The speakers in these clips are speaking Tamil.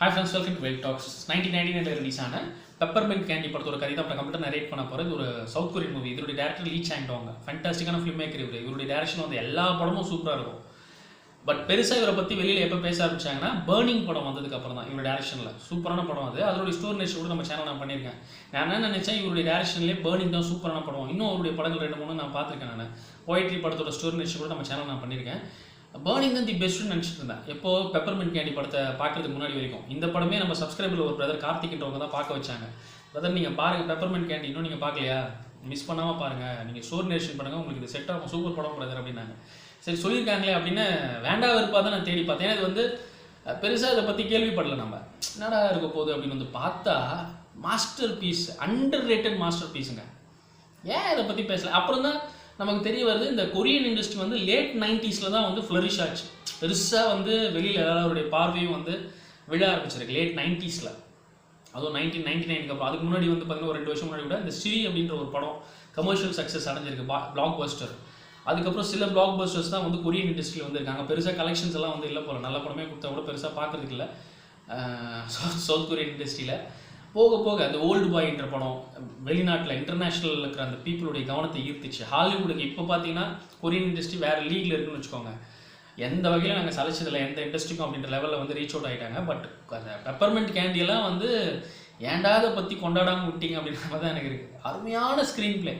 Hi friends, welcome to Well Talks. 1999 release ஆன பெப்பர்மென்ட் கேண்டி படத்தோட கதை தான் அப்புறம் கம்ப்ளீட்டாக நரேட் பண்ண போகிறது. ஒரு சவுத் கொரியன் மூவி. இதோட டேரக்டர் லீ சாங் டாங். ஃபேண்டாஸ்டிக்கான ஃபிலிம் மேக்கர் இவர். இவருடைய டேரக்ஷன் வந்து எல்லா படமும் சூப்பராக இருக்கும். பட் பெருசாக இவரை பற்றி வெளியில் எப்போ பேச ஆரம்பிச்சாங்கன்னா பர்னிங் படம் வந்ததுக்கு அப்புறம் தான். இவருடைய டேரக்ஷனில் சூப்பரான படம் அது. அதோட ஸ்டோர் நெக்ஸ்ட் கூட நம்ம சேனல் நான் பண்ணியிருக்கேன். நான் என்ன நினச்சேன், இவருடைய டேரக்ஷன்லேயே பர்னிங் தான் சூப்பரான படம். இன்னும் அவருடைய படங்கள் 2-3 நான் பார்த்துருக்கேன். நான் போய்ட்ரி படத்தோட ஸ்டோர் நெக்ஸ்ட் கூட நம்ம சேனல் நான் பண்ணியிருக்கேன். பர்னிங் தான் தி பெஸ்ட்னு நினச்சிட்டு இருந்தேன். எப்போ பெப்பர்மென்ட் கேண்டி படத்தை பார்க்கறதுக்கு முன்னாடி வரைக்கும். இந்த படமே நம்ம சப்ஸ்கிரைபரில் ஒரு பிரதர் கார்த்திக்ன்றவங்க தான் பார்க்க வச்சாங்க. பிரதர் நீங்கள் பாருங்கள் பெப்பர்மென்ட் கேண்டி, இன்னும் நீங்கள் பார்க்கலையா, மிஸ் பண்ணாமல் பாருங்கள், நீங்கள் ஸ்டோர் நேஷன் பண்ணுங்கள், உங்களுக்கு இது செட் ஆகும், சூப்பர் படம் பிரதர் அப்படின்னாங்க. சரி சொல்லியிருக்காங்களே அப்படின்னு வேண்டாம் வெறுப்பாக தான் நான் தேடி பார்த்தேன். ஏன்னா இது வந்து பெருசாக இதை பற்றி கேள்விப்படலை. நம்ம என்னடா இருக்க போகுது அப்படின்னு வந்து பார்த்தா masterpiece, underrated master பீஸுங்க. ஏன் இதை பற்றி பேசலை அப்புறம் தான் நமக்கு தெரிய வருது. இந்த கொரியன் இண்டஸ்ட்ரி வந்து லேட் 90s தான் வந்து ஃப்ளரிஷ் ஆச்சு. பெருசாக வந்து வெளியில் எல்லாருடைய பார்வையும் வந்து விழ ஆரம்பிச்சிருக்கு லேட் 90s. அதுவும் 1999 அப்புறம். அதுக்கு முன்னாடி வந்து பார்த்தீங்கன்னா ஒரு 2 வருஷம் முன்னாடி கூட இந்த ஸ்ரீ அப்படின்ற ஒரு படம் கமர்ஷியல் சக்ஸஸ் அடைஞ்சிருக்கு, பிளாக் பஸ்டர். அதுக்கப்புறம் சில பிளாக் பஸ்டர்ஸ் தான் வந்து கொரியன் இண்டஸ்ட்ரியில் வந்துருக்காங்க. பெருசாக கலெக்ஷன்ஸ் எல்லாம் வந்து இல்லை போல. நல்ல படமே கொடுத்தா கூட பெருசாக பார்க்குறதுக்கு இல்லை சவுத் கொரியன் இண்டஸ்ட்ரியில். போக போக அந்த ஓல்டு பாய்ன்ற படம் வெளிநாட்டில் இன்டர்நேஷ்னலில் இருக்கிற அந்த பீப்புளுடைய கவனத்தை ஈர்த்துச்சு. ஹாலிவுட்டுக்கு இப்போ பார்த்தீங்கன்னா கொரியன் இண்டஸ்ட்ரி வேறு லீக்ல இருக்குன்னு வச்சுக்கோங்க. எந்த வகையில் நாங்கள் சலைச்சதில்லை எந்த இண்டஸ்ட்ரிக்கும் அப்படின்ற லெவலில் வந்து ரீச் அவுட் ஆகிட்டாங்க. பட் அந்த பெப்பர்மென்ட் கேண்டியெல்லாம் வந்து ஏன்டா அதை பற்றி கொண்டாடாமல் விட்டீங்க அப்படின்ற மாதிரி தான் எனக்கு இருக்குது. அருமையான ஸ்க்ரீன் பிளே.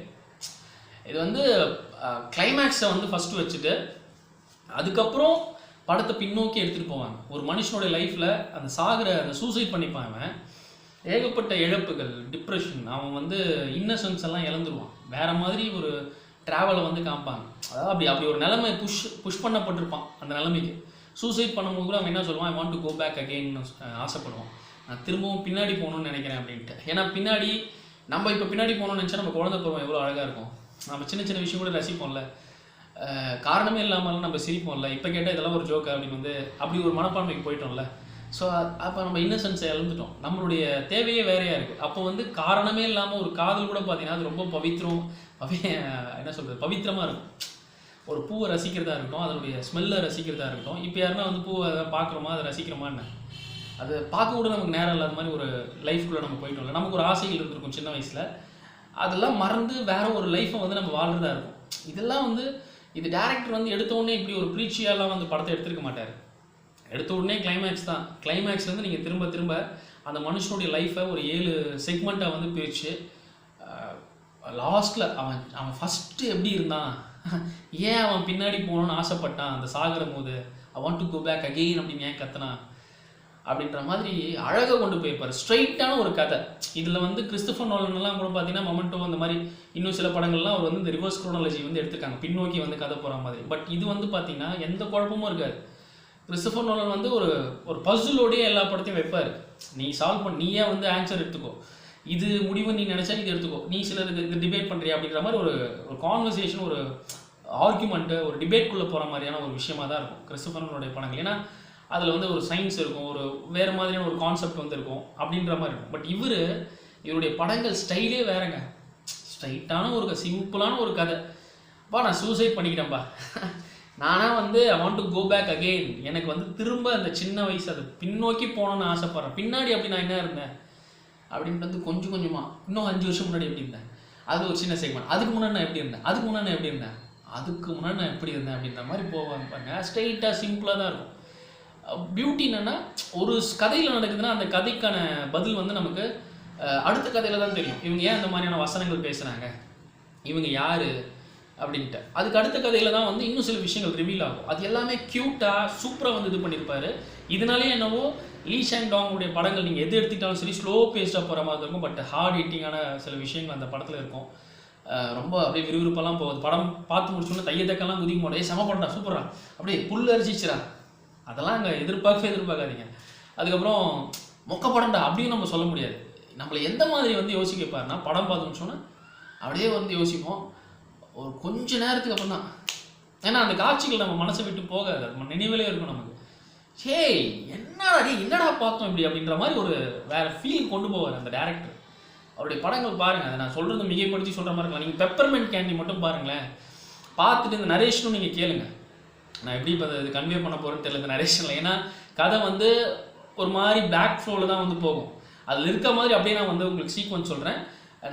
இது வந்து கிளைமேக்ஸை வந்து ஃபஸ்ட்டு வச்சுட்டு அதுக்கப்புறம் படத்தை பின்னோக்கி எடுத்துகிட்டு போவாங்க. ஒரு மனுஷனுடைய லைஃப்பில் அந்த அந்த சூசைட் பண்ணிப்பாங்க, ஏகப்பட்ட இழப்புகள், டிப்ரெஷன், அவன் வந்து இன்னசென்ஸ் எல்லாம் இழந்துருவான். வேறு மாதிரி ஒரு ட்ராவலை வந்து காமிப்பாங்க. அதாவது அப்படி ஒரு நிலைமை புஷ் பண்ணப்பட்டிருப்பான். அந்த நிலைமைக்கு சூசைட் பண்ணும்போது கூட அவன் என்ன சொல்லுவான், I want to go back அகெயின்னு ஆசைப்படுவான். நான் திரும்பவும் பின்னாடி போகணுன்னு நினைக்கிறேன் அப்படின்ட்டு. ஏன்னா பின்னாடி நம்ம இப்போ பின்னாடி போகணும்னு நினச்சா நம்ம குழந்தை பருவம் எவ்வளோ அழகாக இருக்கும். நம்ம சின்ன சின்ன விஷயம் கூட ரசிப்போம்ல, காரணமே இல்லாமலும் நம்ம சிரிப்போம்ல. இப்போ கேட்டால் இதெல்லாம் ஒரு ஜோக்கு அப்படின்னு வந்து அப்படி ஒரு மனப்பான்மைக்கு போயிட்டோம்ல. ஸோ அப்போ நம்ம இன்னசென்ஸை இழந்துட்டோம். நம்மளுடைய தேவையே வேறையாக இருக்குது. அப்போ வந்து காரணமே இல்லாமல் ஒரு காதல் கூட பார்த்தீங்கன்னா அது ரொம்ப என்ன சொல்கிறது, பவித்திரமாக இருக்கும். ஒரு பூவை ரசிக்கிறதா இருக்கட்டும், அதனுடைய ஸ்மெல்லை ரசிக்கிறதா இருக்கட்டும். இப்போ யாருன்னா வந்து பூவை பார்க்குறோமா, அதை ரசிக்கிறோமான்னு அது பார்க்க கூட நமக்கு நேரம் இல்லாத மாதிரி ஒரு லைஃப்குள்ளே நம்ம போயிட்டோம்ல. நமக்கு ஒரு ஆசைகள் இருந்திருக்கும் சின்ன வயசில், அதெல்லாம் மறந்து வேற ஒரு லைஃப்பை வந்து நம்ம வாழ்றதா இருக்கும். இதெல்லாம் வந்து இது டேரக்டர் வந்து எடுத்த உடனே இப்படி ஒரு ப்ரீச்சியாலாம் வந்து படத்தை எடுத்துருக்க மாட்டார். எடுத்த உடனே கிளைமேக்ஸ் தான். கிளைமேக்ஸ்லேருந்து நீங்கள் திரும்ப திரும்ப அந்த மனுஷனுடைய லைஃப்பை ஒரு 7 செக்மெண்ட்டாக வந்து பிரித்து லாஸ்ட்டில் அவன் ஃபஸ்ட்டு எப்படி இருந்தான், ஏன் அவன் பின்னாடி போகணுன்னு ஆசைப்பட்டான் அந்த சாகிற போது, I want to go back again அப்படின்னு ஏன் கத்தனா அப்படின்ற மாதிரி அழகாக கொண்டு போயிருப்பார். ஸ்ட்ரைட்டான ஒரு கதை. இதில் வந்து கிறிஸ்டோபர் நோலன்லாம் கூட பார்த்தீங்கன்னா மொமெண்டோ அந்த மாதிரி இன்னும் சில படங்கள்லாம் அவர் வந்து இந்த ரிவர்ஸ் குரோனாலஜி வந்து எடுத்துருக்காங்க, பின்னோக்கி வந்து கதை போகிற மாதிரி. பட் இது வந்து பார்த்தீங்கன்னா எந்த குழப்பமும் இருக்காது. கிறிஸ்டோபர் நோலன் வந்து ஒரு பசிலோடையே எல்லா படத்தையும் வைப்பார். நீ சால்வ் பண்ண, நீயே வந்து ஆன்சர் எடுத்துக்கோ, இது முடிவு நீ நினச்சா இது எடுத்துக்கோ, நீ சிலருக்கு இது டிபேட் பண்ணுறியா அப்படின்ற மாதிரி ஒரு கான்வர்சேஷன், ஒரு ஆர்குமெண்ட்டு, ஒரு டிபேட்குள்ளே போகிற மாதிரியான ஒரு விஷயமா தான் இருக்கும் கிறிஸ்டோபர் நோலனுடைய படங்கள். ஏன்னா அதில் வந்து ஒரு சயின்ஸ் இருக்கும், ஒரு வேறு மாதிரியான ஒரு கான்செப்ட் வந்து இருக்கும் அப்படின்ற மாதிரி இருக்கும். பட் இவருடைய படங்கள் ஸ்டைலே வேறங்க. ஸ்ட்ரைட்டான ஒரு சிம்பிளான ஒரு கதை. நான் சூசைட் பண்ணிக்கிட்டேன்பா, நானாக வந்து I want to go back again, எனக்கு வந்து திரும்ப அந்த சின்ன வயசு அது பின்னோக்கி போகணுன்னு ஆசைப்பட்றேன். பின்னாடி அப்படி நான் என்ன இருந்தேன் அப்படின்ட்டு வந்து கொஞ்சம் கொஞ்சமாக இன்னும் 5 வருஷம் முன்னாடி எப்படி இருந்தேன், அது ஒரு சின்ன செக்மெண்ட். அதுக்கு முன்னாடி நான் எப்படி இருந்தேன், அதுக்கு முன்னாடி நான் எப்படி இருந்தேன், அதுக்கு முன்னாடி நான் எப்படி இருந்தேன் அப்படின்ற மாதிரி போவாங்க பாருங்க. ஸ்ட்ரைட்டாக சிம்பிளாக தான் இருக்கும். பியூட்டி என்னென்னா, ஒரு கதையில் நடக்குதுன்னா அந்த கதைக்கான பதில் வந்து நமக்கு அடுத்த கதையில் தான் தெரியும். இவங்க ஏன் அந்த மாதிரியான வசனங்கள் பேசுகிறாங்க, இவங்க யார் அப்படின்ட்டு. அதுக்கு அடுத்த கதையில் தான் வந்து இன்னும் சில விஷயங்கள் ரிவீல் ஆகும். அது எல்லாமே க்யூட்டாக சூப்பராக வந்து இது பண்ணியிருப்பார். இதனாலே என்னவோ லீ சாங் டாங்குடைய படங்கள் நீங்கள் எது எடுத்துக்கிட்டாலும் சரி ஸ்லோ பேஸ்டாக போகிற மாதிரி இருக்கும். பட் ஹார்ட் ஹிட்டிங்கான சில விஷயங்கள் அந்த படத்தில் இருக்கும். ரொம்ப அப்படியே விறுவிறுப்பெல்லாம் போகுது. படம் பார்த்து முடிச்சோன்னே தையத்தக்கெல்லாம் குதிக்க மாட்டேன், செம படம்டா சூப்பரா அப்படியே புல் அரிச்சிச்சிரா, அதெல்லாம் அங்கே எதிர்பார்க்காதீங்க. அதுக்கப்புறம் மொக்க படம்டா அப்படியும் நம்ம சொல்ல முடியாது. நம்மளை எந்த மாதிரி வந்து யோசிக்க வைப்பாருன்னா, படம் பார்த்து முடிச்சோன்னா அப்படியே வந்து யோசிப்போம் ஒரு கொஞ்ச நேரத்துக்கு அப்புறம் தான். ஏன்னா அந்த காட்சிகள் நம்ம மனசை விட்டு போகாது, நம்ம நினைவிலே இருக்கும் நமக்கு. என்னடா பார்த்தோம் இப்படி அப்படின்ற மாதிரி ஒரு வேற ஃபீல் கொண்டு போவார் அந்த டேரக்டர். அவருடைய படங்கள் பாருங்கள், அதை நான் சொல்கிறது மிகைப்படுத்தி சொல்கிற மாதிரி இருக்கலாம். நீங்கள் பெப்பர்மென்ட் கேண்டி மட்டும் பாருங்களேன், பார்த்துட்டு இந்த நரேஷனும் நீங்கள் கேளுங்க. நான் எப்படி இப்போ இது கன்வே பண்ண போகிறேன்னு தெரியல இந்த நரேஷனில். ஏன்னா கதை வந்து ஒரு மாதிரி பேக் ஃப்ளோவில் தான் வந்து போகும். அதில் இருக்க மாதிரி அப்படியே நான் வந்து உங்களுக்கு சீக்வன்ஸ் சொல்கிறேன்.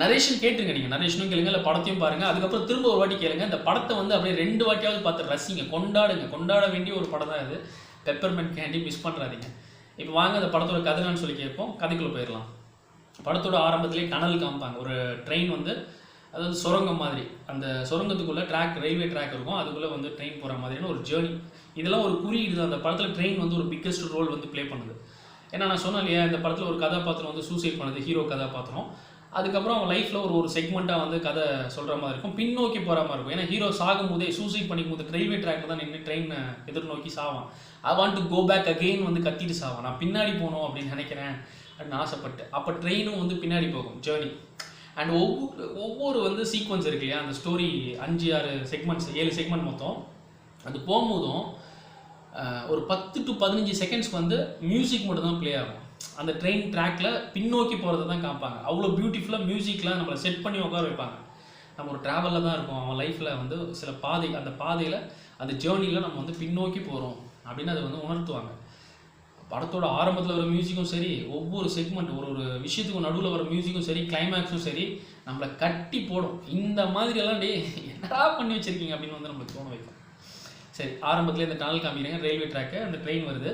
நரேஷன் கேட்டுருங்க, நீங்கள் நரேஷனும் கேளுங்க, இல்லை படத்தையும் பாருங்கள். அதுக்கப்புறம் திரும்ப ஒரு வாட்டி கேளுங்க. இந்த படத்தை வந்து அப்படியே 2 வாட்டியாவது பார்த்து ரசிங்க, கொண்டாட வேண்டிய ஒரு படம் தான் இது. பெப்பர்மென்ட் கேண்டி மிஸ் பண்ணுறாதீங்க. இப்போ வாங்க அந்த படத்தோட கதைன்னு சொல்லி கேட்போம், கதைக்குள்ளே போயிடலாம். படத்தோட ஆரம்பத்திலே டனல் காமிப்பாங்க. ஒரு ட்ரெயின் வந்து, அதாவது சுரங்கம் மாதிரி, அந்த சுரங்கத்துக்குள்ளே ரயில்வே ட்ராக் இருக்கும், அதுக்குள்ளே வந்து ட்ரெயின் போகிற மாதிரியான ஒரு ஜேர்னி. இதெல்லாம் ஒரு குறியீடு தான். அந்த படத்தில் ட்ரெயின் வந்து ஒரு பிக்கஸ்ட் ரோல் வந்து ப்ளே பண்ணுது. ஏன்னா நான் சொன்னேன் இல்லையா, இந்த படத்தில் ஒரு கதாபாத்திரம் வந்து சூசைட் பண்ணுது, ஹீரோ கதாபாத்திரம். அதுக்கப்புறம் அவன் லைஃப்பில் ஒரு செக்மெண்ட்டாக வந்து கதை சொல்கிற மாதிரி இருக்கும், பின்னோக்கி போகிற மாதிரி இருக்கும். ஏன்னா ஹீரோ சாகும் போதே, சூசைட் பண்ணிக்கும் போது ரயில்வே ட்ராக்கில் தான் நின்று ட்ரெயின் எதிர்நோக்கி சாவான். I want to go back again வந்து கத்திட்டு சாவான், நான் பின்னாடி போகணும் அப்படின்னு நினைக்கிறேன் அப்படின்னு ஆசைப்பட்டு. அப்போ ட்ரெயினும் வந்து பின்னாடி போகும், ஜேர்னி. அண்ட் ஒவ்வொரு வந்து சீக்வன்ஸ் இருக்கு இல்லையா, அந்த ஸ்டோரி 5-6 செக்மெண்ட்ஸ், 7 செக்மெண்ட் மொத்தம். அது போகும்போதும் ஒரு 10 to 15 செகண்ட்ஸ்க்கு வந்து மியூசிக் மட்டும் தான் ப்ளே ஆகும். அந்த ட்ரெயின் ட்ராக்ல பின்னோக்கி போகிறத தான் காமிப்பாங்க. அவ்வளோ பியூட்டிஃபுல்லாக மியூசிக்லாம் நம்மளை செட் பண்ணி உட்கார வைப்பாங்க. நம்ம ஒரு ட்ராவலில் தான் இருக்கோம், அவன் லைஃப்பில் வந்து சில பாதை, அந்த பாதையில் அந்த ஜேர்னியில் நம்ம வந்து பின்னோக்கி போகிறோம் அப்படின்னு அதை வந்து உணர்த்துவாங்க. படத்தோட ஆரம்பத்தில் வர மியூசிக்கும் சரி, ஒவ்வொரு செக்மெண்ட் ஒரு விஷயத்துக்கும் நடுவில் வர மியூசிக்கும் சரி, கிளைமேக்ஸும் சரி, நம்மளை கட்டி போடும். இந்த மாதிரியெல்லாம் டே என்னடா பண்ணி வச்சுருக்கீங்க அப்படின்னு வந்து நம்மளுக்கு தோண வைக்கும். சரி, ஆரம்பத்தில் இந்த டனல் காமிக்கிறாங்க, ரயில்வே ட்ராக்கு, அந்த ட்ரெயின் வருது.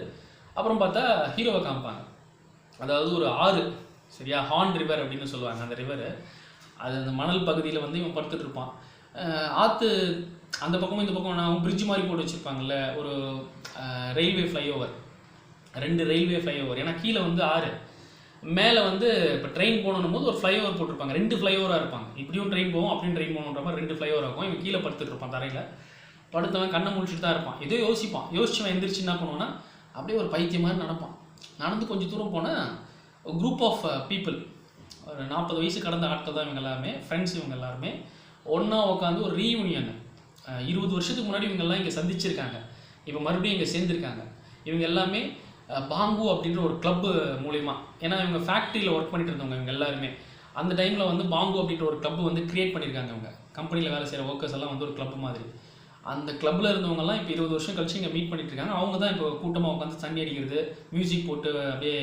அப்புறம் பார்த்தா ஹீரோவை காமிப்பாங்க. அதாவது ஒரு ஆறு, சரியா, ஹார்ன் ரிவர் அப்படின்னு சொல்லுவாங்க. அந்த ரிவர், அது அந்த மணல் பகுதியில் வந்து இவன் படுத்துட்டு இருப்பான். ஆற்று அந்த பக்கமும் இந்த பக்கம் நான் பிரிட்ஜ் மாதிரி போட்டு வச்சுருப்பாங்கல்ல, ஒரு ரயில்வே ஃப்ளைஓவர், 2 ரயில்வே ஃப்ளைஓவர். ஏன்னா கீழே வந்து ஆறு, மேலே வந்து இப்போ ட்ரெயின் போகணும் போது ஒரு ஃப்ளைஓவர் போட்டிருப்பாங்க, 2 ஃப்ளைஓவராக இருப்பாங்க. இப்படியும் ட்ரெயின் போகும், அப்படியும் ட்ரெயின் போகணுன்ற மாதிரி 2 ஃப்ளைஓவர் இருக்கும். இவன் கீழே படுத்துட்டு இருப்பான், தரையில் படுத்தவன் கண்ணை முடிச்சுட்டு தான் இருப்பான். ஏதோ யோசிச்சுவன் எந்திரிச்சு என்ன பண்ணுவான்னா அப்படியே ஒரு பைத்தியம் மாதிரி நடப்பான். நடந்து கொஞ்சம் தூரம் போனால் ஒரு குரூப் ஆஃப் பீப்புள், ஒரு 40 வயசு கடந்த ஆட்கள் தான் இவங்க எல்லாருமே, ஃப்ரெண்ட்ஸ். இவங்க எல்லாருமே ஒன்றா உட்காந்து ஒரு ரீயூனியன், 20 வருஷத்துக்கு முன்னாடி இவங்கெல்லாம் இங்கே சந்திச்சிருக்காங்க, இப்போ மறுபடியும் இங்கே சேர்ந்துருக்காங்க. இவங்க எல்லாமே பாங்கு அப்படின்ற ஒரு கிளப்பு மூலிமா, ஏன்னா இவங்க ஃபேக்ட்ரியில் ஒர்க் பண்ணிட்டு இருந்தவங்க இவங்க எல்லாருமே. அந்த டைமில் வந்து பாங்கு அப்படின்ற ஒரு கிளப்பு வந்து க்ரியேட் பண்ணியிருக்காங்க. இவங்க கம்பெனியில் வேலை செய்கிற ஒர்க்கர்ஸ் எல்லாம் வந்து ஒரு கிளப்பு மாதிரி. அந்த கிளப்பில் இருந்தவங்கலாம் இப்போ 20 வருஷம் கழிச்சு இங்கே மீட் பண்ணிட்டு இருக்காங்க. அவங்க தான் இப்போ கூட்டமாக உட்காந்து தண்ணி அடிக்கிறது, மியூசிக் போட்டு அப்படியே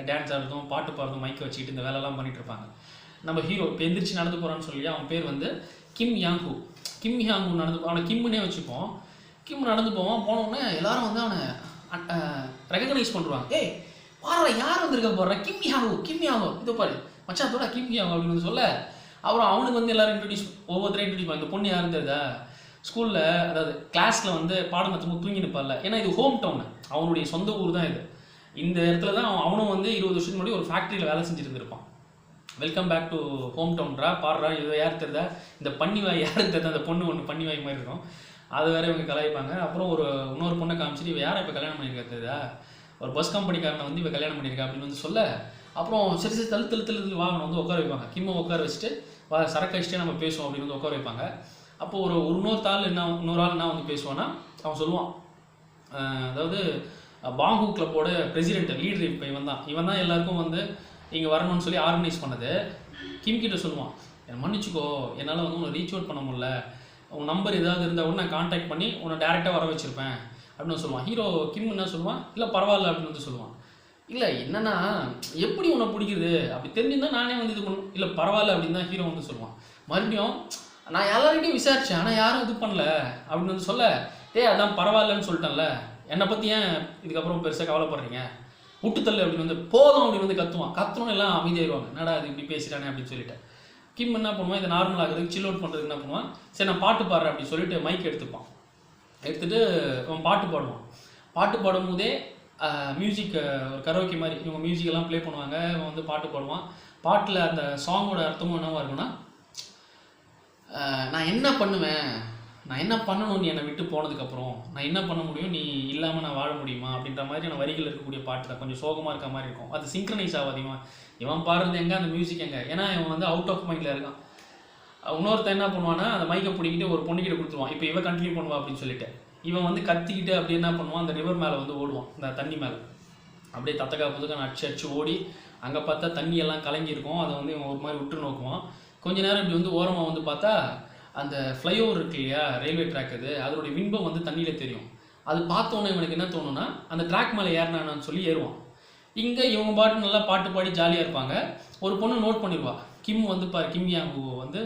டான்ஸ் ஆடுறதும், பாட்டு பாடுறதும், மைக் வச்சுக்கிட்டு இந்த வேலைலாம் பண்ணிட்டு இருப்பாங்க. நம்ம ஹீரோ இப்போ எந்திரிச்சு நடந்து போகிறான்னு சொல்லி, அவன் பேர் வந்து கிம் யாங்ஹூ. அவனை கிம்முன்னே வச்சுப்போம். கிம் நடந்து போவான். போனோடனே எல்லாரும் வந்து அவனை ரெகக்னைஸ் பண்ணுவாங்க. ஏய் பாரு, யார் வந்திருக்க போடுற, கிம் யாங்கோ இதோ பாரு மச்சாத்தோட கிம் யாங்கோ அப்படின்னு வந்து சொல்ல, அப்புறம் அவனுக்கு வந்து எல்லாரும் ஒவ்வொருத்தரையும் இன்ட்ரடியூஸ் பண்ணி, இந்த பொண்ணு யாரும் தெரியுதா, ஸ்கூலில் அதாவது கிளாஸில் வந்து பாடம் நடத்தும் தூங்கி நிற்பார்ல, ஏன்னா இது ஹோம் டவுனு, அவனுடைய சொந்த ஊர் தான் இது. இந்த இடத்துல தான் அவனும் வந்து 20 வருஷத்துக்கு முன்னாடி ஒரு ஃபேக்ட்ரியில் வேலை செஞ்சுட்டு இருந்திருப்பான். வெல்கம் பேக் டு ஹோம் டவுன்ரா, பாடுறா, இது யார் தெரியுதா, இந்த பன்னிவாய் யாருக்கு தெரியுதா, அந்த பொண்ணு ஒன்று பன்னிவாய் மாதிரி இருக்கும், அது வேற இவங்க கலாய்ப்பாங்க. அப்புறம் இன்னொரு பொண்ணை காமிச்சிட்டு, இவ யாரை இப்போ கல்யாணம் பண்ணியிருக்கா தெரியுதா, ஒரு பஸ் கம்பெனிக்காரனை வந்து இவ கல்யாணம் பண்ணியிருக்கா அப்படின்னு வந்து சொல்ல, அப்புறம் சரி தள்ளு வாங்கணும் வந்து உட்கார வைப்பாங்க. கிம்மை உட்கார வச்சுட்டு சரக்கு வச்சுட்டே நம்ம பேசுவோம் அப்படின்னு வந்து உட்கார வைப்பாங்க. அப்போது இன்னொரு ஆள் என்ன வந்து பேசுவான்னா, அவன் சொல்லுவான், அதாவது பாங்கு கிளப்போட பிரசிடென்ட், லீடர் இப்போ இவன் தான் எல்லாருக்கும் வந்து இங்கே வரணும்னு சொல்லி ஆர்கனைஸ் பண்ணது. கிம் கிட்ட சொல்லுவான், என்னை மன்னிச்சுக்கோ, என்னால் வந்து உன்னை ரீச் அவுட் பண்ண முடியல, உன் நம்பர் ஏதாவது இருந்தால் கூட நான் கான்டாக்ட் பண்ணி உன்னை டேரெக்டாக வர வச்சுருப்பேன் அப்படின்னு சொல்லுவான். ஹீரோ கிம் என்ன சொல்லுவான், இல்லை பரவாயில்ல அப்படின்னு வந்து சொல்லுவான். இல்லை என்னன்னா எப்படி உன்னை பிடிக்குது அப்படி தெரிஞ்சுருந்தா நானே வந்து இது பண்ணும், இல்லை பரவாயில்ல அப்படின்னு தான் ஹீரோ வந்து சொல்லுவான். மறுபடியும் நான் எல்லார்கிட்டையும் விசாரித்தேன், ஆனால் யாரும் இது பண்ணல அப்படின்னு வந்து சொல்ல, அதான் பரவாயில்லன்னு சொல்லிட்டேன்ல, என்னை பற்றி ஏன் இதுக்கப்புறம் பெருசாக கவலைப்படுறீங்க, விட்டுத்தள்ளு அப்படின்னு வந்து போதும் அப்படின்னு வந்து கத்துனோன்னு எல்லாம் அமைதியாயிருவாங்க. என்னடா அது இப்படி பேசுகிறானே அப்படின்னு சொல்லிட்டு கிம் என்ன பண்ணுவான், இதை நார்மல் ஆகிறதுக்கு சில் அவுட் பண்ணுறதுக்கு என்ன பண்ணுவான், சரி நான் பாட்டு பாடுறேன் அப்படின்னு சொல்லிட்டு மைக் எடுத்துட்டு அவன் பாட்டு பாடுவான். பாட்டு பாடும்போதே மியூசிக் ஒரு கரோக்கி மாதிரி இவங்க மியூசிக்கெல்லாம் ப்ளே பண்ணுவாங்க, அவன் வந்து பாட்டு பாடுவான். பாட்டில் அந்த சாங்கோட அர்த்தமும் என்னவா இருக்குன்னா, நான் என்ன பண்ணுவேன், நான் என்ன பண்ணணும் நீ என்னை விட்டு போனதுக்கப்புறம், நான் என்ன பண்ண முடியும் நீ இல்லாமல் நான் வாழ முடியுமா அப்படின்ற மாதிரியான வரிகள் இருக்கக்கூடிய பாட்டு தான். கொஞ்சம் சோகமாக இருக்க மாதிரி இருக்கும். அது சிங்க்ரனைஸ் ஆகாது. இவன் பாடுறது எங்கே, அந்த மியூசிக் எங்கே, ஏன்னா இவன் வந்து அவுட் ஆஃப் மைண்டில் இருக்கான். இன்னொருத்தன் என்ன பண்ணுவான்னா, அந்த மைக்கை பிடிக்கிட்டு ஒரு பொண்ணுக்கிட்ட கொடுத்துருவான், இப்போ இவன் கண்டினியூ பண்ணுவான் அப்படின்னு சொல்லிட்டு. இவன் வந்து கத்திக்கிட்டு அப்படி என்ன பண்ணுவான், அந்த ரிவர் மேலே வந்து ஓடுவான், இந்த தண்ணி மேலே அப்படியே தத்தக்கா புதுக்கான அடிச்சு ஓடி, அங்கே பார்த்தா தண்ணியெல்லாம் கலங்கியிருக்கும். அதை வந்து இவன் ஒரு மாதிரி விட்டு நோக்குவான். கொஞ்ச நேரம் இப்படி வந்து ஓரமாக வந்து பார்த்தா அந்த ஃப்ளைஓவர் இருக்கு இல்லையா, ரயில்வே ட்ராக், அதோடைய விண்பம் வந்து தண்ணியில் தெரியும். அது பார்த்தோன்னே இவனுக்கு என்ன தோணுன்னா, அந்த ட்ராக் மேலே ஏறினான்னு சொல்லி ஏறுவான். இங்கே இவங்க பாட்டு நல்லா பாட்டு பாடி ஜாலியாக இருப்பாங்க. ஒரு பொண்ணு நோட் பண்ணிடுவா, கிம் வந்து கிம் யாங்கு வந்து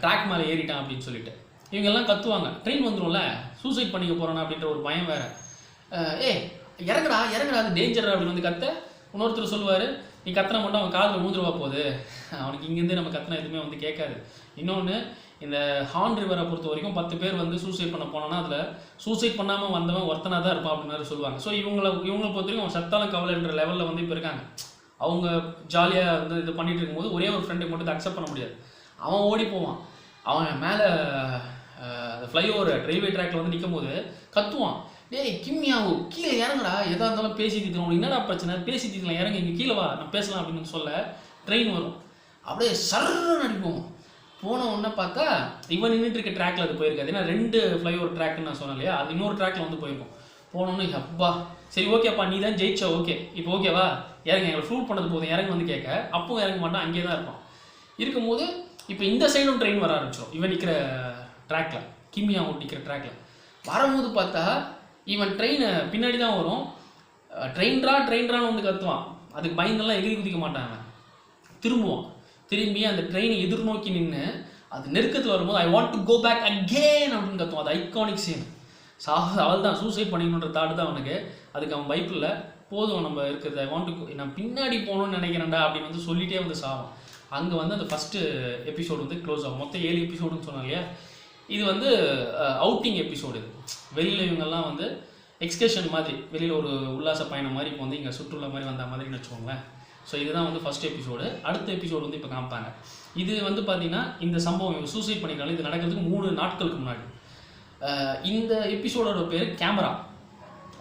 ட்ராக் மேலே ஏறிட்டான் அப்படின்னு சொல்லிட்டு. இவங்கெல்லாம் கத்துவாங்க, ட்ரெயின் வந்துடும்ல, சூசைட் பண்ணிக்க போகிறானா அப்படின்ற ஒரு பயம் வேறு. இறங்குடா இறங்குடா, அது டேஞ்சர் அப்படின்னு வந்து கத்த. இன்னொருத்தர் சொல்லுவார், நீ கத்துனா மட்டும் அவன் காதில் ஊந்துருவா போகுது, அவனுக்கு இங்கேருந்து நம்ம கத்துனா எதுவுமே வந்து கேட்காது. இன்னொன்று, இந்த ஹார்ன் ரிவரை பொறுத்த வரைக்கும் 10 பேர் வந்து சூசைட் பண்ண போனோன்னா அதில் சூசைட் பண்ணாமல் வந்தவன் ஒருத்தனாக தான் இருப்பான் அப்படின்னு சொல்லுவாங்க. ஸோ இவங்களை பொறுத்த வரைக்கும் அவன் சத்தாலும் கவலைன்ற லெவலில் வந்து இப்போ இருக்காங்க. அவங்க ஜாலியாக வந்து இது பண்ணிட்டு இருக்கும்போது ஒரே ஒரு ஃப்ரெண்டுக்கு மட்டும் அக்செப்ட் பண்ண முடியாது. அவன் ஓடி போவான், அவன் மேலே அந்த ஃப்ளைஓவர் ரயில்வே ட்ராக்ல வந்து நிற்கும் போது கத்துவான், டேய் கிம் யாங்கு கீழே இறங்குடா, எதாக இருந்தாலும் பேசி தீர்த்துக்கலாம், என்னடா பிரச்சனை, பேசி தீர்க்கலாம், இறங்க, இங்கே கீழே வா, நான் பேசலாம் அப்படின்னு சொல்ல ட்ரெயின் வரும். அப்படியே சர்ன்னு அடிப்போம். போன உடனே பார்த்தா இவன் நின்றுட்டு இருக்க ட்ராக்ல அது போயிருக்காது. ஏன்னா 2 ஃப்ளைஓவர் ட்ராக்னு நான் சொன்னேன் இல்லையா, அது இன்னொரு ட்ராக்ல வந்து போயிருக்கும். போனோன்னு அப்பா சரி ஓகேப்பா நீ தான் ஜெயிச்சா, ஓகே இப்போ ஓகேவா இறங்க, எங்களை ப்ரூவ் பண்ணது போதும், இறங்க வந்து கேட்க. அப்போ இறங்க மாட்டான், அங்கேயே தான் இருப்பான். இருக்கும்போது இப்போ இந்த சைடும் ட்ரெயின் வர ஆரம்பிச்சோம். இவன் நிற்கிற ட்ராக்ல, கிம் யாங்கு நிற்கிற ட்ராக்ல வரும்போது பார்த்தா இவன் ட்ரெயினை பின்னாடி தான் வரும். ட்ரெயின்றான்னு வந்து கத்துவான். அதுக்கு பயந்தெல்லாம் எகிரி குதிக்க மாட்டாங்க, திரும்புவான். திரும்பி அந்த ட்ரெயினை எதிர்நோக்கி நின்று அது நெருக்கத்தில் வரும்போது I want to go back again அப்படின்னு கத்துவான். அது ஐகானிக் சீன். அவள் தான் சூசைட் பண்ணிக்கணுன்ற தாட் தான் அவனுக்கு. அதுக்கு அவன் பைப்பில் போதும் நம்ம இருக்கிறது, ஐ வாண்ட் டு, நான் பின்னாடி போகணும்னு நினைக்கிறேன்டா அப்படின்னு வந்து சொல்லிகிட்டே வந்து சாவான். அங்கே வந்து அந்த ஃபஸ்ட்டு எபிசோடு வந்து க்ளோஸ் ஆகும். மொத்தம் 7 எபிசோடுன்னு சொன்னாங்க இல்லையா. இது வந்து அவுட்டிங் எபிசோடு. இது வெளியில் இவங்கெல்லாம் வந்து எக்ஸ்கர்ஷன் மாதிரி, வெளியில் ஒரு உல்லாச பயணம் மாதிரி இப்போ வந்து இங்கே சுற்றுலா மாதிரி வந்த மாதிரின்னு வச்சுக்கோங்களேன். ஸோ இதுதான் வந்து ஃபஸ்ட் எபிசோடு. அடுத்த எபிசோடு வந்து இப்போ காமிப்பாங்க. இது வந்து பார்த்தீங்கன்னா இந்த சம்பவம் சூசைட் பண்ணிக்கிறாங்க, இது நடக்கிறதுக்கு 3 நாட்களுக்கு முன்னாடி. இந்த எபிசோடோட பேர் கேமரா.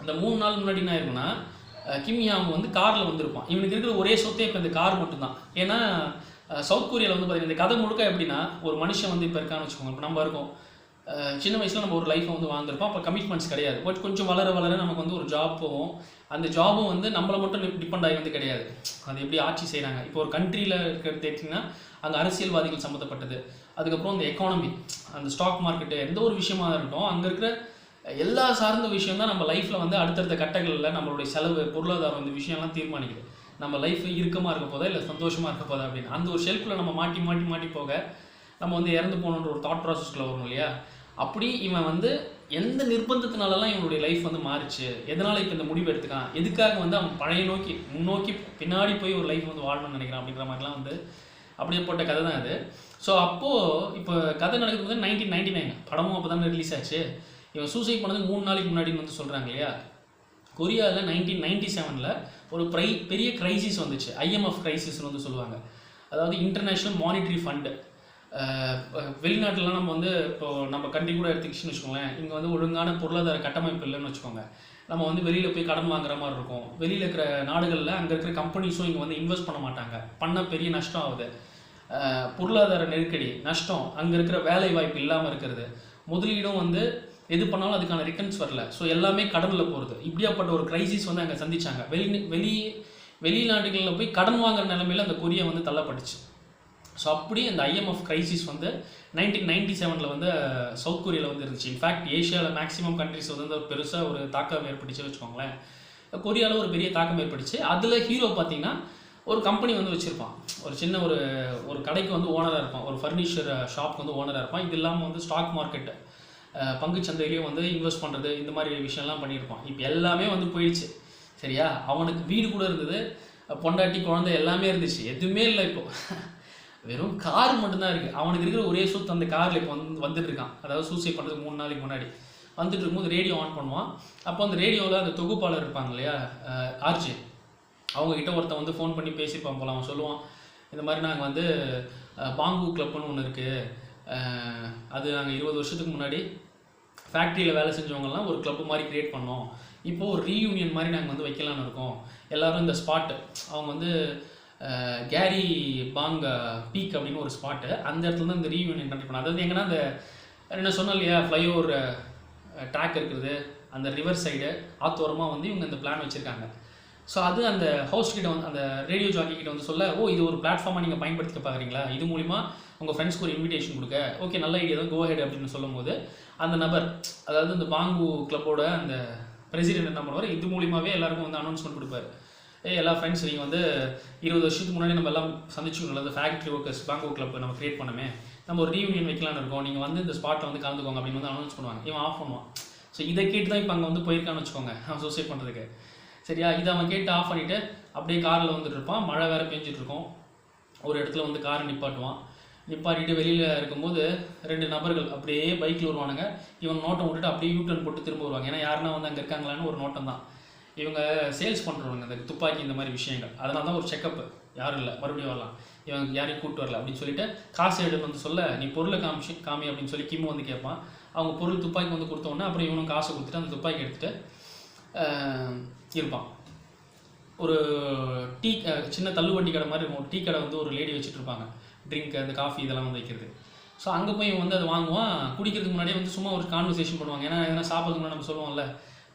அந்த 3 நாள் முன்னாடி என்ன இருக்குன்னா, கிம் யாங்கு வந்து காரில் வந்திருப்பான். இவனுக்கு இருக்கிற ஒரே சொத்தே இப்போ இந்த கார் மட்டும்தான். ஏன்னா சவுத் கொரியாவில் வந்து பார்த்தீங்கன்னா இந்த கதை முழுக்க எப்படின்னா, ஒரு மனுஷன் வந்து இப்போ இருக்கான்னு வச்சுக்கோங்க. இப்போ நம்ம இருக்கோம், சின்ன வயசில் நம்ம ஒரு லைஃப்பை வந்து வாழ்ந்துருப்போம். அப்போ கமிட்மெண்ட்ஸ் கிடையாது. பட் கொஞ்சம் வளர நமக்கு வந்து ஒரு ஜாப் போகும். அந்த ஜாபும் வந்து நம்மளை மட்டும் டிபெண்ட் ஆகி வந்து கிடையாது. அது எப்படி ஆட்சி செய்கிறாங்க, இப்போ ஒரு கண்ட்ரியில் இருக்கிறது எடுத்திங்கன்னா அங்கே அரசியல்வாதிகள் சம்மந்தப்பட்டது. அதுக்கப்புறம் அந்த எக்கானமி, அந்த ஸ்டாக் மார்க்கெட்டு, எந்த ஒரு விஷயமா இருக்கட்டும், அங்கே இருக்கிற எல்லா சார்ந்த விஷயம் தான் நம்ம லைஃப்பில் வந்து அடுத்தடுத்த கட்டங்களில் நம்மளுடைய செலவு, பொருளாதாரம், இந்த விஷயம்லாம் தீர்மானிக்குது. நம்ம லைஃப் இறுக்கமாக இருக்க போதா இல்லை சந்தோஷமாக இருக்க போதா அப்படின்னு. அந்த ஒரு ஷெல்ஃபில் நம்ம மாட்டி போக நம்ம வந்து இறந்து போகணுன்ற ஒரு தாட் ப்ராசஸ்க்குள்ள வரும் இல்லையா. அப்படி இவன் வந்து எந்த நிர்பந்தத்தினாலலாம் இவனுடைய லைஃப் வந்து மாறிச்சு, எதனால் இப்போ இந்த முடிவு எடுத்துக்கான், எதுக்காக வந்து அவன் பழைய நோக்கி முன்னோக்கி பின்னாடி போய் ஒரு லைஃப் வந்து வாழணும்னு நினைக்கிறான் அப்படின்ற மாதிரிலாம் வந்து அப்படியே போட்ட கதை தான் அது. ஸோ அப்போது இப்போ கதை நடக்கும்போது 1999 படமும் அப்போ தானே ரிலீஸ் ஆச்சு. இவன் சூசைட் பண்ணது 3 நாளைக்கு முன்னாடின்னு வந்து சொல்கிறாங்க இல்லையா. கொரியாவில் 1997 ஒரு பெரிய கிரைசிஸ் வந்துச்சு. IMF கிரைசிஸ்னு வந்து சொல்லுவாங்க. அதாவது இன்டர்நேஷ்னல் மானிட்டரி ஃபண்டு. வெளிநாட்டிலலாம் நம்ம வந்து இப்போது நம்ம கண்ட்ரி கூட எடுத்துக்கிச்சுன்னு வச்சுக்கோங்களேன், இங்கே வந்து ஒழுங்கான பொருளாதார கட்டமைப்பு இல்லைன்னு வச்சுக்கோங்க. நம்ம வந்து வெளியில் போய் கடன் வாங்குற மாதிரி இருக்கும். வெளியில் இருக்கிற நாடுகளில் அங்கே இருக்கிற கம்பெனிஸும் இங்கே வந்து இன்வெஸ்ட் பண்ண மாட்டாங்க. பண்ண பெரிய நஷ்டம் ஆகுது. பொருளாதார நெருக்கடி, நஷ்டம், அங்கே இருக்கிற வேலை வாய்ப்பு இல்லாமல் இருக்கிறது, முதலீடும் வந்து எது பண்ணாலும் அதுக்கான ரிட்டர்ன்ஸ் வரல. ஸோ எல்லாமே கடனில் போகிறது. இப்படியாப்பட்ட ஒரு கிரைசிஸ் வந்து அங்கே சந்திச்சாங்க. வெளிநாடுகளில் போய் கடன் வாங்குற நிலைமையில் அந்த கொரியா வந்து தள்ளப்பட்டுச்சு. ஸோ அப்படி அந்த IMF கிரைசிஸ் வந்து 1997 வந்து சவுத் கொரியாவில் வந்து இருந்துச்சு. இன்ஃபேக்ட் ஏஷியாவில் மேக்ஸிமம் கண்ட்ரிஸ் வந்து ஒரு பெருசாக ஒரு தாக்கம் ஏற்பட்டுச்சு வச்சுக்கோங்களேன். கொரியாவில் ஒரு பெரிய தாக்கம் ஏற்பட்டுச்சு. அதில் ஹீரோ பார்த்தீங்கன்னா ஒரு கம்பெனி வந்து வச்சுருப்பான். ஒரு சின்ன ஒரு கடைக்கு வந்து ஓனராக இருப்பான். ஒரு ஃபர்னிச்சர் ஷாப்க்கு வந்து ஓனராக இருப்பான். இது இல்லாமல் வந்து ஸ்டாக் மார்க்கெட்டு, பங்குச்சந்தையிலையும் வந்து இன்வெஸ்ட் பண்ணுறது, இந்த மாதிரி விஷயம்லாம் பண்ணியிருப்பான். இப்போ எல்லாமே வந்து போயிடுச்சு சரியா. அவனுக்கு வீடு கூட இருந்தது, பொண்டாட்டி, குழந்தை எல்லாமே இருந்துச்சு. எதுவுமே இல்லை. இப்போது வெறும் கார் மட்டும்தான் இருக்குது. அவனுக்கு இருக்கிற ஒரே சொத்து அந்த காரில் இப்போ வந்துட்டு இருக்கான். அதாவது சூசைட் பண்ணுறதுக்கு 3 நாளைக்கு முன்னாடி வந்துட்டு இருக்கும்போது ரேடியோ ஆன் பண்ணுவான். அப்போ அந்த ரேடியோவில் அந்த தொகுப்பாளர் இருப்பாங்க இல்லையா, ஆர்ஜே, அவங்கக்கிட்ட ஒருத்தன் வந்து ஃபோன் பண்ணி பேசியிருப்பான் போல. அவன் சொல்லுவான், இந்த மாதிரி நாங்கள் வந்து பாங்கு கிளப்னு ஒன்று இருக்குது, அது நாங்கள் 20 வருஷத்துக்கு முன்னாடி ஃபேக்ட்ரியில் வேலை செஞ்சவங்கலாம் ஒரு கிளப்பு மாதிரி க்ரியேட் பண்ணோம். இப்போது ஒரு ரீயூனியன் மாதிரி நாங்கள் வந்து வைக்கலான்னு இருக்கோம். எல்லோரும் இந்த ஸ்பாட்டு, அவங்க வந்து கேரி பாங் பீக் அப்படின்னு ஒரு ஸ்பாட்டு, அந்த இடத்துல தான் இந்த ரீயூனியன் கண்டக்ட் பண்ண. அதாவது எங்கன்னா அந்த என்ன சொன்னோம் இல்லையா, ஃப்ளைஓவர் ட்ராக் இருக்குது, அந்த ரிவர் சைடு ஆத்தோரமாக வந்து இவங்க இந்த பிளான் வச்சுருக்காங்க. ஸோ அது அந்த ஹோஸ்ட் கிட்ட வந்து, அந்த ரேடியோ ஜாக்கி கிட்ட வந்து சொல்ல, ஓ இது ஒரு பிளாட்ஃபார்மாக நீங்கள் பயன்படுத்த பார்க்குறீங்களா, இது மூலிமா உங்கள் ஃப்ரெண்ட்ஸ்க்கு ஒரு இன்விடேஷன் கொடுக்க, ஓகே நல்ல ஐடியா தான், கோ ஹெட் அப்படின்னு சொல்லும் போது அந்த நபர், அதாவது இந்த பாங்கு கிளப்போட அந்த பிரசிடென்ட் என்ன பண்ணுவார், இது மூலிமாவே எல்லாருக்கும் வந்து அனௌன்ஸ்மெண்ட் கொடுப்பார். எல்லா ஃப்ரெண்ட்ஸ் நீங்கள் வந்து 20 வருஷத்துக்கு முன்னாடி நம்ம எல்லாம் சந்திச்சுக்கணும், அந்த ஃபேக்ட்ரி ஒர்க்கர்ஸ் பேங்கோ கிளப் நம்ம கிரியேட் பண்ணமே, நம்ம ஒரு ரீயூனியன் வைக்கலான்னு இருக்கோம், நீங்கள் வந்து இந்த ஸ்பாட்டில் வந்து கலந்துக்கோங்க அப்படின்னு வந்து அனௌன்ஸ் பண்ணுவாங்க. இவன் ஆஃப் பண்ணுவான். ஸோ இதை கேட்டு தான் இப்போ அங்கே வந்து போயிருக்கான்னு வச்சுக்கோங்க, அவன் சூசைட் பண்ணுறதுக்கு. சரியா, இதை அவன் கேட்டு ஆஃப் பண்ணிவிட்டு அப்படியே காரில் வந்துட்டு இருப்பான். மழை வேறு பெஞ்சிட்டு இருக்கும். ஒரு இடத்துல வந்து காரை நிப்பாட்டிட்டு வெளியில் இருக்கும்போது 2 நபர்கள் அப்படியே பைக்கில் வருவானுங்க. இவன் நோட்டம் விட்டுட்டு அப்படியே யூட்டர்ன் போட்டு திரும்ப வருவாங்க. ஏன்னா யாருன்னா வந்து அங்கே இருக்காங்களான்னு ஒரு நோட்டம் தான். இவங்க சேல்ஸ் பண்ணுறவங்க இந்த துப்பாக்கி இந்த மாதிரி விஷயங்கள். அதனால தான் ஒரு செக்கப்பு, யாரும் இல்லை மறுபடியும் வரலாம், இவங்க யாரையும் கூப்பிட்டு வரல அப்படின்னு சொல்லிட்டு காசு எடுத்து வந்து சொல்ல, நீ பொருளை காமி அப்படின்னு சொல்லி கிம்மு வந்து கேட்பான். அவங்க பொருள் துப்பாக்கி வந்து கொடுத்தோன்னே அப்புறம் இவனும் காசை கொடுத்துட்டு அந்த துப்பாக்கி எடுத்துகிட்டு இருப்பான். ஒரு சின்ன தள்ளுவண்டி கடை மாதிரி இருக்கும். டீ கடை வந்து ஒரு லேடி வச்சுட்டு இருப்பாங்க, ட்ரிங்க் அந்த காஃபி இதெல்லாம் வந்து வைக்கிறது. ஸோ அங்கே போய் இவன் வந்து அதை வாங்குவான். குடிக்கிறதுக்கு முன்னாடியே வந்து சும்மா ஒரு கான்வர்சேஷன் பண்ணுவாங்க. ஏன்னா எதனா சாப்பிட்றதுக்கு முன்னாடி நம்ம சொல்லுவோம்ல,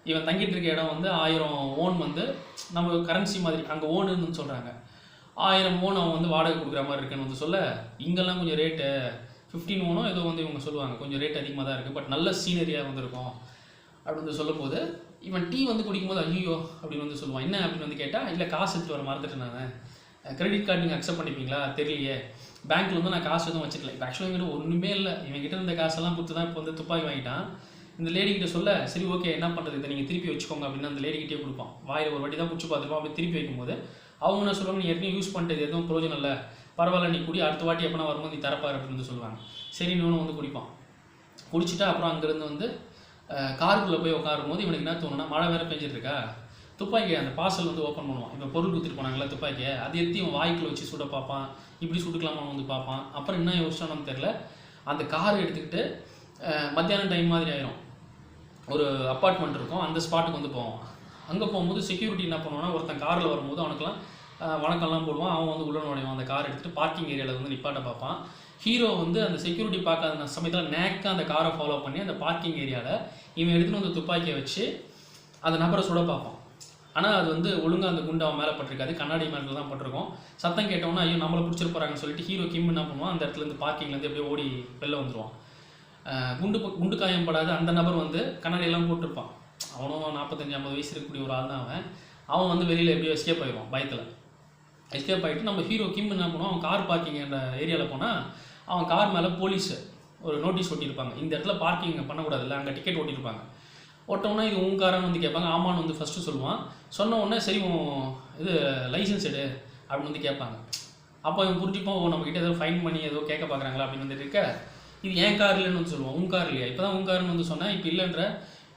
இவன் தங்கிட்டு இருக்க இடம் வந்து 1000 ஓன் வந்து நம்ம கரன்சி மாதிரி அங்கே ஓனுன்னு சொல்கிறாங்க. 1000 ஓன் அவன் வந்து வாடகை கொடுக்குற மாதிரி இருக்குன்னு வந்து சொல்ல, இங்கெல்லாம் கொஞ்சம் ரேட்டு 15 ஓனோ ஏதோ வந்து இவங்க சொல்லுவாங்க, கொஞ்சம் ரேட் அதிகமாக தான் இருக்குது, பட் நல்ல சீனரியாக வந்துருக்கும் அப்படின்னு வந்து சொல்லும்போது, இவன் டீ வந்து குடிக்கும்போது ஐயோ அப்படின்னு வந்து சொல்லுவான். என்ன அப்படின்னு வந்து கேட்டால், இல்லை காசு எடுத்துகிட்டு வர மறந்துட்டு நான், கிரெடிட் கார்டு நீங்கள் அக்செப்ட் பண்ணிப்பீங்களா தெரியலையே, பேங்க்கில் வந்து நான் காசு எதுவும் வச்சுக்கல. இப்போ ஆக்சுவலாக என்கிட்ட ஒன்றுமே இல்லை, இவங்ககிட்ட இருந்த காசெல்லாம் கொடுத்து தான் இப்போ வந்து துப்பாக்கி வாங்கிட்டான். இந்த லேடிக்கிட்ட சொல்ல, சரி ஓகே என்ன பண்ணுறது, இதை நீங்கள் திருப்பி வச்சுக்கோங்க அப்படின்னு அந்த லேடிக்கிட்டே கொடுப்பான். வாயில் ஒரு வாட்டி தான் பிடிச்சி பார்த்துருப்பான். அப்படி திருப்பி வைக்கும்போது அவங்க என்ன சொல்லுவாங்க, நீ ஏற்கனவே யூஸ் பண்ணிட்டு எதுவும் பிரயோஜனம் இல்லை, பரவாயில்ல நீ குடி, அடுத்த வாட்டி எப்போனா வரும்போது நீ தரப்பார் அப்படின்னு வந்து சொல்லுவாங்க. சரி இன்னொன்று வந்து குடிப்பான். குடிச்சிட்டா அப்புறம் அங்கேருந்து வந்து காருக்குள்ளே போய் உட்காரும்போது இவனுக்கு என்ன தோணுன்னா, மழை வேறு பெஞ்சிட்டு இருக்கா, துப்பாக்கி அந்த பார்சல் வந்து ஓப்பன் பண்ணுவான். இப்போ பொருள் கொடுத்துட்டு போனாங்களா துப்பாக்கியை, அதை எடுத்து இவன் வாய்க்குள்ள வச்சு சுட பார்ப்பான். இப்படி சுட்டுக்கலாமான்னு வந்து பார்ப்பான். அப்புறம் என்ன யோசிச்சானு தெரில, அந்த காரை எடுத்துக்கிட்டு மத்தியானம் டைம் மாதிரி ஆயிரும், ஒரு அப்பார்ட்மெண்ட் இருக்கும், அந்த ஸ்பாட்டுக்கு வந்து போவான். அங்கே போகும்போது செக்யூரிட்டி என்ன பண்ணுவான்னா, ஒருத்தன் காரில் வரும்போது அவனுக்குலாம் வணக்கம்லாம் போடுவான். அவன் வந்து உள்ள நுழைவான். அந்த கார் எடுத்துகிட்டு பார்க்கிங் ஏரியாவில் வந்து நிப்பாட்ட பார்ப்பான். ஹீரோ வந்து அந்த செக்யூரிட்டி பார்க்காத சமயத்தில் நேக்காக அந்த காரை ஃபாலோ பண்ணி அந்த பார்க்கிங் ஏரியாவில் இவன் எடுத்துகிட்டு வந்து துப்பாக்கியை வச்சு அந்த நபரை சுட பார்ப்பான். ஆனால் அது வந்து ஒழுங்காக அந்த குண்டு அவன் மேலே பட்டிருக்காது, கண்ணாடி மேலே தான் பட்டிருக்கும். சத்தம் கேட்டவொன்னா ஐயோ நம்மளை பிடிச்சிட்டு போகிறாங்கன்னு சொல்லிட்டு ஹீரோ கிம் என்ன பண்ணுவான், அந்த இடத்துலேருந்து பார்க்கிங்லேருந்து எப்படியே ஓடி வெளில வந்துடுவான். குண்டு காயம் படாத அந்த நபர் வந்து கண்ணாடியெல்லாம் போட்டிருப்பான். அவனும் 45-50 வயசு இருக்கக்கூடிய ஒரு ஆள் தான் அவன் வந்து வெளியில் எப்படியோ எஸ்கேப் ஆகிடுவான். பயத்தில் எஸ்கேப் ஆகிட்டு நம்ம ஹீரோ கிம் என்ன பண்ணுவான், அவன் கார் பார்க்கிங் அந்த ஏரியாவில் போனால் அவன் கார் மேலே போலீஸ் ஒரு நோட்டீஸ் ஒட்டியிருப்பாங்க, இந்த இடத்துல பார்க்கிங் பண்ணக்கூடாதுல்ல, அங்கே டிக்கெட் ஓட்டியிருப்பாங்க. ஓட்டோன்னா இது உன் காரன்னு வந்து கேட்பாங்க. ஆமான்னு வந்து ஃபஸ்ட்டு சொல்லுவான். சொன்ன உடனே சரி இது லைசன்ஸ் எடு அப்படின்னு வந்து கேட்பாங்க. அப்போ இவன் புரிஞ்சுப்பான், நம்மக்கிட்ட ஏதோ ஃபைன் பண்ணி ஏதோ கேட்க பார்க்குறாங்களா அப்படின்னு வந்துட்டு இருக்க, இது என் கார் இல்லைன்னு வந்து சொல்லுவான். உன் கார் இல்லையா, இப்போ தான் உன் காருன்னு வந்து சொன்னேன், இப்போ இல்லைன்ற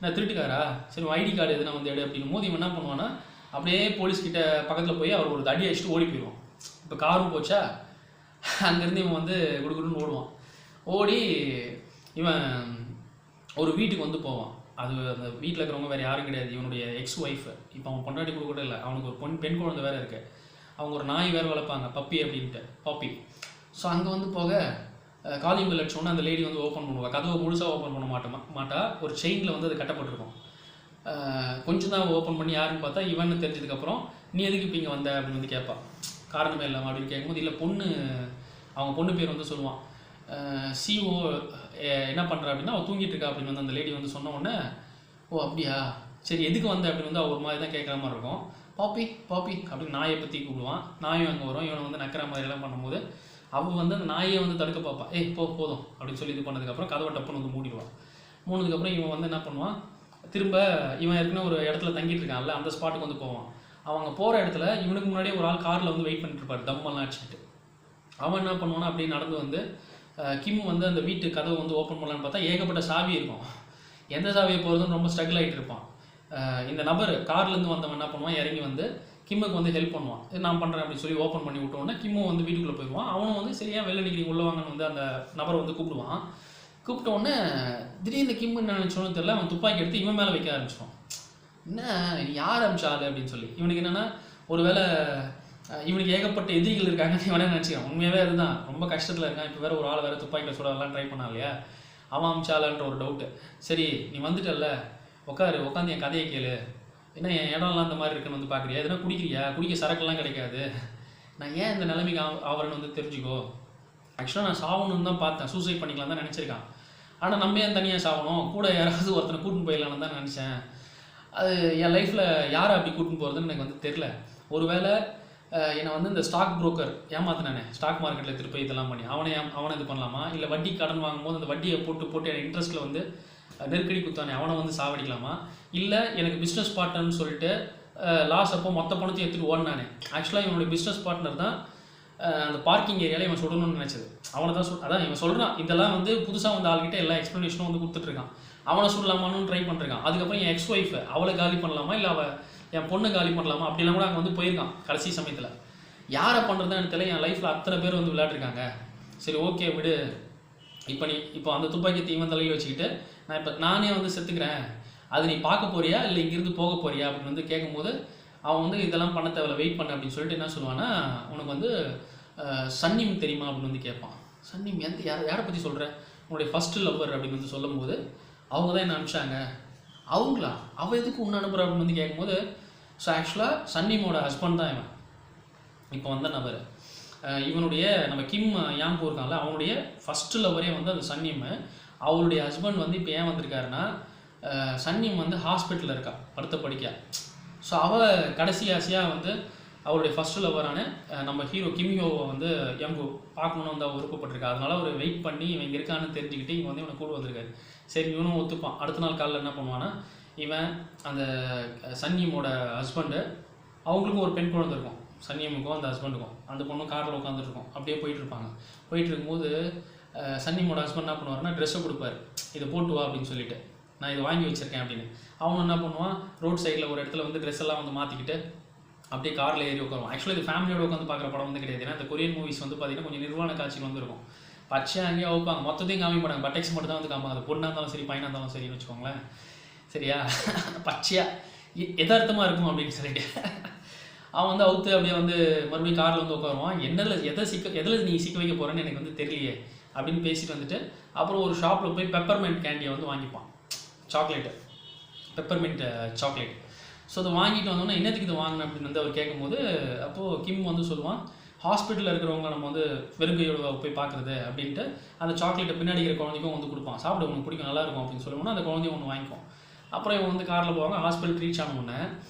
நான் திருட்டுக்காரா, சரி ஐடி கார்டு எதுனா வந்து எடு அப்படின்னும் போது இவன் என்ன பண்ணுவான்னா, அப்படியே போலீஸ்கிட்ட பக்கத்தில் போய் அவர் ஒரு தடி அடிச்சுட்டு ஓடி போயிடுவான். இப்போ காரும் போச்சா, அங்கேருந்து இவன் வந்து குடுக்குடுன்னு ஓடுவான். ஓடி இவன் ஒரு வீட்டுக்கு வந்து போவான். அது அந்த வீட்டில் இருக்கிறவங்க வேறு யாரும் கிடையாது, இவனுடைய எக்ஸ் ஒய்ஃபு. இப்போ அவன் பொண்டாட்டி கூட இல்லை, அவனுக்கு ஒரு பெண் குழந்தை வேறு இருக்குது. அவங்க ஒரு நாய் வேறு வளர்ப்பாங்க, பப்பி அப்படின்ட்டு, பாப்பி. ஸோ அங்கே வந்து போக காலிங் பெல் அடிச்சோன்னா அந்த லேடி வந்து ஓப்பன் பண்ணுவாள். கதவை முழுசாக ஓப்பன் பண்ண மாட்டா, ஒரு செயினில் வந்து அது கட்டப்பட்டிருக்கும். கொஞ்சம் தான் ஓப்பன் பண்ணி யாருன்னு பார்த்தா இவன்னு தெரிஞ்சதுக்கப்புறம், நீ எதுக்கு இப்போ இங்கே வந்த அப்படின்னு வந்து கேட்பான், காரணமே இல்லாமல் அப்படின்னு கேட்கும்போது, இல்லை அவங்க பொண்ணு பேர் வந்து சொல்லுவான். சிஓ என்ன பண்ணுறா அப்படின்னா, அவள் தூங்கிட்டு இருக்கா அப்படின்னு வந்து அந்த லேடி வந்து சொன்ன உடனே, ஓ அப்படியா சரி எதுக்கு வந்த அப்படின்னு வந்து அவள் ஒரு மாதிரி தான் கேட்குற மாதிரி இருக்கும். பாப்பி அப்படின்னு நாயை பற்றி கூப்பிடுவான். நாயும் அங்கே வரும். இவனை வந்து நக்கிற மாதிரிலாம் பண்ணும்போது அவள் வந்து அந்த நாயை வந்து தடுக்க பார்ப்பான். போதும் அப்படின்னு சொல்லி இது பண்ணதுக்கப்புறம் கதவை டப்புன்னு வந்து மூடிடுவான். மூணதுக்கப்புறம் இவன் வந்து என்ன பண்ணுவான், திரும்ப இவன் ஏற்கனவே ஒரு இடத்துல தங்கிட்டு இருக்கான்ல, அந்த ஸ்பாட்டுக்கு வந்து போவான். அவங்க போகிற இடத்துல இவனுக்கு முன்னாடியே ஒரு ஆள் காரில் வந்து வெயிட் பண்ணிட்டு இருப்பார், தம்மெல்லாம் அடிச்சுட்டு. அவன் என்ன பண்ணுவான்னா, அப்படியே நடந்து வந்து கிம் வந்து அந்த வீட்டு கதவை வந்து ஓப்பன் பண்ணலான்னு பார்த்தா ஏகப்பட்ட சாவி இருக்கும். எந்த சாவியை போகிறதுன்னு ரொம்ப ஸ்ட்ரகிள் ஆகிட்டு இருப்பான். இந்த நபர் கார்லேருந்து வந்தவன் என்ன பண்ணுவான், இறங்கி வந்து கிம்முக்கு வந்து ஹெல்ப் பண்ணுவான். இது நான் பண்ணுறேன் அப்படின்னு சொல்லி ஓப்பன் பண்ணி விட்டோன்னே கிம்மும் வந்து வீட்டுக்குள்ளே போயிடுவான். அவனும் வந்து சரியாக வெளில நிற்கிறீங்க உள்ள வாங்கன்னு வந்து அந்த நபரை வந்து கூப்பிடுவான். கூப்பிட்டோடனே திடீர்னு கிம் என்ன நினச்சோன்னு தெரியல, அவன் துப்பாக்கி எடுத்து இவன் மேலே வைக்க ஆரம்பிச்சிடுவான். என்ன யார் அமிச்சாது அப்படின்னு சொல்லி. இவனுக்கு என்னென்னா, ஒரு வேளை இவனுக்கு ஏகப்பட்ட எதிரிகள் இருக்காங்கன்னு இவனே நினச்சிக்கான். உண்மையாகவே அதுதான், ரொம்ப கஷ்டத்தில் இருக்கான். இப்போ வேறு ஒரு ஆள் வேறு துப்பாக்கியில் சுடலாம் ட்ரை பண்ணான் இல்லையா, அவன் அமிச்சாலன்ற ஒரு டவுட்டு. சரி நீ வந்துட்டல்ல, உட்காந்து என் கதையை கேளு, என்ன என் இடம்லாம் அந்த மாதிரி இருக்குன்னு வந்து பார்க்குறியா, எதுனா குடிக்க சரக்குலாம் கிடைக்காது, நான் ஏன் இந்த நிலைமைக்கு ஆவரன்னு வந்து தெரிஞ்சுக்கோ. ஆக்சுவலாக நான் சாகணும்னு தான் பார்த்தேன், சூசைட் பண்ணிக்கலாம் தான் நினச்சிருக்கான். ஆனால் நம்ம ஏன் தனியாக சாகணும், கூட யாராவது ஒருத்தனை கூட்டின்னு போயிடலான்னு தான் நினச்சேன். அது என் லைஃப்பில் யாரை அப்படி கூட்டின்னு போகிறதுன்னு எனக்கு வந்து தெரில. ஒருவேளை என்னை வந்து இந்த ஸ்டாக் புரோக்கர் ஏமாத்தினானே, ஸ்டாக் மார்க்கெட்டில் திருப்பி இதெல்லாம் பண்ணி அவனை இது பண்ணலாமா, இல்லை வட்டி கடன் வாங்கும்போது அந்த வட்டியை போட்டு எனக்கு இன்ட்ரெஸ்ட்டில் வந்து நெருக்கடி குத்தானே அவனை வந்து சாவடிக்கலாமா, இல்லை எனக்கு பிஸ்னஸ் பார்ட்னர்னு சொல்லிட்டு லாஸ் அப்போ மொத்த பணத்தையும் எடுத்துகிட்டு ஓடினானே. ஆக்சுவலாக இவனுடைய பிஸ்னஸ் பார்ட்னர் தான் அந்த பார்க்கிங் ஏரியாவில் இவன் சொல்லணும்னு நினச்சது. அவனை தான் அதான் இவன் சொல்கிறான். இதெல்லாம் வந்து புதுசாக வந்து ஆள்கிட்ட எல்லா எக்ஸ்ப்ளனேஷனும் வந்து கொடுத்துட்ருக்கான். அவனை சொல்லலாமான்னு ட்ரை பண்ணிருக்கான். அதுக்கப்புறம் என் எக்ஸ் ஒய்ஃபை அவளை காலி பண்ணலாமா, இல்லை என் பொண்ணை காலி பண்ணலாமா அப்படிலாம் கூட அங்கே வந்து போயிருக்கான் கடைசி சமயத்தில். யாரை பண்ணுறதுன்னு தெரியல. என் லைஃப்பில் அத்தனை பேர் வந்து விளையாட்டுருக்காங்க. சரி ஓகே விடு, இப்போ அந்த துப்பாக்கி தீவன் தலையில் வச்சுக்கிட்டு நானே வந்து செத்துக்கிறேன், அது நீ பார்க்க போறியா இல்லை இங்கேருந்து போக போறியா அப்படின்னு வந்து கேட்கும்போது அவன் வந்து இதெல்லாம் பண்ண தேவையில்ல, வெயிட் பண்ண அப்படின்னு சொல்லிட்டு என்ன சொல்லுவான்னா, உனக்கு வந்து சன்னிம் தெரியுமா அப்படின்னு வந்து கேட்பான். சன்னிம் யாரை பற்றி சொல்கிற, உன்னுடைய ஃபஸ்ட்டு லவ்வர் அப்படின்னு வந்து சொல்லும்போது அவங்க தான் என்ன அனுப்பிச்சாங்க. அவங்களா, அவள் எதுக்கு உன்னை அனுப்புகிற அப்படின்னு வந்து கேட்கும்போது, ஸோ ஆக்சுவலாக சன்னிமோட ஹஸ்பண்ட் தான் இவன் இப்போ வந்த நபர். இவனுடைய நம்ம கிம் யாங்கு இருக்காங்கல்ல, அவனுடைய ஃபஸ்ட்டு லவ்வரே வந்து அந்த சன்னிம். அவளுடைய ஹஸ்பண்ட் வந்து இப்போ ஏன் வந்திருக்காருன்னா, சன்னிம் வந்து ஹாஸ்பிட்டலில் இருக்கா, படுத்த படிக்க. ஸோ அவள் கடைசி ஆசையாக வந்து அவருடைய ஃபஸ்ட்டு லவ்வரான நம்ம ஹீரோ கிம்யோவை வந்து யங்கு பார்க்கணுன்னு வந்து அவள் விருப்பப்பட்டிருக்கா. அதனால அவர் வெயிட் பண்ணி இவன் இங்கே இருக்கான்னு தெரிஞ்சுக்கிட்டு இவன் வந்து இவனை கூட வந்திருக்காரு. சரி இவனும் ஒத்துப்பான். அடுத்த நாள் காலையில் என்ன பண்ணுவான்னா, இவன் அந்த சன்னியமோட ஹஸ்பண்டு, அவங்களுக்கும் ஒரு பெண் குழந்தை இருக்கும், சன்னியமுக்கும் அந்த ஹஸ்பண்டுக்கும். அந்த பொண்ணும் காரில் உட்காந்துருக்கும். அப்படியே போயிட்டுருப்பாங்க. போயிட்டு இருக்கும்போது சன்னியமோட ஹஸ்பண்ட் என்ன பண்ணுவார்னா, ட்ரெஸ்ஸை கொடுப்பாரு, இதை போட்டு வா அப்படின்னு சொல்லிட்டு, நான் இதை வாங்கி வச்சுருக்கேன் அப்படின்னு. அவனும் என்ன பண்ணுவான், ரோட் சைடில் ஒரு இடத்துல வந்து ட்ரெஸ் எல்லாம் வந்து மாற்றிக்கிட்டு அப்படியே காரில் ஏறி உட்காருவான். ஆக்சுவலாக இது ஃபேமிலியோட உட்காந்து பார்க்குற படம் வந்து கிடையாது. ஏன்னா இந்த கொரியன் மூவிஸ் வந்து பார்த்தீங்கன்னா கொஞ்சம் நிர்வாண காட்சிகள் வந்து இருக்கும். பச்சை அங்கேயே வைப்பாங்க, மொத்தத்தையும் காமிக்க மாட்டாங்க, பட்டெக்ஸ் மட்டும் தான் வந்து காமிப்பாங்க. அது பொண்ணாக இருந்தாலும் சரி பையனாக இருந்தாலும் சரின்னு வச்சுக்கோங்களேன். சரியா, பச்சையாக யதார்த்தமாக இருக்கும் அப்படின்னு சொல்லிட்டு அவன் வந்து அவுத்து அப்படியே வந்து மறுபடியும் காரில் வந்து உட்காருவான். எதில் நீ சிக்க வைக்க போகிறேன்னு எனக்கு வந்து தெரியலையே அப்படின்னு பேசிட்டு வந்துட்டு அப்புறம் ஒரு ஷாப்பில் போய் பெப்பர்மெண்ட் கேண்டியை வந்து வாங்கிப்பான், சாக்லேட்டு, பெப்பர்மெண்ட் சாக்லேட். ஸோ அதை வாங்கிட்டு வந்தோன்னா என்னத்துக்கு இது வாங்கினேன் அப்படின்னு வந்து அவர் கேட்கும்போது, அப்போது கிம் வந்து சொல்லுவான், ஹாஸ்பிட்டலில் இருக்கிறவங்க நம்ம வந்து வெறுங்கையோட போய் பார்க்குறது அப்படின்ட்டு அந்த சாக்லேட்டை பின்னாடி இருக்கிற குழந்தைக்கும் வந்து கொடுப்பான். சாப்பிட உனக்கு பிடிக்கும், நல்லாயிருக்கும் அப்படின்னு சொல்லுவோம்னா அந்த குழந்தையும் ஒன்று வாங்கிக்கும். அப்புறம் இவன் வந்து காரில் போவாங்க. ஹாஸ்பிட்டல் ரீச் ஆன உடனே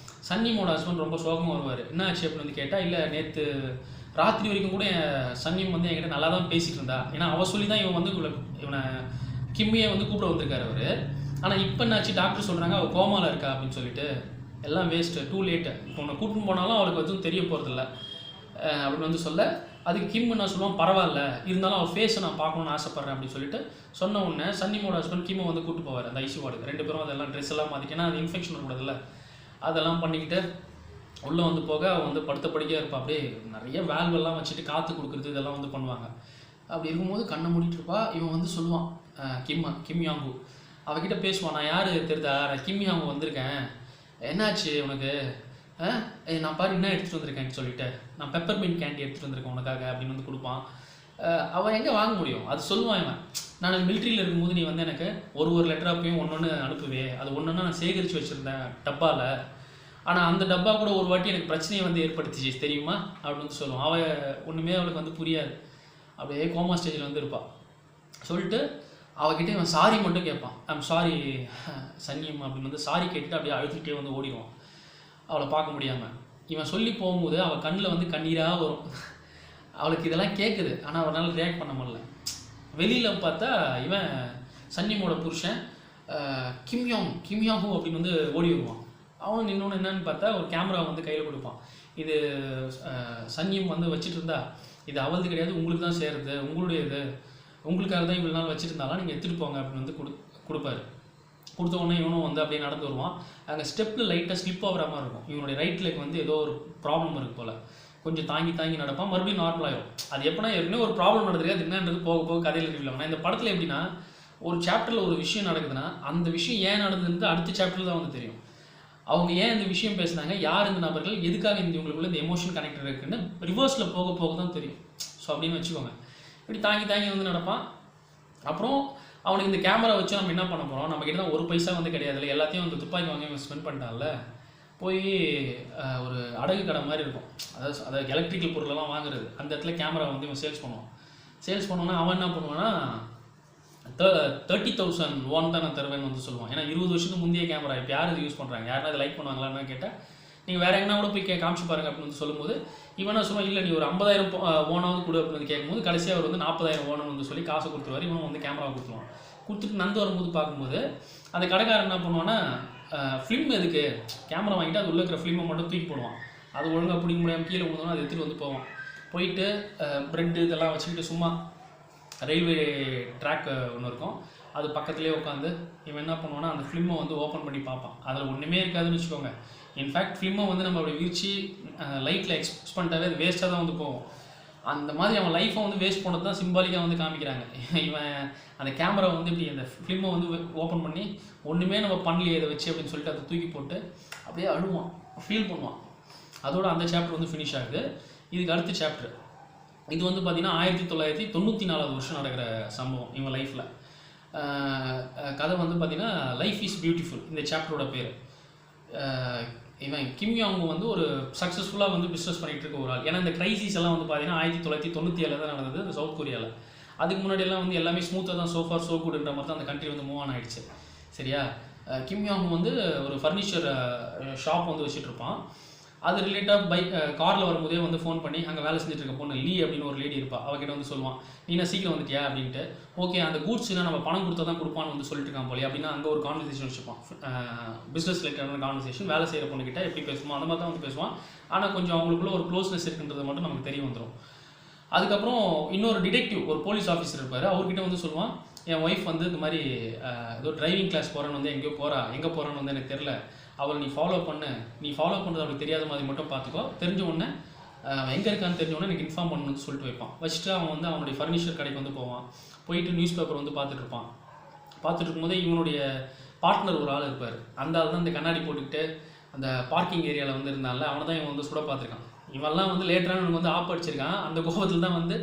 சன்னிமோட ஹஸ்பண்ட் ரொம்ப சோகமாக வருவார். என்ன ஆச்சு அப்படின்னு வந்து கேட்டால், இல்லை நேற்று ராத்திரி வரைக்கும் கூட சன்னிம் வந்து என்கிட்ட நல்லா தான் பேசிகிட்டு இருந்தா. ஏன்னா அவள் சொல்லி தான் இவன் வந்து இவனை கிம்மியை வந்து கூப்பிட வந்திருக்காரு அவர். ஆனால் இப்போ என்னாச்சு, டாக்டர் சொல்கிறாங்க அவள் கோமாவில் இருக்கா அப்படின்னு சொல்லிட்டு, எல்லாம் வேஸ்ட்டு, டூ லேட்டு, இப்போ உன்னை கூட்டின்னு போனாலும் அவளுக்கு எதுவும் தெரிய போகிறதில்ல அப்படின்னு வந்து சொல்ல, அதுக்கு கிம் என்ன சொல்லுவான், பரவாயில்ல இருந்தாலும் அவள் ஃபேஸை நான் பார்க்கணுன்னு ஆசைப்பட்றேன் அப்படின்னு சொல்லிட்டு சொன்ன உடனே சன்னிமோட ஹஸ்பண்ட் கிம்மை வந்து கூப்பிட்டு போவார் அந்த ஐசி வார்டுக்கு. 2 பேரும் அதெல்லாம் ட்ரெஸ் எல்லாம் மாற்றிட்டு, ஏன்னா அது இன்ஃபெக்ஷன் இருக்கக்கூடாதுல்ல, அதெல்லாம் பண்ணிக்கிட்டு உள்ளே வந்து போக அவள் வந்து படுத்த படிக்கையாக இருப்பாள். அப்படியே நிறைய வேல்வெல்லாம் வச்சுட்டு காற்று கொடுக்குறது இதெல்லாம் வந்து பண்ணுவாங்க. அப்படி இருக்கும்போது கண்ணை மூடிட்டு இருப்பா. இவன் வந்து சொல்லுவான், கிம் யாங்கு அவகிட்ட பேசுவான், நான் யார் தெரியுதா, நான் கிம் யாங்கு வந்திருக்கேன், என்னாச்சு உனக்கு, நான் பாரு என்ன எடுத்துகிட்டு வந்திருக்கேன்னு சொல்லிட்டு, நான் பெப்பர்மெண்ட் கேண்டி எடுத்துகிட்டு வந்திருக்கேன் உனக்காக அப்படின்னு வந்து கொடுப்பான். அவன் எங்கே வாங்க முடியும், அது சொல்லுவான் இவன், நான் மிலிட்ரியில் இருக்கும்போது நீ வந்து எனக்கு ஒரு லெட்டராக போய் ஒன்று அனுப்புவே, அது ஒன்றுன்னா நான் சேகரித்து வச்சுருந்தேன் டப்பாவில், ஆனால் அந்த டப்பா கூட ஒரு வாட்டி எனக்கு பிரச்சனையை வந்து ஏற்படுத்திச்சு தெரியுமா அப்படின்னு வந்து சொல்லுவான். அவள் ஒன்றுமே அவளுக்கு வந்து புரியாது, அப்படியே கோமா ஸ்டேஜில் வந்து இருப்பாள். சொல்லிட்டு அவகிட்ட இவன் சாரி மட்டும் கேட்பான், ஐம் சாரி சன்னியம் அப்படின்னு வந்து சாரி கேட்டுட்டு அப்படியே அழுத்துக்கிட்டே வந்து ஓடிடுவான் அவளை பார்க்க முடியாமல். இவன் சொல்லி போகும்போது அவள் கண்ணில் வந்து கண்ணீராக வரும். அவளுக்கு இதெல்லாம் கேட்குது, ஆனால் அவனால் ரியாக்ட் பண்ண முடியல. வெளியில் பார்த்தா இவன் சன்னியமோட புருஷன் கிம்யாங்கு அப்படின்னு வந்து ஓடி வருவான். அவன் இன்னொன்று என்னன்னு பார்த்தா ஒரு கேமரா வந்து கையில் கொடுப்பான். இது சன்னியம் வந்து வச்சுட்டு இருந்தா, இது அவளது கிடையாது, உங்களுக்கு தான் சேருது, உங்களுடைய இது, உங்களுக்காக தான் இவ்வளோ நாள் வச்சுருந்தாலும் நீங்கள் எடுத்துகிட்டு போங்க அப்படின்னு வந்து கொடுப்பாரு. கொடுத்த உடனே இவனும் வந்து அப்படியே நடந்து வருவான். அங்கே ஸ்டெப்பில் லைட்டாக ஸ்லிப் ஆகிற மாதிரி இருக்கும். இவனுடைய ரைட் லெக் வந்து ஏதோ ஒரு ப்ராப்ளம் இருக்குது போல், கொஞ்சம் தாங்கி நடப்பான், மறுபடியும் நார்மலாகிடும். அது எப்படின்னா ஏற்கனவே ஒரு ப்ராப்ளம் நடந்திருக்கு, அது என்னன்றது போக கதையில் ரிவீல் ஆகும். இந்த படத்தில் எப்படின்னா, ஒரு சாப்டரில் ஒரு விஷயம் நடக்குதுன்னா அந்த விஷயம் ஏன் நடந்ததுன்றது அடுத்த சாப்டரில் தான் வந்து தெரியும். அவங்க ஏன் இந்த விஷயம் பேசுனாங்க, யார் இந்த நபர்கள், எதுக்காக இவங்களுக்குள்ள இந்த எமோஷன் கனெக்டட் இருக்குன்னு ரிவர்ஸில் போக தான் தெரியும். ஸோ அப்படின்னு வச்சுக்கோங்க. இப்படி தாங்கி வந்து நடப்பான். அப்புறம் அவனுக்கு இந்த கேமரா வச்சு நம்ம என்ன பண்ண போகிறோம், நம்மக்கிட்ட தான் ஒரு பைசா வந்து கிடையாதுல்ல, எல்லாத்தையும் வந்து துப்பாக்கி வாங்கி ஸ்பெண்ட் பண்ணிட்டான்ல, போய் ஒரு அடகு கடை மாதிரி இருக்கும், அதாவது எலக்ட்ரிக்கல் பொருளெல்லாம் வாங்குறது, அந்த இடத்துல கேமரா வந்து இவன் சேல்ஸ் பண்ணுவான். சேல்ஸ் பண்ணோன்னா அவன் என்ன பண்ணுவான்னா 30,000 won தான் நான் தருவேன்னு வந்து சொல்லுவான். ஏன்னா 20 வருஷத்துக்கு முந்தைய கேமரா, இப்போ யார் இது யூஸ் பண்ணுறாங்க, யாருன்னா அதை லைக் பண்ணுவாங்களான்னு கேட்டால் நீங்கள் வேறு எங்கன்னா கூட போய் காமிச்சு பாருங்க அப்படின்னு வந்து சொல்லும்போது இவனா சொல்லுவான், இல்லை நீ ஒரு 50,000 ஓனாவது கொடு அப்படின்னு வந்து கேட்கும்போது கடைசியாக அவர் வந்து 40,000 ஓனம் வந்து சொல்லி காசை கொடுத்துருவார். இவனும் வந்து கேமராவை கொடுத்துருவான். கொடுத்துட்டு நந்து வரும்போது பார்க்கும்போது அந்த கடைக்காரன் என்ன பண்ணுவான்னா, ஃபிலிம் எதுக்கு, கேமரா வாங்கிட்டு அது உள்ள இருக்கிற ஃபிலிமை மட்டும் தூக்கி போடுவான். அது ஒழுங்காக பிடிக்க முடியாமல் கீழே விழுந்தோன்னா அதை எடுத்துகிட்டு வந்து போவான். போயிட்டு ப்ரெட்டு இதெல்லாம் வச்சுக்கிட்டு சும்மா ரயில்வே ட்ராக் ஒன்று இருக்கும், அது பக்கத்துலேயே உட்காந்து இவன் என்ன பண்ணுவான்னா அந்த ஃபிலிமை வந்து ஓப்பன் பண்ணி பார்ப்பான். அதில் ஒன்றுமே இருக்காதுன்னு வச்சுக்கோங்க. இன்ஃபேக்ட் ஃபிலிமை வந்து நம்ம அப்படி விரிச்சு லைட்டில் எக்ஸ்போஸ் பண்ணிட்டாவே அது வேஸ்ட்டாக தான் வந்து போகும். அந்த மாதிரி அவன் லைஃப்பை வந்து வேஸ்ட் பண்ணது தான் சிம்பாலிக்காக வந்து காமிக்கிறாங்க. இவன் அந்த கேமரா வந்து இப்படி அந்த ஃபிலிமை வந்து ஓப்பன் பண்ணி ஒன்றுமே நம்ம பண்ணலையே இதை வச்சு அப்படின்னு சொல்லிட்டு அதை தூக்கி போட்டு அப்படியே அழுவான், ஃபீல் பண்ணுவான். அதோட அந்த சாப்டர் வந்து ஃபினிஷ் ஆகுது. இதுக்கு அடுத்த சாப்டர் இது வந்து பார்த்திங்கன்னா 1994 வருஷம் நடக்கிற சம்பவம் இவன் லைஃப்பில். கதை வந்து பார்த்திங்கன்னா லைஃப் இஸ் பியூட்டிஃபுல் இந்த சாப்டரோட பேர். இவன் கிம் யாங் வந்து ஒரு சக்ஸஸ்ஃபுல்லாக வந்து பிஸ்னஸ் பண்ணிகிட்டு இருக்க ஒரு ஆள். ஏன்னா இந்த கிரைசிஸ் எல்லாம் வந்து பார்த்தீங்கன்னா 1997 தான் நடந்தது இந்த சவுத் கொரியாவில். அதுக்கு முன்னாடியெல்லாம் வந்து எல்லாமே ஸ்மூத்தாக தான் சோஃபார் சோ குட்ன்ற மாதிரி தான் அந்த கண்ட்ரி வந்து மூவ் ஆன் ஆகிடுச்சு. சரியா, கிம் யாங் வந்து ஒரு ஃபர்னிச்சர் ஷாப் வந்து வச்சுட்ருப்பான். அது ரிலேட்டாக காரில் வரும்போதே வந்து ஃபோன் பண்ணி அங்கே வேலை செஞ்சுட்டு இருக்க பொண்ணு லீ அப்படின்னு ஒரு லேடி இருப்பாள், அவகிட்ட வந்து சொல்லுவான், நீ சீக்கிரம் வந்துட்டியா அப்படின்ட்டு. ஓகே, அந்த கூட்ஸ்னா நம்ம பணம் கொடுத்தா தான் கொடுப்பான்னு வந்து சொல்லிட்டு இருக்கான் போலே அப்படின்னா அங்கே ஒரு கான்வர்சேஷன் வச்சுப்பான். பிஸ்னஸ் ரிலேட்டடான கான்வர்சேஷன், வேலை செய்கிற பொண்ணுக்கிட்ட எப்படி பேசுவோம் அந்த மாதிரி தான் வந்து பேசுவான். ஆனால் கொஞ்சம் அவங்களுக்குள்ள ஒரு க்ளோஸ்னஸ் இருக்குன்றது மட்டும் நமக்கு தெரிய வந்துடும். அதுக்கப்புறம் இன்னொரு டிடெக்டிவ், ஒரு போலீஸ் ஆஃபீஸர் இருப்பார், அவர்கிட்ட வந்து சொல்லுவான், என் ஒய்ஃப் வந்து இந்த மாதிரி ஏதோ டிரைவிங் கிளாஸ் போகிறேன்னு வந்து எங்கேயோ எங்கே போகிறான்னு வந்து எனக்கு தெரில, அவளை நீ ஃபாலோ பண்ணுறது அவளுக்கு தெரியாத மாதிரி மட்டும் பார்த்துக்கோ, தெரிஞ்ச உடனே எங்கே இருக்கான்னு தெரிஞ்ச உடனே எனக்கு இன்ஃபார்ம் பண்ணணும்னு சொல்லிட்டு வைப்பான். வச்சுட்டு அவன் வந்து அவனுடைய ஃபர்னிச்சர் கடைக்கு வந்து போவான். போயிட்டு நியூஸ் பேப்பர் வந்து பார்த்துட்டு இருக்கும்போதே இவனுடைய பார்ட்னர் ஒரு ஆள் இருப்பார். அந்த ஆள் தான் இந்த கண்ணாடி போட்டுக்கிட்டு அந்த பார்க்கிங் ஏரியாவில் வந்து இருந்தால அவனை தான் இவன் வந்து சுட பார்த்துருக்கான். இவெல்லாம் வந்து லேட்டராக இவனுக்கு வந்து ஆப் அடிச்சிருக்கான். அந்த கோபத்தில் தான் வந்து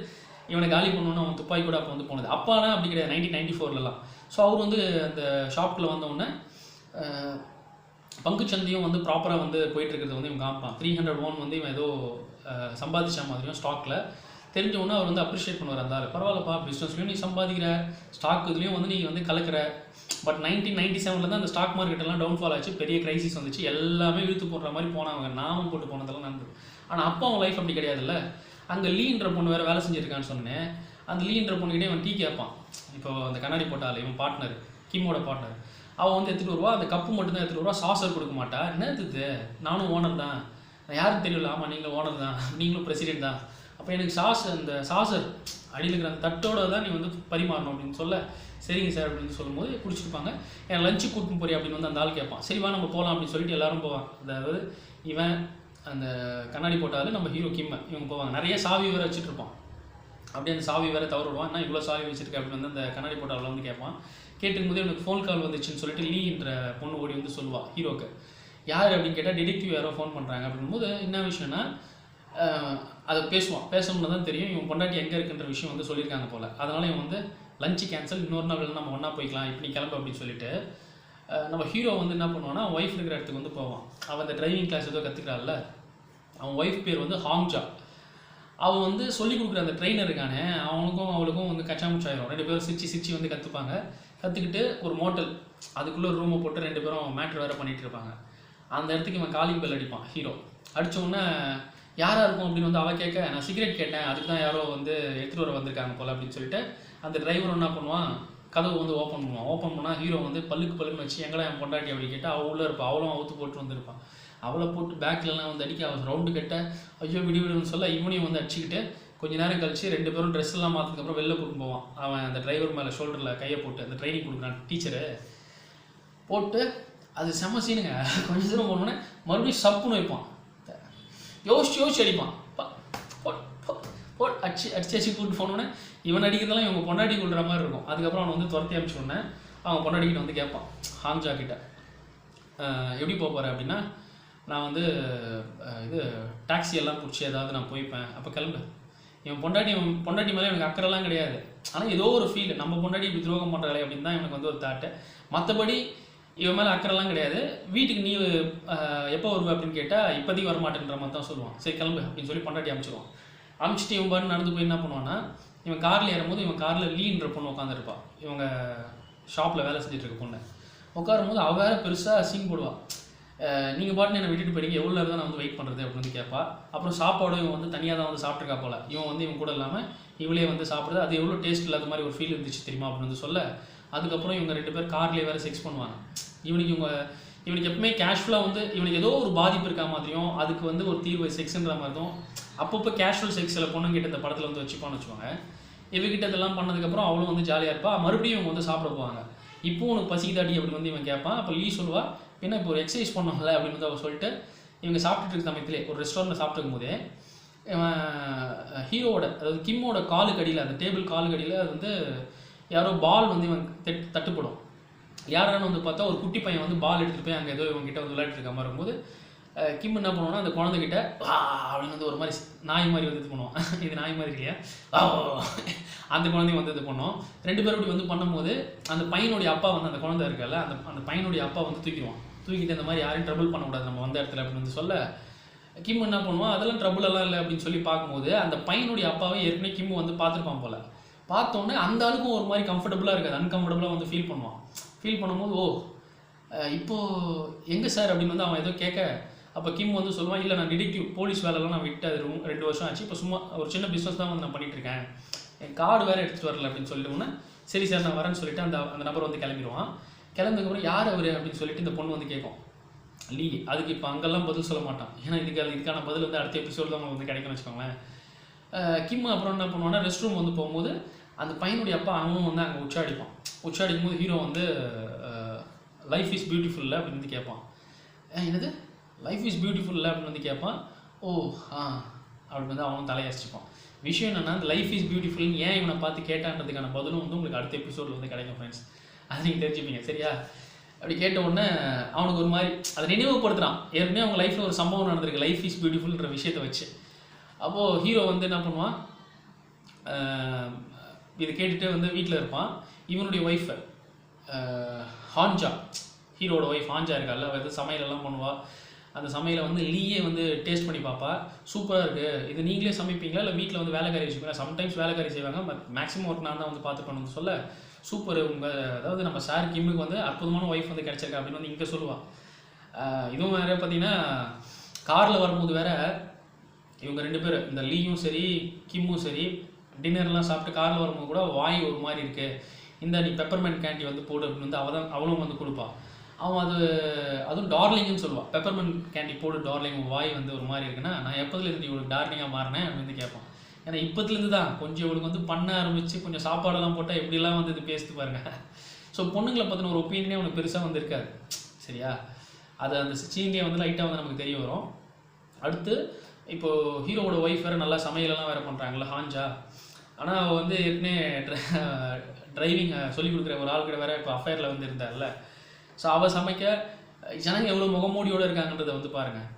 இவனை காலி பண்ணணுன்னு அவன் துப்பாக்கி கூட அப்போ வந்து போனது. அப்பாலாம் அப்படி கிடையாது, 1994லலாம். ஸோ அவர் வந்து அந்த ஷாப்பில் வந்தவுடனே பங்குச்சந்தையும் வந்து ப்ராப்பராக வந்து போயிட்டுருக்கிறது வந்து இவன் காமிப்பான். 300 won வந்து இவன் ஏதோ சம்பாதிச்ச மாதிரியும் ஸ்டாக்கில் தெரிஞ்சவொன்னே அவர் வந்து அப்ரிஷியேட் பண்ணுவார். அந்த பரவாயில்லப்பா, பிஸ்னஸ்லையும் நீ சம்பாதிக்கிற, ஸ்டாக் இதுலேயும் வந்து நீ வந்து கலக்கிற. பட் 1997 தான் அந்த ஸ்டாக் மார்க்கெட்டெல்லாம் டவுன்ஃபால் ஆச்சு, பெரிய கிரைசிஸ் வந்துச்சு, எல்லாமே இழுத்து போடுற மாதிரி போனவங்க, நாமும் போட்டு போனதெல்லாம் நடந்தது. ஆனால் அப்போ அவன் லைஃப் அப்படி கிடையாதுல்ல. அங்கே லீன்ற பொண்ணு வேறு வேலை செஞ்சுருக்கான்னு சொன்னேன். அந்த லீன்ற பொண்ணுக்கிட்டே இவன் டீ கேட்பான். இப்போ அந்த கண்ணாடி போட்டால் இவன் பார்ட்னர், கிம்மோட பார்ட்னர், அவன் வந்து எடுத்துகிட்டு வருவா, அந்த கப்பு மட்டும்தான் எடுத்துகிட்டு வருவா, சாசர் கொடுக்க மாட்டா. என்ன எடுத்துது, நானும் ஓனர் தான், நான் யாரும் தெரியல. ஆமாம், நீங்கள் ஓனர் தான், நீங்களும் பிரசிடென்ட் தான், அப்போ எனக்கு அந்த சாசர் அடியில் இருக்கிற அந்த தட்டோட தான் நீ வந்து பரிமாறணும் அப்படின்னு சொல்ல, சரிங்க சார் அப்படின்னு சொல்லும்போது குடிச்சிருப்பாங்க. என் லஞ்சு கூட்டின்னு போறியா அப்படின்னு வந்து அந்த ஆள் கேட்பான். சரிவா நம்ம போகலாம் அப்படின்னு சொல்லிட்டு எல்லாரும் போவான். அதாவது இவன் அந்த கண்ணாடி போட்டாலும் நம்ம ஹீரோ கிம் இவங்க போவாங்க. நிறைய சாவி வேறு வச்சுட்டு இருப்பான். அப்படியே அந்த சாவி வேறு தவறு விடுவான். நான் இவ்வளோ சாவி வச்சுருக்கேன் அப்படின்னு வந்து அந்த கண்ணாடி போட்டாவில் வந்து கேட்பான். கேட்டுக்கும் போதே எனக்கு ஃபோன் கால் வந்துச்சுன்னு சொல்லிட்டு லீன்ற பொண்ணு ஓடி வந்து சொல்லுவாள் ஹீரோக்கு. யார் அப்படின்னு கேட்டால் டிடெக்டிவ் யாரோ ஃபோன் பண்ணுறாங்க அப்படின்போது என்ன விஷயம்னா அதை பேசணும்னு தான் தெரியும். இவன் பொண்டாட்டி எங்கே இருக்குன்ற விஷயம் வந்து சொல்லியிருக்காங்க போல். அதனால் இவன் வந்து லஞ்சு கேன்சல், இன்னொரு நாள் நம்ம ஒன்றா போய்க்கலாம், இப்படி கிளம்பு அப்படின்னு சொல்லிட்டு நம்ம ஹீரோ வந்து என்ன பண்ணுவான்னா ஒய்ஃப் இருக்கிற இடத்துக்கு வந்து போவான். அவன் அந்த டிரைவிங் கிளாஸ் ஏதோ கற்றுக்கிறாள்ல, அவன் ஒய்ஃப் பேர் வந்து ஹாங்ஜா. அவன் வந்து சொல்லிக் கொடுக்குற அந்த ட்ரெயினர் இருக்கானே, அவளுக்கும் வந்து கச்சாமுச்சாயிரும். 2 பேரும் சிரிச்சு வந்து கற்றுப்பாங்க. கற்றுக்கிட்டு ஒரு மோட்டல் அதுக்குள்ளே ஒரு ரூமை போட்டு 2 பேரும் மேட்ரு வேறு பண்ணிகிட்டு இருப்பாங்க. அந்த இடத்துக்கு இவன் காலிங் பெல் அடிப்பான் ஹீரோ. அடித்தோடனே யாராக இருக்கும் அப்படின்னு வந்து அவள் கேட்க, நான் சிகரெட் கேட்டேன், அதுக்கு தான் யாரோ வந்து எடுத்துகிட்டு வர வந்திருக்காங்க போல் அப்படின்னு சொல்லிட்டு அந்த டிரைவர் என்ன பண்ணுவான், கதவு வந்து ஓப்பன் பண்ணுவான். ஓப்பன் பண்ணால் ஹீரோ வந்து பல்லுன்னு வச்சு எங்கடா என் பொண்டாட்டி அப்படி கேட்டால் அவள் உள்ளே இருப்பாள். அவளும் அவுத்து போட்டு வந்திருப்பான். அவளை போட்டு பேக்லலாம் வந்து அடிக்க, அவள் ரவுண்டு கட்ட ஐயோ விடுன்னு சொல்ல இவனையும் வந்து அடிச்சுக்கிட்டு கொஞ்ச நேரம் கழிச்சு 2 பேரும் ட்ரெஸ் எல்லாம் மாற்றதுக்கப்புறம் வெளில கூட்டு போவான். அவன் அந்த டிரைவர் மேலே ஷோல்டரில் கையை போட்டு அந்த ட்ரைனிங் கொடுக்குறான் டீச்சரு போட்டு, அது செம்ம சீனுங்க. கொஞ்சம் தூரம் போனோடனே மறுபடியும் சப்புன்னு வைப்பான். யோசிச்சு அடிப்பான். அடிச்சு கூப்பிட்டு போனோடனே இவன் அடிக்கிறதெல்லாம் இவங்க பொண்டாட்டி கொள்கிற மாதிரி இருக்கும். அதுக்கப்புறம் அவனை வந்து துரத்தி அனுப்பிச்சோடனே அவன் பொண்டாட்டிக்கிட்ட வந்து கேட்பான் ஹாங்ஜா கிட்ட, எப்படி போகிற அப்படின்னா, நான் வந்து இது டாக்ஸி எல்லாம் பிடிச்சி ஏதாவது நான் போய்ப்பேன், அப்போ கிளம்பு. இவன் பொண்டாட்டி மேலே எனக்கு அக்கறைலாம் கிடையாது. ஆனால் ஏதோ ஒரு ஃபீல், நம்ம பொண்டாட்டி இப்படி துரோகம் பண்ணுறாளே அப்படின்னு தான் இவனுக்கு வந்து ஒரு தாட்டு. மற்றபடி இவன் மேலே அக்கறைலாம் கிடையாது. வீட்டுக்கு நீ எப்போ வருவ அப்படின்னு கேட்டால் இப்போதைக்கு வரமாட்டேன்ற மாதிரி தான் சொல்லுவான். சரி கிளம்பு அப்படின்னு சொல்லி பொண்டாட்டி அனுப்பிச்சிடுவான். அனுப்பிச்சிட்டு இவன் பாரு நடந்து போய் என்ன பண்ணுவான்னா, இவன் காரில் ஏறும்போது இவன் காரில் லீன்ற பொண்ணு உட்காந்துருப்பாள். இவங்க ஷாப்பில் வேலை செஞ்சுட்டு இருக்க பொண்ணு உட்காரும்போது அவள் வேறு பெருசாக சீன் போடுவாள். நீங்கள் பாட்டு என்னை விட்டுட்டு போயிட்டீங்க, எவ்வளோ நேரம் தான் நான் வந்து வெயிட் பண்ணுறது அப்படின்னு வந்து கேட்பா. அப்புறம் சாப்பாடும் இவன் வந்து தனியாக தான் வந்து சாப்பிட்ருக்கா போல, இவன் வந்து இவன் கூட இல்லாமல் இவளே வந்து சாப்பிட்றது, அது எவ்வளோ டேஸ்ட் இல்லாத மாதிரி ஒரு ஃபீல் இருந்துச்சு தெரியுமா அப்படின்னு வந்து சொல்ல. அதுக்கப்புறம் இவங்க 2 பேர் கார்லேயே வேறு செக்ஸ் பண்ணுவாங்க. இவனுக்கு எப்பவுமே கேஷுவலாக வந்து இவனுக்கு ஏதோ ஒரு பாதிப்பு இருக்கா மாதிரியும் அதுக்கு வந்து ஒரு தீர்வு செக்ஸுன்ற மாதிரியும் அப்பப்போ கேஷுவல் செக்ஸ் சில பொண்ணுங்கிட்ட இந்த படத்தில் வந்து வச்சுப்பான்னு வச்சுக்கோங்க. இவகிட்ட இதெல்லாம் பண்ணதுக்கப்புறம் அவளும் வந்து ஜாலியாக இருப்பா. மறுபடியும் இவங்க வந்து சாப்பிட போவாங்க. இப்போ உனக்கு பசிக்குதாடி அப்படின்னு வந்து இவன் கேட்பான். அப்போ லீ சொல்லுவா, பின்ன இப்போ ஒரு எக்ஸசைஸ் பண்ணோம்ல அப்படின்னு வந்து அவள் சொல்லிட்டு இவங்க சாப்பிட்டுட்டு இருக்க சமயத்திலே ஒரு ரெஸ்டாரண்ட்டில் சாப்பிட்டு போதே ஹீரோவோட அதாவது கிம்மோட காலுக்கு அடியில் அந்த டேபிள் காலுக்கு அடியில் அது வந்து யாரோ பால் வந்து இவன் தட்டுப்படும். யாரான்னு வந்து பார்த்தா ஒரு குட்டி பையன் வந்து பால் எடுத்துகிட்டு போய் அங்கே ஏதோ இவங்ககிட்ட வந்து விளையாட்டு இருக்க மாதிரி இருக்கும்போது கிம் என்ன பண்ணுவோன்னா அந்த குழந்தைகிட்ட அப்படின்னு வந்து ஒரு மாதிரி நாய் மாதிரி வந்து இது பண்ணுவான். இது நாய் மாதிரி இல்லையா, அந்த குழந்தைய வந்து இது பண்ணோம். 2 பேரும் இப்படி வந்து பண்ணும்போது அந்த பையனுடைய அப்பா வந்து அந்த குழந்தை இருக்கல அந்த பையனுடைய அப்பா வந்து தூக்கிட்டு இந்த மாதிரி யாரையும் ட்ரபிள் பண்ணக்கூடாது நம்ம வந்த இடத்துல அப்படின்னு வந்து சொல்ல கிம் என்ன பண்ணுவான், அதெல்லாம் ட்ரபிள் எல்லாம் இல்லை அப்படின்னு சொல்லி பார்க்கும்போது அந்த பையனுடைய அப்பாவை ஏற்கனவே கிம் வந்து பார்த்துருப்பான் போல். பார்த்தோன்னே அந்த ஆளுக்கும் ஒரு மாதிரி கம்ஃபர்டபுளாக இருக்காது, அன்கம்ஃபர்டபுளாக வந்து ஃபீல் பண்ணும்போது ஓ இப்போது எங்கே சார் அப்படின்னு வந்து அவன் ஏதோ கேட்க அப்போ கிம் வந்து சொல்லுவான், இல்லை நான் டிடெக்டிவ் போலீஸ் வேலைலாம் நான் விட்டு அது 2 வருஷம் ஆச்சு, இப்போ சும்மா ஒரு சின்ன பிஸ்னஸ் தான் வந்து நான் பண்ணிகிட்ருக்கேன், என் கார்டு வேறு எடுத்துகிட்டு வரல அப்படின்னு சொல்லிட்டு சரி சார் நான் வரேன்னு சொல்லிட்டு அந்த நபர் வந்து கிளம்பிடுவான். கிளம்புறதுக்கப்புறம் யார் அவர் அப்படின்னு சொல்லிட்டு இந்த பொண்ணு வந்து கேட்கும் லீ. அதுக்கு இப்போ அங்கெல்லாம் பதில் சொல்ல மாட்டான், ஏன்னா இதுக்கான பதில் வந்து அடுத்த எபிசோடு தான் உங்களுக்கு வந்து கிடைக்கும்னு வச்சுக்கோங்களேன். கிம் அப்புறம் என்ன பண்ணுவான்னா ரெஸ்ட் ரூம் வந்து போகும்போது அந்த பையனுடைய அப்பா அவனும் வந்து அங்கே உச்சாடிக்கும் போது ஹீரோ வந்து லைஃப் இஸ் பியூட்டிஃபுல்ல அப்படின்னு வந்து கேட்பான். என்னது லைஃப் இஸ் பியூட்டிஃபுல்ல அப்படின்னு வந்து கேட்பான். ஓ அப்படின்னு வந்து அவனும் தலையசிச்சுப்பான். விஷயம் என்னென்னா அந்த லைஃப் இஸ் பியூட்டிஃபுல்னு ஏன் இவனை பார்த்து கேட்டான்றதுக்கான பதிலும் வந்து உங்களுக்கு அடுத்த எபிசோடில் வந்து கிடைக்கும் ஃப்ரெண்ட்ஸ், அது நீங்கள் தெரிஞ்சுப்பீங்க சரியா. அப்படி கேட்ட உடனே அவனுக்கு ஒரு மாதிரி அதை நினைவுபடுத்துகிறான், ஏற்கனவே அவங்க லைஃப்பில் ஒரு சம்பவம் நடந்திருக்கு லைஃப் இஸ் பியூட்டிஃபுல்ன்ற விஷயத்தை வச்சு. அப்போது ஹீரோ வந்து என்ன பண்ணுவான், இதை கேட்டுகிட்டு வந்து வீட்டில் இருப்பான். இவனுடைய ஒய்ஃபை ஹான்ஜா, ஹீரோட ஒய்ஃப் ஹான்ஜா இருக்கால, அவள் எது சமையலெல்லாம் பண்ணுவாள். அந்த சமையலை வந்து லீயே வந்து டேஸ்ட் பண்ணி பார்ப்பா, சூப்பராக இருக்குது, இது நீங்களே சமைப்பீங்களா இல்லை வீட்டில் வந்து வேலைக்காரி வச்சுப்பீங்களா, சம்டைம்ஸ் வேலைக்காரி செய்வாங்க, மேக்ஸிமம் ஒர்க் நான் தான் வந்து பார்த்து பண்ணணும்னு சொல்ல சூப்பர் அதாவது நம்ம சார் கிம்முக்கு வந்து அற்புதமான ஒய்ஃப் வந்து கிடச்சிருக்கா அப்படின்னு வந்து இங்கே சொல்லுவாள். இதுவும் வேறு பார்த்தீங்கன்னா காரில் வரும்போது வேறு இவங்க 2 பேர் இந்த லீயும் சரி கிம்மும் சரி டின்னர்லாம் சாப்பிட்டு காரில் வரும்போது கூட வாய் ஒரு மாதிரி இருக்குது, இந்த நீ பெப்பர்மெண்ட் கேண்டி வந்து போடு அப்படின்னு வந்து அவளும் வந்து கொடுப்பாள். அவன் அதுவும் டார்லிங்னு சொல்லுவாள், பெப்பர்மெண்ட் கேண்டி போடு டார்லிங், வாய் வந்து ஒரு மாதிரி இருக்குன்னா நான் எப்போதுலேருந்து இவளுக்கு டார்லிங்காக மாறினேன் அப்படின்னு வந்து கேட்பான். ஏன்னா இப்போதுலேருந்து தான் கொஞ்சம் இவளுக்கு வந்து பண்ண ஆரம்பித்து கொஞ்சம் சாப்பாடெல்லாம் போட்டால் எப்படிலாம் வந்து இது பேசிட்டு பாருங்க. ஸோ பொண்ணுங்களை பற்றின ஒரு ஒப்பீனியனே அவனுக்கு பெருசாக வந்து இருக்காது சரியா. அது அந்த சீன்லேயே வந்து லைட்டாக வந்து நமக்கு தெரிய வரும். அடுத்து இப்போது ஹீரோவோட ஒய்ஃப் வேறு நல்லா சமையலெல்லாம் வேறு பண்ணுறாங்களா ஹான்ஜா, ஆனால் அவள் வந்து ஏற்கனவே டிரைவிங் சொல்லிக் கொடுக்குற ஒரு ஆள் கூட வேறு இப்போ அஃபேரில் வந்து இருந்தார்ல. ஸோ அவள் சமைக்க ஜனங்க எவ்வளோ முகமூடியோடு இருக்காங்கன்றதை வந்து பாருங்கள்.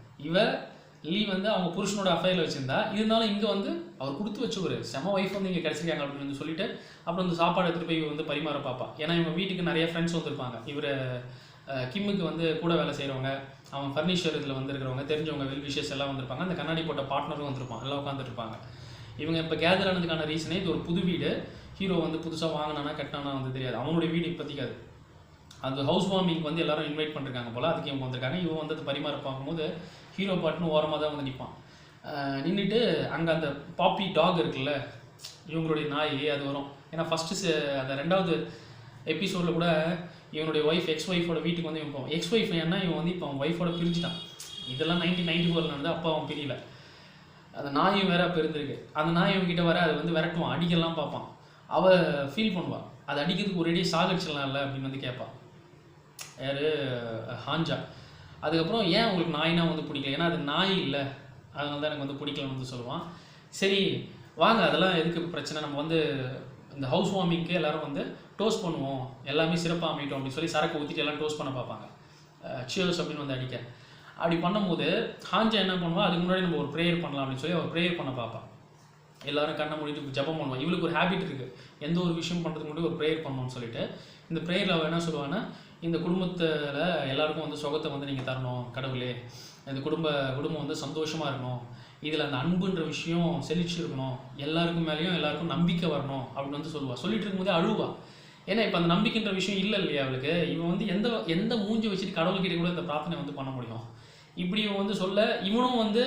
லீ வந்து அவங்க புருஷனோட அஃபேரில் வச்சுருந்தா, இருந்தாலும் இங்கே வந்து அவர் கொடுத்து வச்சு ஒரு செம ஒய்ஃப் வந்து இங்கே கிடச்சிருக்காங்க அப்படின்னு வந்து சொல்லிட்டு அப்புறம் இந்த சாப்பாடு எடுத்துகிட்டு போய் வந்து பரிமாற பார்ப்பா. ஏன்னா இவங்க வீட்டுக்கு நிறைய ஃப்ரெண்ட்ஸ் வந்துருப்பாங்க, இவர் கிம்முக்கு வந்து கூட வேலை செய்கிறவங்க, அவன் ஃபர்னிச்சர் இதில் வந்துருக்கிறவங்க தெரிஞ்சவங்க வெல்விஷஸ் எல்லாம் வந்திருப்பாங்க, அந்த கண்ணாடி போட்ட பார்ட்னரும் வந்திருப்பான், எல்லாம் உட்காந்துருப்பாங்க. இவங்க இப்போ கேதர் ஆனதுக்கான ரீசனே இது ஒரு புது வீடு, ஹீரோ வந்து புதுசாக வாங்கினானா கட்டினானா வந்து தெரியாது, அவனுடைய வீடு இப்போதிக்காது. அந்த ஹவுஸ் வார்மிங் வந்து எல்லாரும் இன்வைட் பண்ணிருக்காங்க போல், அதுக்கு இவங்க வந்திருக்காங்க. இவன் வந்து பரிமாற பார்க்கும்போது ஹீரோ பாட்டுன்னு ஓரமாக தான் வந்து நிற்பான். நின்றுட்டு அங்கே அந்த பாப்பி டாக் இருக்குல்ல இவங்களுடைய நாய் அது வரும். ஏன்னா ஃபஸ்ட்டு அந்த 2வது எபிசோடில் கூட இவனுடைய எக்ஸ் ஒய்ஃபோட வீட்டுக்கு வந்து இவன் போவான். எக்ஸ் ஒய்ஃப் ஏன்னா இவன் வந்து இப்போ அவன் ஒய்ஃபோட பிரிஞ்சுட்டான். இதெல்லாம் 1994 நடந்து அப்போ அவன் பிரியல. அந்த நாயும் வேற அப்போ இருந்திருக்கு. அந்த நாய் இவங்ககிட்ட வர அதை வந்து விரட்டுவான், அடிக்கலாம் பார்ப்பான். அவள் ஃபீல் பண்ணுவாள், அது அடிக்கிறதுக்கு ஒரேடியே சாகடிச்சிடலாம் இல்லை அப்படின்னு வந்து கேட்பான் யார் ஹான்ஜா. அதுக்கப்புறம் ஏன் உங்களுக்கு நாய்னா வந்து பிடிக்கல, ஏன்னா அது நாய் இல்லை அதனால தான் எனக்கு வந்து பிடிக்கலன்னு வந்து சொல்லுவான். சரி வாங்க அதெல்லாம் எதுக்கு பிரச்சனை, நம்ம வந்து இந்த ஹவுஸ் வார்மிங்க்கு எல்லோரும் வந்து டோஸ்ட் பண்ணுவோம், எல்லாமே சிறப்பாக அமைட்டோம் அப்படின்னு சொல்லி சரக்கு ஊற்றிட்டு எல்லாம் டோஸ்ட் பண்ண பார்ப்பாங்க, சியர்ஸ் அப்படின்னு வந்து அடிக்க. அப்படி பண்ணும்போது ஹான்ஜா என்ன பண்ணுவாள், அதுக்கு முன்னாடி நம்ம ஒரு ப்ரேயர் பண்ணலாம் அப்படின்னு சொல்லி அவள் ப்ரேயர் பண்ண பார்ப்பான். எல்லோரும் கண்ணை மூடிட்டு ஜபம் பண்ணுவான். இவளுக்கு ஒரு ஹேபிட் இருக்குது, எந்த ஒரு விஷயம் பண்ணுறதுக்கு முன்னாடி ஒரு ப்ரேயர் பண்ணணும்னு சொல்லிட்டு. இந்த ப்ரேயரில் அவள் என்ன சொல்லுவான்னா, இந்த குடும்பத்தில் எல்லாருக்கும் வந்து சுகத்தை வந்து நீங்கள் தரணும் கடவுளே, இந்த குடும்பம் வந்து சந்தோஷமாக இருக்கணும், இதில் அந்த அன்புன்ற விஷயம் செழிச்சு இருக்கணும், எல்லாருக்கும் மேலேயும் எல்லாருக்கும் நம்பிக்கை வரணும் அப்படின்னு வந்து சொல்லுவாள். சொல்லிட்டு இருக்கும்போதே அழுவா. ஏன்னா இப்போ அந்த நம்பிக்கைன்ற விஷயம் இல்லை இல்லையா அவளுக்கு. இவன் வந்து எந்த எந்த மூஞ்சி வச்சுட்டு கடவுள்கிட்ட கூட இந்த பிரார்த்தனை வந்து பண்ண முடியும். இப்படி இவன் வந்து சொல்ல இவனும் வந்து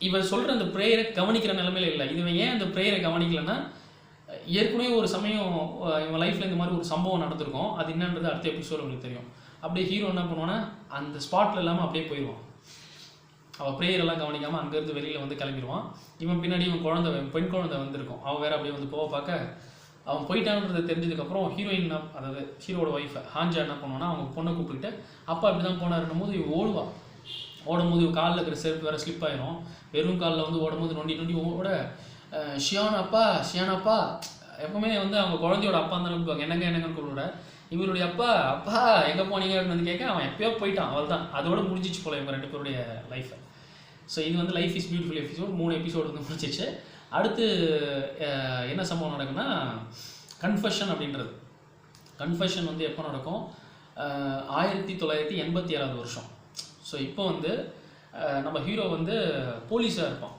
இவன் சொல்கிற அந்த ப்ரேயரை கவனிக்கிற நிலமையில இல்லை. இதுவன் ஏன் அந்த ப்ரேயரை கவனிக்கலைன்னா, ஏற்கனவே ஒரு சமயம் இவன் லைஃப்பில் இந்த மாதிரி ஒரு சம்பவம் நடந்திருக்கும். அது என்னன்றது அடுத்த எபிசோடு உங்களுக்கு தெரியும். அப்படியே ஹீரோ என்ன பண்ணுவான்னா அந்த ஸ்பாட்டில் இல்லாமல் அப்படியே போயிடுவான். அவள் ப்ரேயரெல்லாம் கவனிக்காமல் அங்கேருந்து வெளியில் வந்து கிளம்பிடுவான். இவன் பின்னாடி இவன் பெண் குழந்தை வந்திருக்கும். அவன் வேறு அப்படியே வந்து போக பார்க்க அவன் போயிட்டான்றதை தெரிஞ்சதுக்கப்புறம் ஹீரோயின் அதாவது ஹீரோட ஒய்ஃபை ஹாஞ்சா என்ன பண்ணுவான்னா அவங்க பொண்ணை கூப்பிட்டுக்கிட்டு அப்பா இப்படி தான் போனாருன்னும் போது இவன் ஓடுவான். ஓடும்போது இவன் காலில் இருக்கிற செருப்பு வேறு ஸ்லிப் ஆயிரும். வெறும் காலில் வந்து ஓடும்போது நொண்டி ஓட ஷியானாப்பா எப்பவுமே வந்து அவங்க குழந்தையோட அப்பா தான் கூப்பிடுவாங்க. என்னங்கன்னு கூப்பிட இவருடைய அப்பா எங்கே போனீங்க அப்படின்னு வந்து கேட்க அவன் எப்பயோ போயிட்டான். அவள் தான் அதோட முடிஞ்சிச்சு போல இவங்க 2 பேருடைய லைஃப்பை. ஸோ இது வந்து life is beautiful episode 3 episode வந்து முடிச்சிச்சு. அடுத்து என்ன சம்பவம் நடக்குன்னா கன்ஃபெஷன் அப்படின்றது. கன்ஃபெஷன் வந்து எப்போ நடக்கும் 1987 வருஷம். ஸோ இப்போ வந்து நம்ம ஹீரோ வந்து போலீஸாக இருப்பான்.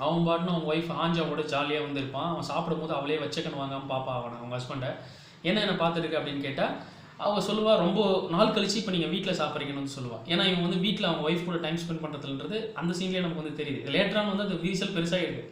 அவன் பாட்டுன்னு அவங்க ஒய்ஃப் ஆஞ்சாவோட ஜாலியாக வந்து இருப்பான். அவன் சாப்பிடும்போது அவளே வச்சக்கன்னு வாங்காமல் பாப்பா அவங்க ஹஸ்பண்டை என்ன பார்த்துருக்கு அப்படின்னு கேட்டால் அவள் சொல்லுவாள் ரொம்ப நாள் கழிச்சு இப்போ நீங்கள் வீட்டில் சாப்பிட்றீங்கன்னு வந்து சொல்லுவாள். ஏன்னா இவன் வந்து வீட்டில் அவங்க ஒய்ஃப் கூட டைம் ஸ்பெண்ட் பண்ணுறதுன்றது அந்த சீன்லேயே நமக்கு வந்து தெரியுது. லேட்டரான வந்து அந்த வீசல் பெருசாக இருக்குது.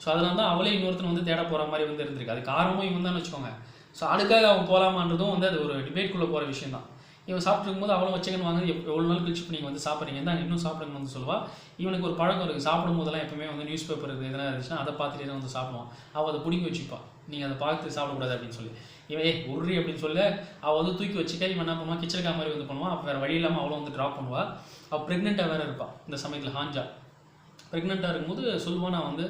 ஸோ அதனால தான் அவளே இன்னொருத்தனை வந்து தேட போகிற மாதிரி வந்து இருந்திருக்கு. அது காரணமும் இவன் தான் வச்சுக்கோங்க. ஸோ அதுக்காக அவன் போகலாமான்றதும் வந்து அது ஒரு டிபேட்குள்ளே போகிற விஷயம் தான். இவன் சாப்பிட்டு போது அவளும் வச்சுக்கன்னு வாங்க எவ்வளோ நாள் கழிச்சு இப்போ நீங்கள் வந்து சாப்பிட்றீங்க தான் இன்னும் சாப்பிடுங்கன்னு வந்து சொல்லுவாள். இவனுக்கு ஒரு பழக்கம் இருக்குது. சாப்பிடும் போதெல்லாம் எப்பவுமே வந்து நியூஸ் பேப்பர் இருக்குது எதனா இருந்துச்சுன்னா அதை பார்த்துட்டு தான் வந்து சாப்பிடுவான். அவள் அதை பிடிங்கி வச்சுப்பான். நீங்கள் அதை பார்த்து சாப்பிடக்கூடாது அப்படின்னு சொல்லி இவன் உருறி அப்படின்னு சொல்ல அவள் வந்து தூக்கி வச்சுக்க இவன் என்ன பண்ணுவான் கிச்சனுக்கா மாதிரி வந்து பண்ணுவான். அப்போ வேறு வழி இல்லாமல் அவளும் வந்து ட்ராப் பண்ணுவாள். அவள் ப்ரெக்னெண்ட்டாக வேறு இருப்பாள். இந்த சமயத்தில் ஹாஞ்சா ப்ரெக்னெண்ட்டாக இருக்கும்போது சொல்லுவான் நான் வந்து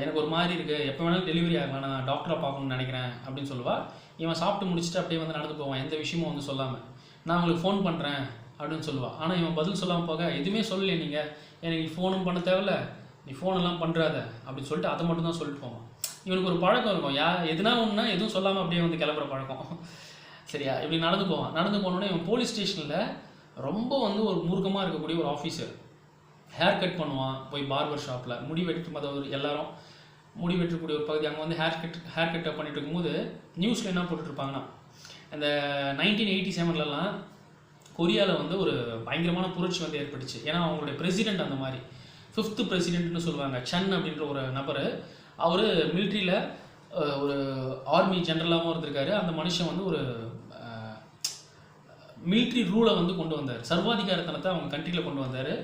எனக்கு ஒரு மாதிரி இருக்குது எப்போ வேணாலும் டெலிவரி ஆகலாம் நான் டாக்டரை பார்க்கணும்னு நினைக்கிறேன் அப்படின்னு சொல்லுவாள். இவன் சாப்பிட்டு முடிச்சுட்டு அப்படியே வந்து நடந்து போவான் எந்த விஷயமும் வந்து சொல்லாமல். நான் உங்களுக்கு ஃபோன் பண்ணுறேன் அப்படின்னு சொல்லுவாள். ஆனால் இவன் பதில் சொல்லாமல் போக எதுவுமே சொல்லலையே நீங்கள் எனக்கு நீ ஃபோனும் பண்ண தேவையில்ல நீ ஃபோனெல்லாம் பண்ணுறாத அப்படின்னு சொல்லிட்டு அதை மட்டும் தான் சொல்லிட்டு போவான். இவனுக்கு ஒரு பழக்கம் இருக்கும் எதுனா ஒன்றுனா எதுவும் சொல்லாமல் அப்படியே வந்து கிளம்புற பழக்கம். சரியா இப்படி நடந்து போனோடனே இவன் போலீஸ் ஸ்டேஷனில் ரொம்ப வந்து ஒரு மூர்க்கமாக இருக்கக்கூடிய ஒரு ஆஃபீஸர் ஹேர் கட் பண்ணுவான். போய் பார்பர் ஷாப்பில் முடி வெட்டு அதாவது எல்லாரும் முடி வெட்டக்கூடிய ஒரு பகுதி அங்கே வந்து ஹேர் கட் பண்ணிட்டு இருக்கும்போது நியூஸில் என்ன போட்டுட்ருப்பாங்கன்னா இந்த 1987 கொரியாவில் வந்து ஒரு பயங்கரமான புரட்சி வந்து ஏற்பட்டுச்சு. ஏன்னா அவங்களுடைய பிரசிடெண்ட் அந்த மாதிரி 5th பிரசிடென்ட்னு சொல்லுவாங்க சன் அப்படின்ற ஒரு நபர். அவர் மிலிட்ரியில் ஒரு ஆர்மி ஜென்ரலாகவும் இருந்திருக்காரு. அந்த மனுஷன் வந்து ஒரு மிலிட்ரி ரூலை வந்து கொண்டு வந்தார். சர்வாதிகாரத்தனத்தை அவங்க கண்ட்ரியில் கொண்டு வந்தார்.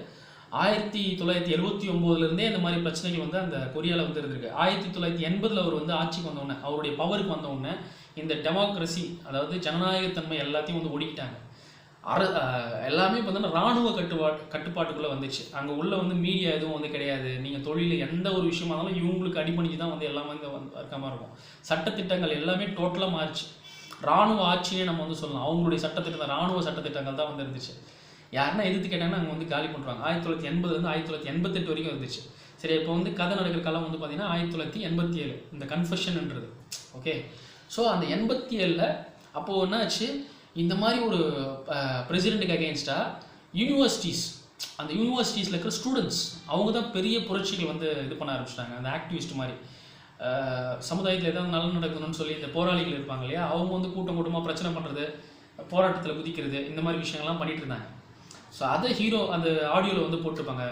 1979 இந்த மாதிரி பிரச்சனைகள் வந்து அந்த கொரியாவில் வந்து இருந்திருக்கு. 1980 அவர் வந்து ஆட்சிக்கு வந்தவுடனே அவருடைய பவருக்கு வந்தவுடனே இந்த டெமோக்ரஸி அதாவது ஜனநாயகத்தன்மை எல்லாத்தையும் வந்து ஒடுக்கிட்டாங்க. எல்லாமே இப்போ வந்து இராணுவ கட்டுப்பாட்டுக்குள்ளே வந்துச்சு. அங்கே உள்ள வந்து மீடியா எதுவும் வந்து கிடையாது. நீங்கள் தொழில் எந்த ஒரு விஷயமா இருந்தாலும் இவங்களுக்கு அடிப்பணிஞ்சு தான் வந்து எல்லாமே வந்து இருக்க மாதிரி இருக்கும். சட்டத்திட்டங்கள் எல்லாமே டோட்டலாக மாறிச்சு. இராணுவ ஆட்சியே நம்ம வந்து சொல்லலாம். அவங்களுடைய சட்டத்திட்டம் இராணுவ சட்டத்திட்டங்கள் தான் வந்து இருந்துச்சு. யாருன்னா எதிர்த்து கேட்டாங்கன்னா அங்கே வந்து காலி பண்ணுறாங்க. 1980 1988 வரைக்கும் இருந்துச்சு. சரி இப்போ வந்து கதை நடக்கிற காலம் வந்து பார்த்தீங்கன்னா 1987 இந்த கன்ஃபெஷன்ன்றது. ஓகே ஸோ அந்த 87 அப்போது என்ன ஆச்சு இந்த மாதிரி ஒரு பிரசிடெண்ட்டுக்கு அகேன்ஸ்டாக யூனிவர்சிட்டிஸ் அந்த யூனிவர்சிட்டிஸில் இருக்கிற ஸ்டூடெண்ட்ஸ் அவங்க தான் பெரிய புரட்சிகள் வந்து இது பண்ண ஆரம்பிச்சிட்டாங்க. அந்த ஆக்டிவிஸ்ட் மாதிரி சமுதாயத்தில் எதாவது நல்ல நடக்கணும்னு சொல்லி இந்த போராளிகள் இருப்பாங்க இல்லையா அவங்க வந்து கூட்டமாக பிரச்சனை பண்ணுறது போராட்டத்தில் குதிக்கிறது இந்த மாதிரி விஷயங்கள்லாம் பண்ணிகிட்டு இருந்தாங்க. ஸோ அதை ஹீரோ அந்த ஆடியோவில் வந்து போட்டிருப்பாங்க.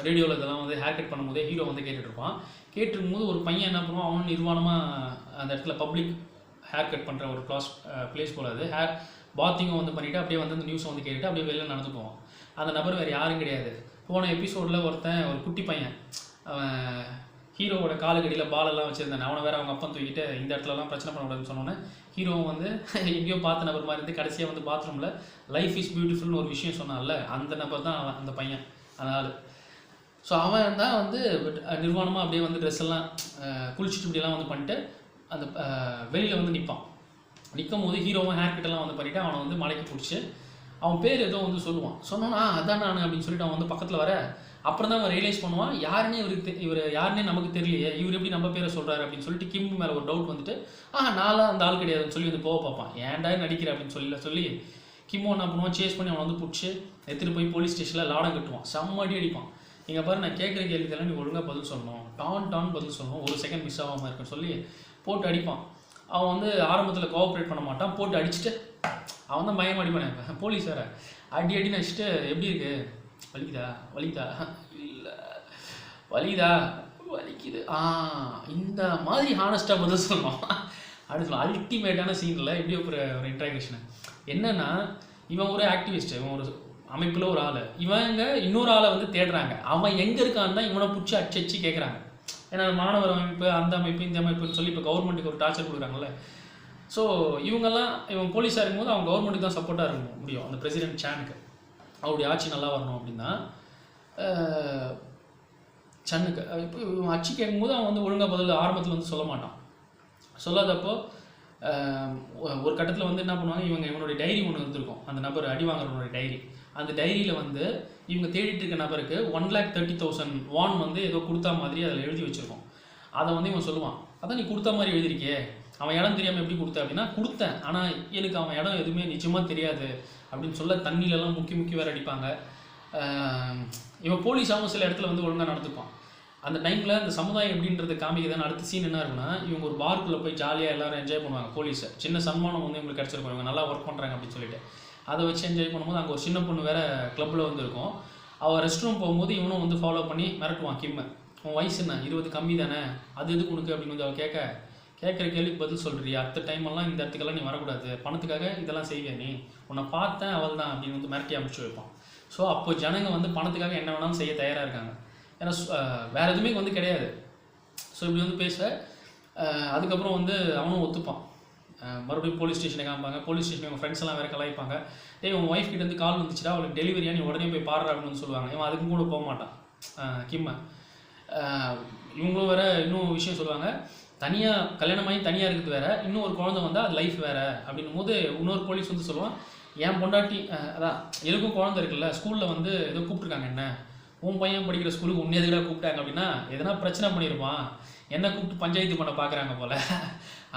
ரேடியோவில் இதெல்லாம் வந்து ஹேர் கட் பண்ணும்போதே ஹீரோ வந்து கேட்டுட்ருப்பான். கேட்டுருக்கும்போது ஒரு பையன் என்ன பண்ணுவான் அவன் நிர்வாணமாக அந்த இடத்துல பப்ளிக் ஹேர் கட் பண்ணுற ஒரு பிளேஸ் போல் அது பாத்திங்கும் வந்து பண்ணிவிட்டு அப்படியே வந்து அந்த நியூஸை வந்து கேட்டுட்டு அப்படியே வெளியில் நடந்து போவான். அந்த நபர் வேறு யாரும் கிடையாது. போன எபிசோடில் ஒரு குட்டி பையன் அவன் ஹீரோவோட காலுக்கடியில் பாலெல்லாம் வச்சுருந்தானே அவனை வேறு அவங்க அப்பா தூக்கிட்டு இந்த இடத்துலலாம் பிரச்சனை பண்ணக்கூடாதுன்னு சொன்னோன்னே ஹீரோவும் வந்து எங்கேயோ பார்த்த நபர் மாதிரி இருந்து கடைசியாக வந்து பாத்ரூமில் லைஃப் இஸ் பியூட்டிஃபுல்னு ஒரு விஷயம் சொன்னான்ல அந்த நபர் தான் அவன் அந்த பையன் அதனால். ஸோ அவன் தான் வந்து நிர்வாணமாக அப்படியே வந்து ட்ரெஸ் எல்லாம் குளிச்சுட்டு இப்படியெல்லாம் வந்து பண்ணிட்டு அந்த வெளியில் வந்து நிற்கும் போது ஹீரோவும் ஹேர் கட்டெல்லாம் வந்து பண்ணிவிட்டு அவனை வந்து மலைக்கு பிடிச்சி அவன் பேர் ஏதோ வந்து சொல்லுவான். சொன்னோன்னா அதான் நான் அப்படின்னு சொல்லிட்டு அவன் வந்து பக்கத்தில் வர அப்புறம் தான் அவன் ரியலைஸ் பண்ணுவான் இவர் யாருன்னே நமக்கு தெரியலையே இவர் எப்படி நம்ம பேரை சொல்கிறாரு அப்படின்னு சொல்லிட்டு கிம் மேலே ஒரு டவுட் வந்துட்டு நான்லாம் அந்த ஆள் கிடையாதுன்னு சொல்லி வந்து போக பார்ப்பான். ஏன்டா நடிக்கிற அப்படின்னு சொல்லி கிம்மோ என்ன பண்ணுவான் சேஸ் பண்ணி அவனை வந்து பிடிச்சி எடுத்துகிட்டு போய் போலீஸ் ஸ்டேஷனில் லாடம் கட்டுவான். செம்மடி அடிப்பான். நீங்கள் பாரு நான் கேட்குற கேள்விக்கெல்லாம் நீ ஒழுங்காக பதில் சொல்லணும் டான் பதில் சொல்லணும் 1 செகண்ட் மிஸ் ஆகாமல் இருக்குன்னு சொல்லி போட்டு அடிப்பான். அவன் வந்து ஆரம்பத்தில் கோஆப்ரேட் பண்ண மாட்டான், போட்டு அடிச்சுட்டு அவன் தான் பயங்கரமாக அடிப்பானே போலீஸ் வேறு, அடின்னு வச்சுட்டு எப்படி இருக்கு வலிக்குதா வலிக்குதா இல்லை வலிக்குதா வலிக்குது இந்த மாதிரி ஹானஸ்ட்டாக பதில் சொல்லணும் அப்படின்னு சொல்லலாம். அல்டிமேட்டான சீனில் எப்படி ஒரு இன்ட்ராக்ஷனு என்னென்னா, இவன் ஒரு ஆக்டிவிஸ்ட், இவன் ஒரு அமைப்பில் ஒரு ஆள், இவங்க இன்னொரு ஆளை வந்து தேடுறாங்க, அவன் எங்கே இருக்கான்னு தான் இவனை பிடிச்சி அடிச்சு கேட்குறாங்க. ஏன்னா மாணவர் அமைப்பு அந்த அமைப்பு இந்த அமைப்புன்னு சொல்லி இப்போ கவர்மெண்ட்டுக்கு ஒரு டார்ச்சர் கொடுக்குறாங்கல்ல. ஸோ இவன் போலீஸாக இருக்கும்போது அவங்க கவர்மெண்ட்டுக்கு தான் சப்போர்ட்டாக இருக்க முடியும், அந்த பிரசிடென்ட் சானுக்கு அவருடைய ஆட்சி நல்லா வரணும் அப்படின்னா. சன்னுக்கு இப்போ இவன் ஆட்சி கேட்கும்போது அவன் வந்து ஒழுங்காக பதில் ஆரம்பத்தில் வந்து சொல்ல மாட்டான். சொல்லாதப்போ ஒரு கட்டத்தில் வந்து என்ன பண்ணுவாங்க, இவனுடைய டைரி ஒன்று வந்துருக்கும், அந்த நபர் அடி வாங்குறவனுடைய டைரி. அந்த டைரியில் வந்து இவங்க தேடிட்டு இருக்க நபருக்கு 1,30,000 வான் வந்து ஏதோ கொடுத்தா மாதிரி அதில் எழுதி வச்சுருக்கோம். அதை வந்து இவன் சொல்லுவான், அதான் நீ கொடுத்தா மாதிரி எழுதிருக்கே, அவன் இடம் தெரியாமல் எப்படி கொடுத்த அப்படின்னா, கொடுத்தேன் ஆனால் எனக்கு அவன் இடம் எதுவுமே நிச்சயமாக தெரியாது அப்படின்னு சொல்ல தண்ணியிலலாம் முக்கி வேறு அடிப்பாங்க. இவன் போலீஸாகவும் சில இடத்துல வந்து ஒழுங்காக நடந்துப்பான். அந்த டைமில் அந்த சமுதாயம் எப்படின்றது காமிக்குதுன்னு அடுத்த சீன் என்ன இருக்குன்னா, இவங்க ஒரு பார்க்குள்ளே போய் ஜாலியாக எல்லோரும் என்ஜாய் பண்ணுவாங்க. போலீஸை சின்ன சன்மானம் வந்து இவங்களுக்கு கிடச்சிருக்கும், இவங்க நல்லா ஒர்க் பண்ணுறாங்க அப்படின்னு சொல்லிட்டு அதை வச்சு என்ஜாய் பண்ணும்போது அங்கே ஒரு சின்ன பொண்ணு வேறு கிளப்பில் வந்து இருக்கும். அவள் ரெஸ்ட் ரூம் போகும்போது இவனும் வந்து ஃபாலோ பண்ணி மிரட்டுவான், கிம்மை உன் வயசு என்ன 20 கம்மி தானே, அது எதுக்கு உனக்கு அப்படின்னு வந்து அவள் கேட்குற கேள்விக்கு பதில் சொல்கிறியா, அடுத்த டைமெல்லாம் இந்த இடத்துக்கெல்லாம் நீ வரக்கூடாது, பணத்துக்காக இதெல்லாம் செய்வியா, நீ உன்னை பார்த்தேன் அவள் தான் அப்படின்னு வந்து மிரட்டி அனுப்பிச்சு வைப்பான். ஸோ அப்போ ஜனங்க வந்து பணத்துக்காக என்ன வேணாலும் செய்ய தயாராக இருக்காங்க, ஏன்னா வேறு எதுவுமே வந்து கிடையாது. ஸோ இப்படி வந்து பேச அதுக்கப்புறம் வந்து அவனும் ஒத்துப்பான். மறுபடியும் போலீஸ் ஸ்டேஷனை காமிப்பாங்க, போலீஸ் ஸ்டேஷன் இவங்க ஃப்ரெண்ட்ஸ் எல்லாம் வேறு கலாய்ப்பாங்க, உன் ஒய்ஃப் கிட்டேருந்து கால் வந்துச்சுடா அவளுக்கு டெலிவரியா, நீ உடனே போய் பாடுற அப்படின்னு வந்து சொல்லுவாங்க. இவன் அதுக்கும் கூட போக மாட்டான் கிம்மை. இவங்களும் வேறு இன்னும் விஷயம் சொல்லுவாங்க, தனியாக கல்யாணமாகி தனியாக இருக்குது வேறு, இன்னும் ஒரு குழந்தை வந்தால் அது லைஃப் வேறு அப்படின்னும் போது இன்னொரு போலீஸ் வந்து சொல்லுவான், என் பொண்டாட்டி அதான் எனக்கும் குழந்தை இருக்குல்ல, ஸ்கூலில் வந்து ஏதோ கூப்பிட்ருக்காங்க, என்ன உன் பையன் படிக்கிற ஸ்கூலுக்கு உன்னை எதுக்காக கூப்பிட்டாங்க அப்படின்னா எதனா பிரச்சனை பண்ணியிருப்பான், என்ன கூப்பிட்டு பஞ்சாயத்து பண்ண பார்க்குறாங்க போல்,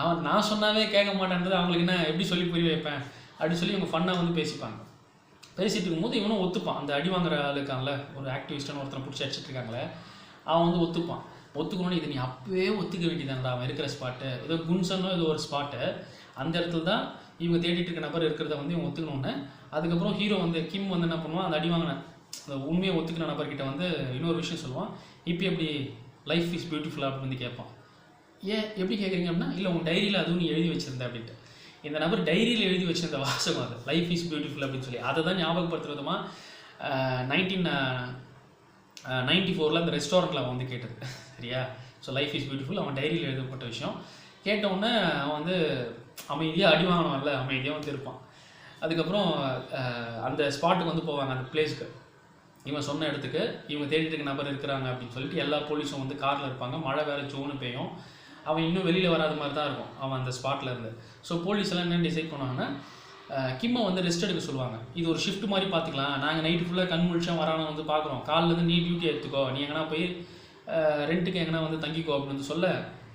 அவன் நான் சொன்னாவே கேட்க மாட்டேன்றது அவங்களுக்கு என்ன எப்படி சொல்லி புரிய வைப்பேன் அப்படின்னு சொல்லி இவங்க ஃபன்னாக வந்து பேசிப்பாங்க. பேசிகிட்டு இருக்கும்போது இவனும் ஒத்துப்பான், அந்த அடி வாங்குற ஆளுக்கான்ல ஒரு ஆக்டிவிஸ்டான ஒருத்தனை பிடிச்சி அடிச்சிட்டு இருக்காங்களே, அவன் வந்து ஒத்துப்பான். ஒத்துக்கணும்னு இது நீ அப்பவே ஒத்துக்க வேண்டியதான்டா, அவன் இருக்கிற ஸ்பாட்டு ஏதோ குன்சன்னோ ஏதோ ஒரு ஸ்பாட்டு, அந்த இடத்துல தான் இவங்க தேடிட்டு இருக்க நபர் இருக்கிறத வந்து இவங்க ஒத்துக்கணுன்னு. அதுக்கப்புறம் ஹீரோ வந்து கிம் வந்து என்ன பண்ணுவான், அந்த அடி வாங்கின அந்த உண்மையை ஒத்துக்கிற நபர்கிட்ட வந்து இன்னொரு விஷயம் சொல்லுவான், இப்போ எப்படி லைஃப் இஸ் பியூட்டிஃபுல்லாக அப்படின்னு வந்து கேட்பான். ஏன் எப்படி கேட்குறீங்க அப்படின்னா, இல்லை உங்கள் டைரியில் அதுவும் நீ எழுதி வச்சிருந்த அப்படின்ட்டு. இந்த நபர் டைரியில் எழுதி வச்சிருந்த வாசகம் அது லைஃப் இஸ் பியூட்டிஃபுல் அப்படின்னு சொல்லி அதை தான் ஞாபகப்படுத்துகிற விதமாக 1994 அந்த ரெஸ்டாரண்ட்டில் அவன் வந்து கேட்டது சரியா. ஸோ லைஃப் இஸ் பியூட்டிஃபுல் அவன் டைரியில் எழுதப்பட்ட விஷயம் கேட்டவுடனே அவன் வந்து அமைதியாக அடி வாங்கினவன்ல அமைதியாக வந்து இருப்பான். அதுக்கப்புறம் அந்த ஸ்பாட்டுக்கு வந்து போவாங்க, அந்த பிளேஸ்க்கு இவன் சொன்ன இடத்துக்கு இவங்க தேடிட்டு இருக்க நபர் இருக்கிறாங்க அப்படின்னு சொல்லிட்டு எல்லா போலீஸும் வந்து காரில் இருப்பாங்க. மழை வேறு ஜோனு பெய்யும், அவன் இன்னும் வெளியில் வராத மாதிரி தான் இருக்கும் அவன் அந்த ஸ்பாட்டில் இருந்து. ஸோ போலீஸ் எல்லாம் என்ன டிசைட் பண்ணுவாங்கன்னா, கிம்மை வந்து ரெஸ்ட் எடுக்க சொல்லுவாங்க. இது ஒரு ஷிஃப்ட் மாதிரி பார்த்துக்கலாம், நாங்கள் நைட்டு ஃபுல்லாக கண் முழிச்சோம் வரானு வந்து பார்க்குறோம், காலிலேருந்து நீ டியூட்டி எடுத்துக்கோ, நீ எங்கன்னா போய் ரெண்ட்டுக்கு எங்கன்னா வந்து தங்கிக்கோ அப்படின்னு வந்து சொல்ல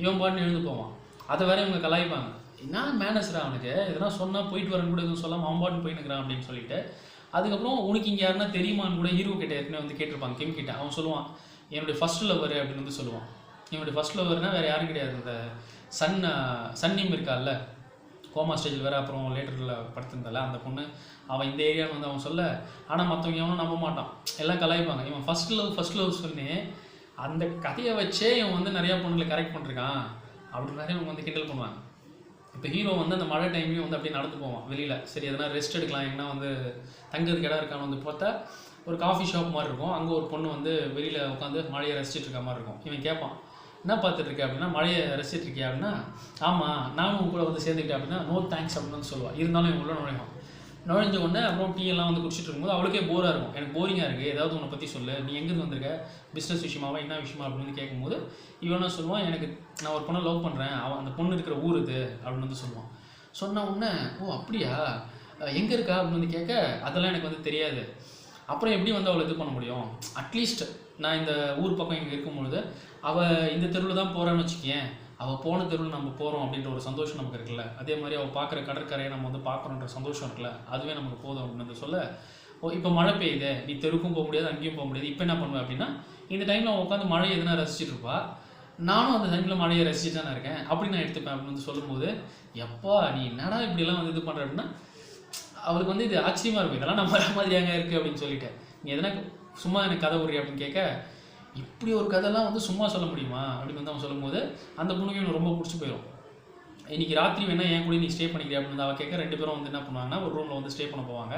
இவன் பாட்டு எழுந்து போவான். அதை வேற இவங்க கலாய்ப்பாங்க, என்ன மேனேஜரா அவனுக்கு எதனா சொன்னால் போயிட்டு வரன்னு கூட எதுவும் சொல்லாமல் அவன் பாட்டு போயின்னுக்கிறான் அப்படின்னு சொல்லிட்டு. அதுக்கப்புறம் உனக்கு இங்கே யாருன்னா தெரியுமான்னு கூட ஹீரோ கிட்ட ஏற்கனவே வந்து கேட்டிருப்பாங்க கிம் கிட்ட. அவன் சொல்லுவான், என்னுடைய ஃபர்ஸ்ட் லவர் அப்படின்னு வந்து சொல்லுவான். என்னுடைய ஃபர்ஸ்ட் லவர்னால் வேறு யாரும் கிடையாது, இந்த சன்னிம் இருக்கால்ல கோமா ஸ்டேஜில் வேறு அப்புறம் லேட்டரில் படுத்திருந்தால அந்த பொண்ணு, அவன் இந்த ஏரியாவில் வந்து அவன் சொல்ல, ஆனால் மற்றவங்க எவனும் நம்ப மாட்டான், எல்லாம் கலாய்ப்பாங்க. இவன் ஃபர்ஸ்ட் லவ் சொல்லி அந்த கதையை வச்சே இவன் வந்து நிறையா பொண்ணுங்களை கரெக்ட் பண்ணிருக்கான் அப்படின்னு நிறைய இவங்க வந்து கிண்டல் பண்ணுவாங்க. இப்போ ஹீரோ வந்து அந்த மழை டைம்லேயும் வந்து அப்படியே நடந்து போவான் வெளியில், சரி எதனா ரெஸ்ட் எடுக்கலாம், எங்கன்னா வந்து தங்குறதுக்கு இடம் இருக்கான்னு வந்து பார்த்தா ஒரு காஃபி ஷாப் மாதிரி இருக்கும், அங்கே ஒரு பொண்ணு வந்து வெளியில் உட்காந்து மழையை ரசிச்சிட்டு இருக்க மாதிரி இருக்கும். இவன் கேட்பான், என்ன பார்த்துட்டு இருக்கேன் அப்படின்னா, மழையை ரசிச்சிட்டு இருக்கியா அப்படின்னா, ஆமாம் நானும் உங்க கூட வந்து சேர்ந்துக்கிட்டேன் அப்படின்னா, நோ தேங்க்ஸ் அப்படின்னு வந்து சொல்லுவாள். இருந்தாலும் இவன் உள்ள நுழைஞ்ச உடனே அப்புறம் டீ எல்லாம் வந்து குடிச்சிட்டு இருக்கும்போது அவளுக்கே போராக இருக்கும், எனக்கு போரிங்காக இருக்குது, ஏதாவது உன்னை பற்றி சொல்லு, நீ எங்கேருந்து வந்திருக்க, பிஸ்னஸ் விஷயமாவா என்ன விஷயமா அப்படின்னு வந்து கேட்கும்போது இவனா சொல்லுவான், எனக்கு நான் ஒரு பொண்ணை லவ் பண்ணுறேன், அவன் அந்த பொண்ணு இருக்கிற ஊர் இது அப்படின்னு வந்து சொல்லுவான். சொன்ன உடனே ஓ அப்படியா, எங்கே இருக்கா அப்படின்னு வந்து கேட்க, அதெல்லாம் எனக்கு வந்து தெரியாது. அப்புறம் எப்படி வந்து அவளை இது பண்ண முடியும், அட்லீஸ்ட் நான் இந்த ஊர் பக்கம் இங்கே இருக்கும்பொழுது அவள் இந்த தெருவில் தான் போகிறான்னு வச்சுக்கேன், அவள் போன தெருவில் நம்ம போகிறோம் அப்படின்ற ஒரு சந்தோஷம் நமக்கு இருக்குல்ல, அதே மாதிரி அவள் பார்க்குற கடற்கரையை நம்ம வந்து பார்க்குறோன்ற சந்தோஷம் இருக்குல்ல, அதுவே நமக்கு போதும் அப்படின்னு சொல்ல, ஓ இப்போ மழை பெய்யுது, நீ தெருக்கும் போக முடியாது அங்கேயும் போக முடியாது, இப்போ என்ன பண்ணுவேன் அப்படின்னா, இந்த டைமில் அவன் உட்காந்து மழை எதுனா ரசிச்சுட்டு இருப்பா, நானும் அந்த சனிக்கிழமை மழையை ரசிச்சு தானே இருக்கேன், அப்படி நான் எடுத்துப்பேன் அப்படின்னு வந்து சொல்லும்போது, எப்பா நீ என்னடா இப்படிலாம் வந்து இது பண்ணுற அப்படின்னா, அவருக்கு வந்து இது ஆச்சரியமாக இருக்கும், இதெல்லாம் நம்ம மாதிரியாங்க இருக்குது அப்படின்னு சொல்லிட்டு. நீ எதனா சும்மா எனக்கு கதை விடுறிய அப்படின்னு கேட்க, இப்படி ஒரு கதைலாம் வந்து சும்மா சொல்ல முடியுமா அப்படின்னு வந்து அவன் சொல்லும்போது அந்த பொண்ணுக்கு எனக்கு ரொம்ப பிடிச்சி போயிடும். இன்றைக்கி ராத்திரி வேணால் என் கூட நீ ஸ்டே பண்ணிக்கிறியா அப்படின்னு வந்து அவள் கேட்க, 2 பேரும் வந்து என்ன பண்ணுவாங்கன்னா ஒரு ரூமில் வந்து ஸ்டே பண்ண போவாங்க.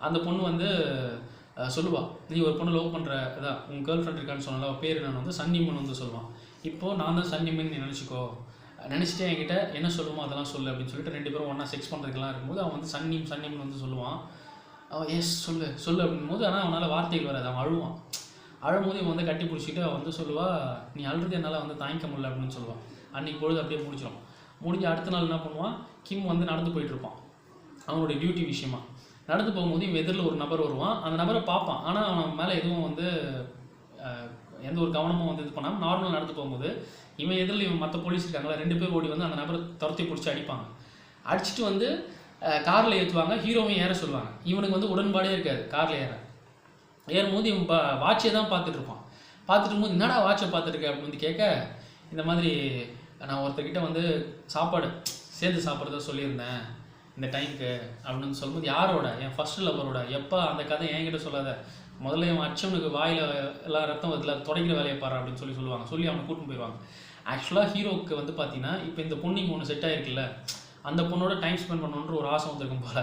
அந்த பொண்ணு வந்து சொல்லுவாள், நீ ஒரு பொண்ணு லவ் பண்ணுற அதான் உங்கள் கேர்ள் ஃப்ரெண்ட் இருக்கான்னு சொன்னால அவள் பேர் என்னன்னு வந்து சன்னிமன் வந்து சொல்லுவான். இப்போது நான் தான் சன்னிமன் நீ நினச்சிக்கோ, நினச்சிட்டே என்கிட்ட என்ன சொல்லுமோ அதெல்லாம் சொல்லு அப்படின்னு சொல்லிட்டு 2 பேரும் ஒன்றா செக்ஸ் பண்ணுறதுக்கெல்லாம் இருக்கும்போது அவன் வந்து சன்னிமன் வந்து சொல்லுவான். அவன் எஸ் சொல்லு சொல்லு அப்படின்போது, ஆனால் அவனால் வார்த்தைகள் வராது, அவன் அழுவான். அழும்போது இவன் வந்து கட்டி பிடிச்சிட்டு அவன் வந்து சொல்லுவா, நீ அழுறது என்னால் வந்து தாங்கிக்க முடியல அப்படின்னு சொல்லுவான். அன்றைக்கி பொழுது அப்படியே முடிச்சிடும். முடிஞ்சு அடுத்த நாள் என்ன பண்ணுவான், கிம் வந்து நடந்து போயிட்டுருப்பான் அவனுடைய டியூட்டி விஷயமா. நடந்து போகும்போது இவன் எதிரில் ஒரு நபர் வருவான், அந்த நபரை பார்ப்பான். ஆனால் அவன் மேலே எதுவும் வந்து எந்த ஒரு கவனமும் வந்து இது பண்ணாமல் நார்மலாக நடந்து போகும்போது இவன் எதிரில் இவன் மற்ற போலீஸ் இருக்காங்களா 2 பேர் ஓடி வந்து அந்த நபரை துரத்தி பிடிச்சி அடிப்பாங்க. அடிச்சுட்டு வந்து காரில் ஏற்றுவாங்க, ஹீரோவையும் ஏற சொல்லுவாங்க. இவனுக்கு வந்து உடன்பாடே இருக்காது காரில் ஏறும்போது இவன் வாட்சை தான் பார்த்துட்டு இருப்பான். பார்த்துட்டு இருக்கும்போது என்னடா வாட்சை பார்த்துருக்க அப்படின்னு வந்து கேட்க, இந்த மாதிரி நான் ஒருத்தர்கிட்ட வந்து சாப்பாடு சேர்ந்து சாப்பிட்றத சொல்லியிருந்தேன் இந்த டைமுக்கு அப்படின்னு சொல்லும்போது, யாரோட, என் ஃபர்ஸ்ட் லவரோட. எப்போ அந்த கதை என்கிட்ட சொல்லாத, முதல்ல இவன் அச்சவனுக்கு வாயில் எல்லாம் ரத்தம் வருதுல தொடங்கிற வேலையை பாரு அப்படின்னு சொல்லுவாங்க. சொல்லி அவனை கூட்டின்னு போயிடுவாங்க. ஆக்சுவலாக ஹீரோவுக்கு வந்து பார்த்தீங்கன்னா இப்போ இந்த பொண்ணுங்க ஒன்று செட் ஆகிருக்குல்ல, அந்த பொண்ணோட டைம் ஸ்பெண்ட் பண்ணணுன்ற ஒரு ஆசை வந்துருக்கும் போல்.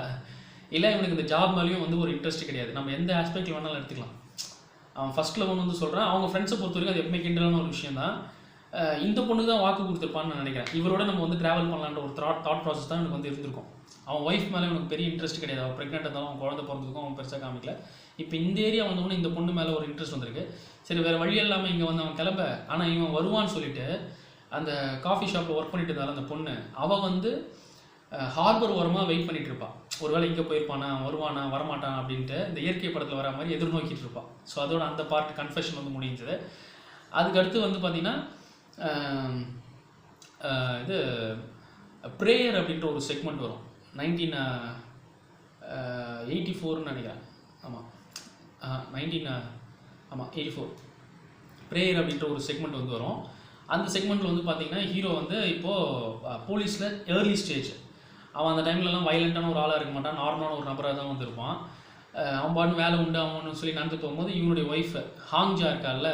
இல்லை இவனுக்கு இந்த ஜாப் மேலேயும் வந்து ஒரு இன்ட்ரெஸ்ட் கிடையாது. நம்ம எந்த ஆஸ்பெக்டில் வேணாலும் எடுத்துக்கலாம். அவன் ஃபர்ஸ்ட் லவ்னு வந்து சொல்கிறான். அவங்க ஃப்ரெண்ட்ஸை பொறுத்த வரைக்கும் அது எப்பவுமே கிண்டலான ஒரு விஷயம் தான். இந்த பொண்ணுக்கு தான் வாக்கு கொடுத்துருப்பான்னு நான் நினைக்கிறேன். இவரோட நம்ம வந்து ட்ராவல் பண்ணலான்ற ஒரு தாட் ப்ராசஸ் தான் எனக்கு வந்து இருந்திருக்கும். அவன் ஒய்ஃப் மேலே எனக்கு பெரிய இன்ட்ரெஸ்ட் கிடையாது. அவன் ப்ரெக்னென்ட் இருந்தாலும் அவன் குழந்தை பிறந்ததுக்கும் அவன் பெருசாக காமிக்கல. இப்போ இந்த ஏரியா வந்தவொடனே இந்த பொண்ணு மேலே ஒரு இன்ட்ரெஸ்ட் வந்திருக்கு. சரி வேறு வழி இல்லாமல் இங்கே வந்து அவன் கிளம்ப, ஆனால் இவன் வருவான்னு சொல்லிட்டு அந்த காஃபி ஷாப்பில் ஒர்க் பண்ணிட்டு இருந்தாலும் அந்த பொண்ணு அவள் வந்து ஹார்பர் ஓரமாக வெயிட் பண்ணிட்டு இருப்பாள். ஒருவேளை இங்கே போயிருப்பானா, வருவானா, வரமாட்டான் அப்படின்ட்டு இந்த இயற்கை படத்தில் வர மாதிரி எதிர்நோக்கிட்டு இருப்பாள். ஸோ அதோட அந்த பார்ட் கன்ஃபெஷன் வந்து முடிஞ்சது. அதுக்கடுத்து வந்து பார்த்திங்கன்னா இது ப்ரேயர் அப்படின்ற ஒரு செக்மெண்ட் வரும். 1984ன்னு நினைக்கிறேன். ஆமாம் 84 ப்ரேயர் அப்படின்ற ஒரு செக்மெண்ட் வந்து வரும். அந்த செக்மெண்ட்டில் வந்து பார்த்திங்கன்னா ஹீரோ வந்து இப்போது போலீஸில் ஏர்லி ஸ்டேஜ். அவன் அந்த டைம்லலாம் வைலண்ட்டான ஒரு ஆளாக இருக்க மாட்டான், நார்மலான ஒரு நபராக தான் வந்திருப்பான். அவன் பாட்டு வேலை உண்டு அவனு சொல்லி நடந்து போகும்போது இவனுடைய ஒய்ஃபு ஹாங்ஜா இருக்கால,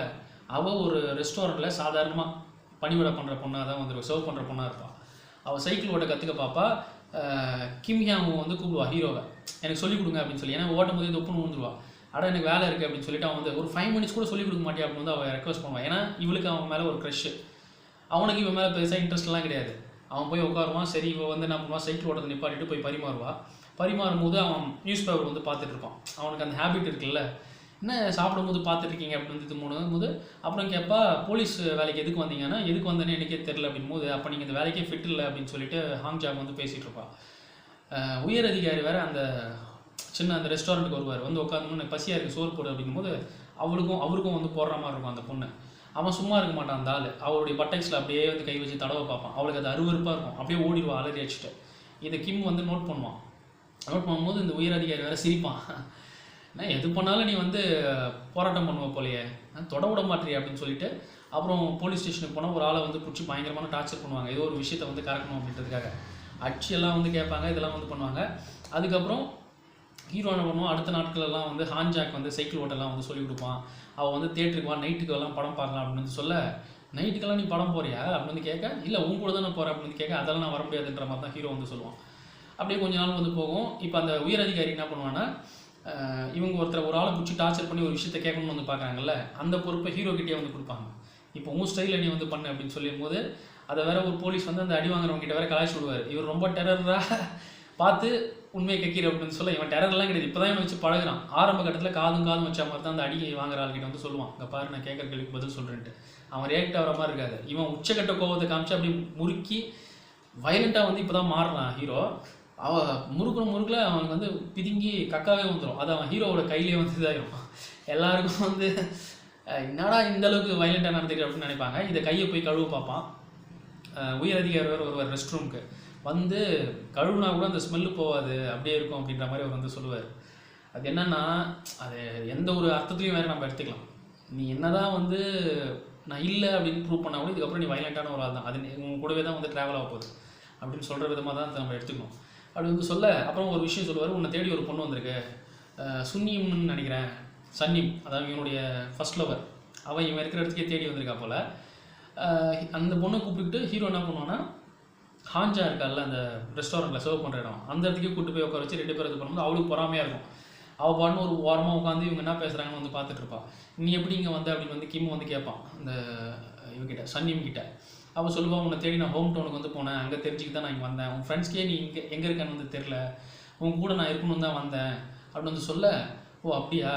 அவள் ஒரு ரெஸ்டாரண்ட்டில் சாதாரணமாக பணிவிடை பண்ணுற பொண்ணாக தான் வந்துருவா, சர்வ் பண்ணுற பொண்ணாக இருப்பாள். அவள் சைக்கிள் ஓட்ட கற்றுக்க பாப்பா. கிம் ஹியாங் வந்து கூப்பிடுவா ஹீரோவை, எனக்கு சொல்லிக் கொடுங்க அப்படின்னு சொல்லி. ஏன்னா ஓட்டும் போது தொப்புன்னு விழுந்துருவா. அட எனக்கு வேலை இருக்குது அப்படின்னு சொல்லிட்டு அவன் வந்து ஒரு 5 மினிட்ஸ் கூட சொல்லிக் கொடுக்க மாட்டேன் அப்படின்னு வந்து அவள் ரெக்வஸ்ட் பண்ணுவான். ஏன்னா இவளுக்கு அவன் மேலே ஒரு க்ரஷ்ஷு, அவனுக்கு இவன் மேலே பெருசாக இன்ட்ரெஸ்ட்லாம் கிடையாது. அவன் போய் உட்காருவான். சரி இவன் வந்து என்ன பண்ணுவான், சைக்கிள் ஓட்டத்தை நிப்பாட்டிட்டு போய் பரிமாறும்போது அவன் நியூஸ் பேப்பர் வந்து பார்த்துட்டு இருப்பான். அவனுக்கு அந்த ஹேபிட் இருக்குல்ல, என்ன சாப்பிடும்போது பார்த்துட்ருக்கீங்க அப்படின்னு இது போது அப்புறம் கேட்பா, போலீஸ் வேலைக்கு எதுக்கு வந்தீங்கன்னா, எதுக்கு வந்தேன்னு எனக்கே தெரில அப்படின்போது, அப்போ நீங்கள் இந்த வேலைக்கே ஃபிட் இல்லை அப்படின்னு சொல்லிட்டு ஹாங்ஜாக் வந்து பேசிகிட்டு இருப்பாள். உயர் அதிகாரி வேறு அந்த சின்ன அந்த ரெஸ்டாரண்ட்டுக்கு வருவார். வந்து உட்காந்து எனக்கு பசியாக இருக்குது சோறு போடு அப்படிங்கும்போது அவருக்கும் வந்து போடுற மாதிரி இருக்கும் அந்த பொண்ணு. அவன் சும்மா இருக்க மாட்டான் அந்த ஆள். அவருடைய பட்டைக்ஸில் அப்படியே வந்து கை வச்சு தடவை பார்ப்பான். அவளுக்கு அது அருவருப்பாக இருக்கும். அப்படியே ஓடிடுவான் அலறி அடிச்சுட்டு. இதை கிம் வந்து நோட் பண்ணும்போது இந்த உயர் அதிகாரி வேறு சிரிப்பான். நான் எது பண்ணாலும் நீ வந்து போராட்டம் பண்ணுவோம் போலையே, தொட விட மாட்டேறிய அப்படின்னு சொல்லிட்டு அப்புறம் போலீஸ் ஸ்டேஷனுக்கு போனால் ஒரு ஆளை வந்து பிடிச்சி பயங்கரமான டார்ச்சர் பண்ணுவாங்க. ஏதோ ஒரு விஷயத்தை வந்து கறக்கணும் அப்படின்றதுக்காக அடிச்சியெல்லாம் வந்து கேட்பாங்க, இதெல்லாம் வந்து பண்ணுவாங்க. அதுக்கப்புறம் ஹீரோ என்ன பண்ணுவான், அடுத்த நாட்களெல்லாம் வந்து ஹாங்ஜாக் வந்து சைக்கிள் ஓட்டெல்லாம் வந்து சொல்லிக் கொடுப்பான். அவள் வந்து தேட்டருக்கு வா, நைட்டுக்கெல்லாம் படம் பார்க்கலாம் அப்படின்னு வந்து சொல்ல, நைட்டுக்கெல்லாம் நீ படம் போறியா அப்படின்னு வந்து கேட்க, இல்லை உன் கூட தான் நான் போகிறேன் அப்படின்னு கேட்க, அதெல்லாம் நான் வர முடியாதுன்ற மாதிரி தான் ஹீரோ வந்து சொல்லுவான். அப்படியே கொஞ்ச நாள் வந்து போகும். இப்போ அந்த உயர் அதிகாரி என்ன பண்ணுவான்னா, இவங்க ஒரு ஆளை பிடிச்சி டார்ச்சர் பண்ணி ஒரு விஷயத்தை கேட்கணும்னு வந்து பார்க்குறாங்கல்ல, அந்த பொறுப்பை ஹீரோ கிட்டே வந்து கொடுப்பாங்க. இப்போ உன் ஸ்டைலில் நீ வந்து பண்ணு அப்படின்னு சொல்லும்போது, அதை வேற ஒரு போலீஸ் வந்து அந்த அடி வாங்குறவங்க கிட்ட வேற கலாய்ச்சி விடுவார். இவர் ரொம்ப டெரராக பார்த்து உண்மையை கேட்கிற அப்படின்னு சொல்ல, இவன் டெரர்லாம் கிடையாது, இப்போ தான் இவன் வச்சு பழகுறான். ஆரம்ப கட்டத்தில் காதும் வச்ச மாதிரி தான் அந்த அடி வாங்குற ஆள்கிட்ட வந்து சொல்லுவான், இங்கே பாரு நான் கேட்குற கேள்விக்கு பதில் சொல்கிறேன்ட்டு. அவன் ரியாக்ட் ஆகிற மாதிரி இருக்காது. இவன் உச்சக்கட்ட கோபத்தை காமிச்சு அப்படி முறுக்கி வயலண்ட்டாக வந்து இப்போ தான் மாறுறான் ஹீரோ. அவன் முறுக்கில் அவனுக்கு வந்து பிதுங்கி கக்காவே வந்துடும். அது அவன் ஹீரோவோட கையிலே வந்து இதாகிடும். எல்லாருக்கும் வந்து என்னடா இந்த அளவுக்கு வயலண்ட்டாக நடந்துக்கிற அப்படின்னு நினைப்பாங்க. இதை கையை போய் கழுவ பார்ப்பான். உயர் அதிகாரி ஒருவர் ரெஸ்ட் ரூமுக்கு வந்து கழுவுனா கூட அந்த ஸ்மெல்லு போகாது, அப்படியே இருக்கும் அப்படின்ற மாதிரி அவர் வந்து சொல்லுவார். அது என்னென்னா, அது எந்த ஒரு அர்த்தத்துலையும் வேறு நம்ம எடுத்துக்கலாம். நீ என்னதான் வந்து நான் இல்லை அப்படின்னு ப்ரூவ் பண்ணால் கூட இதுக்கப்புறம் நீ வயலண்ட்டான ஒரு ஆள் தான், அது உங்க கூடவே தான் வந்து ட்ராவல் ஆக போகுது அப்படின்னு சொல்கிற விதமாக தான் நம்ம எடுத்துக்கணும். அப்படி வந்து சொல்ல அப்புறம் ஒரு விஷயம் சொல்லுவார், உன்னை தேடி ஒரு பொண்ணு வந்திருக்கு, சுன்னியம்னு நினைக்கிறேன், சன்னிம், அதாவது இவனுடைய ஃபர்ஸ்ட் லவர், அவன் இவன் இருக்கிற இடத்துக்கே தேடி வந்திருக்கா போல். அந்த பொண்ணை கூப்பிட்டுக்கிட்டு ஹீரோ என்ன பண்ணுவான்னா, ஹாஞ்சா இருக்கால அந்த ரெஸ்டாரண்ட்டில் சர்வ் பண்ணுற இடம், அந்த இடத்துக்கே கூப்பிட்டு போய் உட்கார வச்சு 2 பேர் இது பண்ணும்போது அவளுக்கு பொறாமையாக இருக்கும். அவள் பாட்டுன்னு ஒரு ஓரமாக உட்காந்து இவங்க என்ன பேசுகிறாங்கன்னு வந்து பார்த்துட்டு இருப்பாள். நீ எப்படி இங்கே வந்த அப்படின்னு வந்து கிம் வந்து கேட்பான் இந்த இவங்கிட்ட, சன்னிம் கிட்ட. அவள் சொல்லுவாள், உன்னை தேடி நான் ஹோம் டவுனுக்கு வந்து போனேன், அங்கே தெரிஞ்சுக்கிட்டு தான் நான் இங்கே வந்தேன், உன் ஃப்ரெண்ட்ஸ்க்கே நீ எங்கே இருக்கேன்னு வந்து தெரில, உன் கூட நான் இருக்கணும்னு தான் வந்தேன் அப்படின்னு வந்து சொல்ல, ஓ அப்படியா,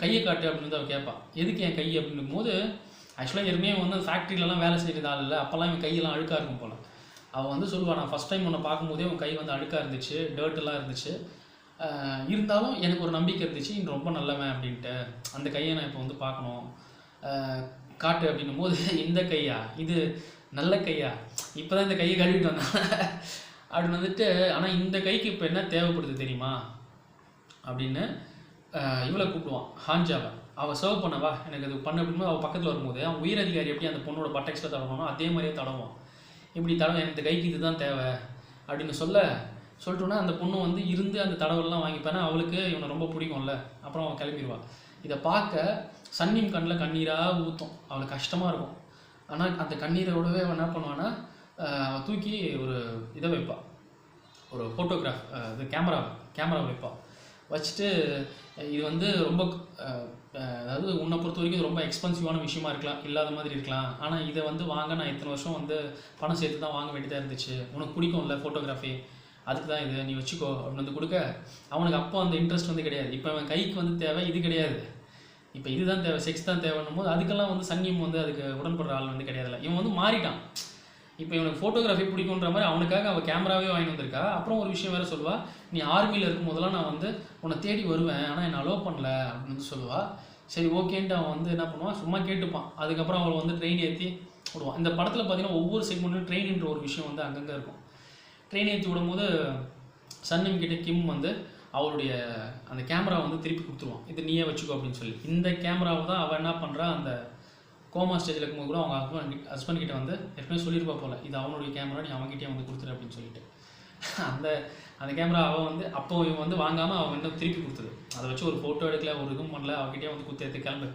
கையை காட்டு அப்படின்னு வந்து அவள் கேட்பாள். எதுக்கு என் கை அப்படின்னும் போது, ஆக்சுவலாக ஏற்கனவே வந்து ஃபேக்ட்ரியிலலாம் வேலை செய்கிறது ஆள் இல்லை, அப்போல்லாம் இவன் கையெல்லாம் அழுக்காக இருக்கும் போல். அவள் வந்து சொல்லுவாள், நான் ஃபஸ்ட் டைம் உன்னை பார்க்கும்போதே உன் கை வந்து அழுக்காக இருந்துச்சு, டர்ட்டெல்லாம் இருந்துச்சு, இருந்தாலும் எனக்கு ஒரு நம்பிக்கை இருந்துச்சு நீ ரொம்ப நல்லவன் அப்படின்ட்டு, அந்த கையை நான் இப்போ வந்து பார்க்கணும், காட்டு அப்படின்னும் போது, இந்த கையா, இது நல்ல கையா, இப்போ தான் இந்த கையை கழுவிட்டு வந்தேன் அப்படின்னு வந்துட்டு. ஆனால் இந்த கைக்கு இப்போ என்ன தேவைப்படுது தெரியுமா அப்படின்னு இவளை கூப்பிடுவான், ஹாஞ்சாவை. அவள் சர்வ் பண்ணவா எனக்கு அது பண்ண அப்படின்னும் அவள் பக்கத்தில் வரும்போது அவன் உயர் அதிகாரி எப்படி அந்த பொண்ணோட பட்டெக்ஸில் தடவானோ அதே மாதிரியே தடவான். இப்படி தடவை எனக்கு இந்த கைக்கு இது தான் தேவை அப்படின்னு சொல்லிட்டோன்னா அந்த பொண்ணு வந்து இருந்து அந்த தடவெல்லாம் வாங்கிப்பானா, அவளுக்கு இவனை ரொம்ப பிடிக்கும்ல, அப்புறம் அவன் கிளம்பிடுவாள். இதை பார்க்க சன்னிம் கண்ணில் கண்ணீராக ஊற்றும், அவளுக்கு கஷ்டமாக இருக்கும். ஆனால் அந்த கண்ணீரோடவே அவன் என்ன பண்ணுவான்னா, அவள் தூக்கி ஒரு இதை வைப்பாள், ஒரு ஃபோட்டோகிராஃப் இது கேமரா வைப்பாள். வச்சுட்டு இது வந்து ரொம்ப அதாவது உன்னை பொறுத்த வரைக்கும் இது ரொம்ப எக்ஸ்பென்சிவான விஷயமா இருக்கலாம், இல்லாத மாதிரி இருக்கலாம், ஆனால் இதை வந்து வாங்க நான் இத்தனை வருஷம் வந்து பணம் சேர்த்து தான் வாங்க வேண்டியதாக இருந்துச்சு, உனக்கு பிடிக்கும்ல ஃபோட்டோகிராஃபி, அதுக்கு தான் இது நீ வச்சுக்கோ அப்படின்னு வந்து கொடுக்க, அவனுக்கு அப்போ அந்த இன்ட்ரெஸ்ட் வந்து கிடையாது. இப்போ அவன் கைக்கு வந்து தேவை இது கிடையாது, இப்போ இதுதான் தேவை, செக்ஸ் தான் தேவைன்னும் போது அதுக்கெல்லாம் வந்து சன்னியம் வந்து அதுக்கு உடன்படுற ஆள் வந்து கிடையாதுல்ல. இவன் வந்து மாறிட்டான். இப்போ இவனுக்கு ஃபோட்டோகிராஃபி பிடிக்குன்ற மாதிரி அவனுக்காக அவள் கேமராவே வாங்கி வந்திருக்கா. அப்புறம் ஒரு விஷயம் வேறு சொல்லுவாள், நீ ஆர்மியில் இருக்கும் போதெல்லாம் நான் வந்து உன்னை தேடி வருவேன், ஆனால் என்னை அலோவ் பண்ணல அப்படின்னு வந்து சொல்லுவாள். சரி ஓகேன்ட்டு அவன் வந்து என்ன பண்ணுவான், சும்மா கேட்டுப்பான். அதுக்கப்புறம் அவளை வந்து ட்ரெயின் ஏற்றி விடுவான். இந்த படத்தில் பார்த்தீங்கன்னா ஒவ்வொரு செக்மெண்ட்லையும் ட்ரெயின்ன்ற ஒரு விஷயம் வந்து அங்கங்கே இருக்கும். ட்ரெயின் ஏற்றி விடும்போது சன்னிம் கிட்ட கிம் வந்து அவளுடைய அந்த கேமரா வந்து திருப்பி கொடுத்துருவான், இது நீயே வச்சுக்கோ அப்படின்னு சொல்லி. இந்த கேமராவை தான் அவள் என்ன பண்ணுறா, அந்த கோமா ஸ்டேஜில் இருக்கும்போது கூட அவங்க ஹஸ்பண்ட் கிட்ட வந்து எப்பவுமே சொல்லியிருப்பா போல், இது அவனுடைய கேமரா, நீ அவங்ககிட்டே வந்து கொடுத்துரு அப்படின்னு சொல்லிட்டு. அந்த கேமரா அவள் வந்து அப்போ இவன் வந்து வாங்காமல் அவன் வந்து திருப்பி கொடுத்துரு, அதை வச்சு ஒரு ஃபோட்டோ எடுக்கல, ஒரு இதுவும் பண்ணல, அவகிட்டே வந்து குத்து எடுத்து கிளம்பு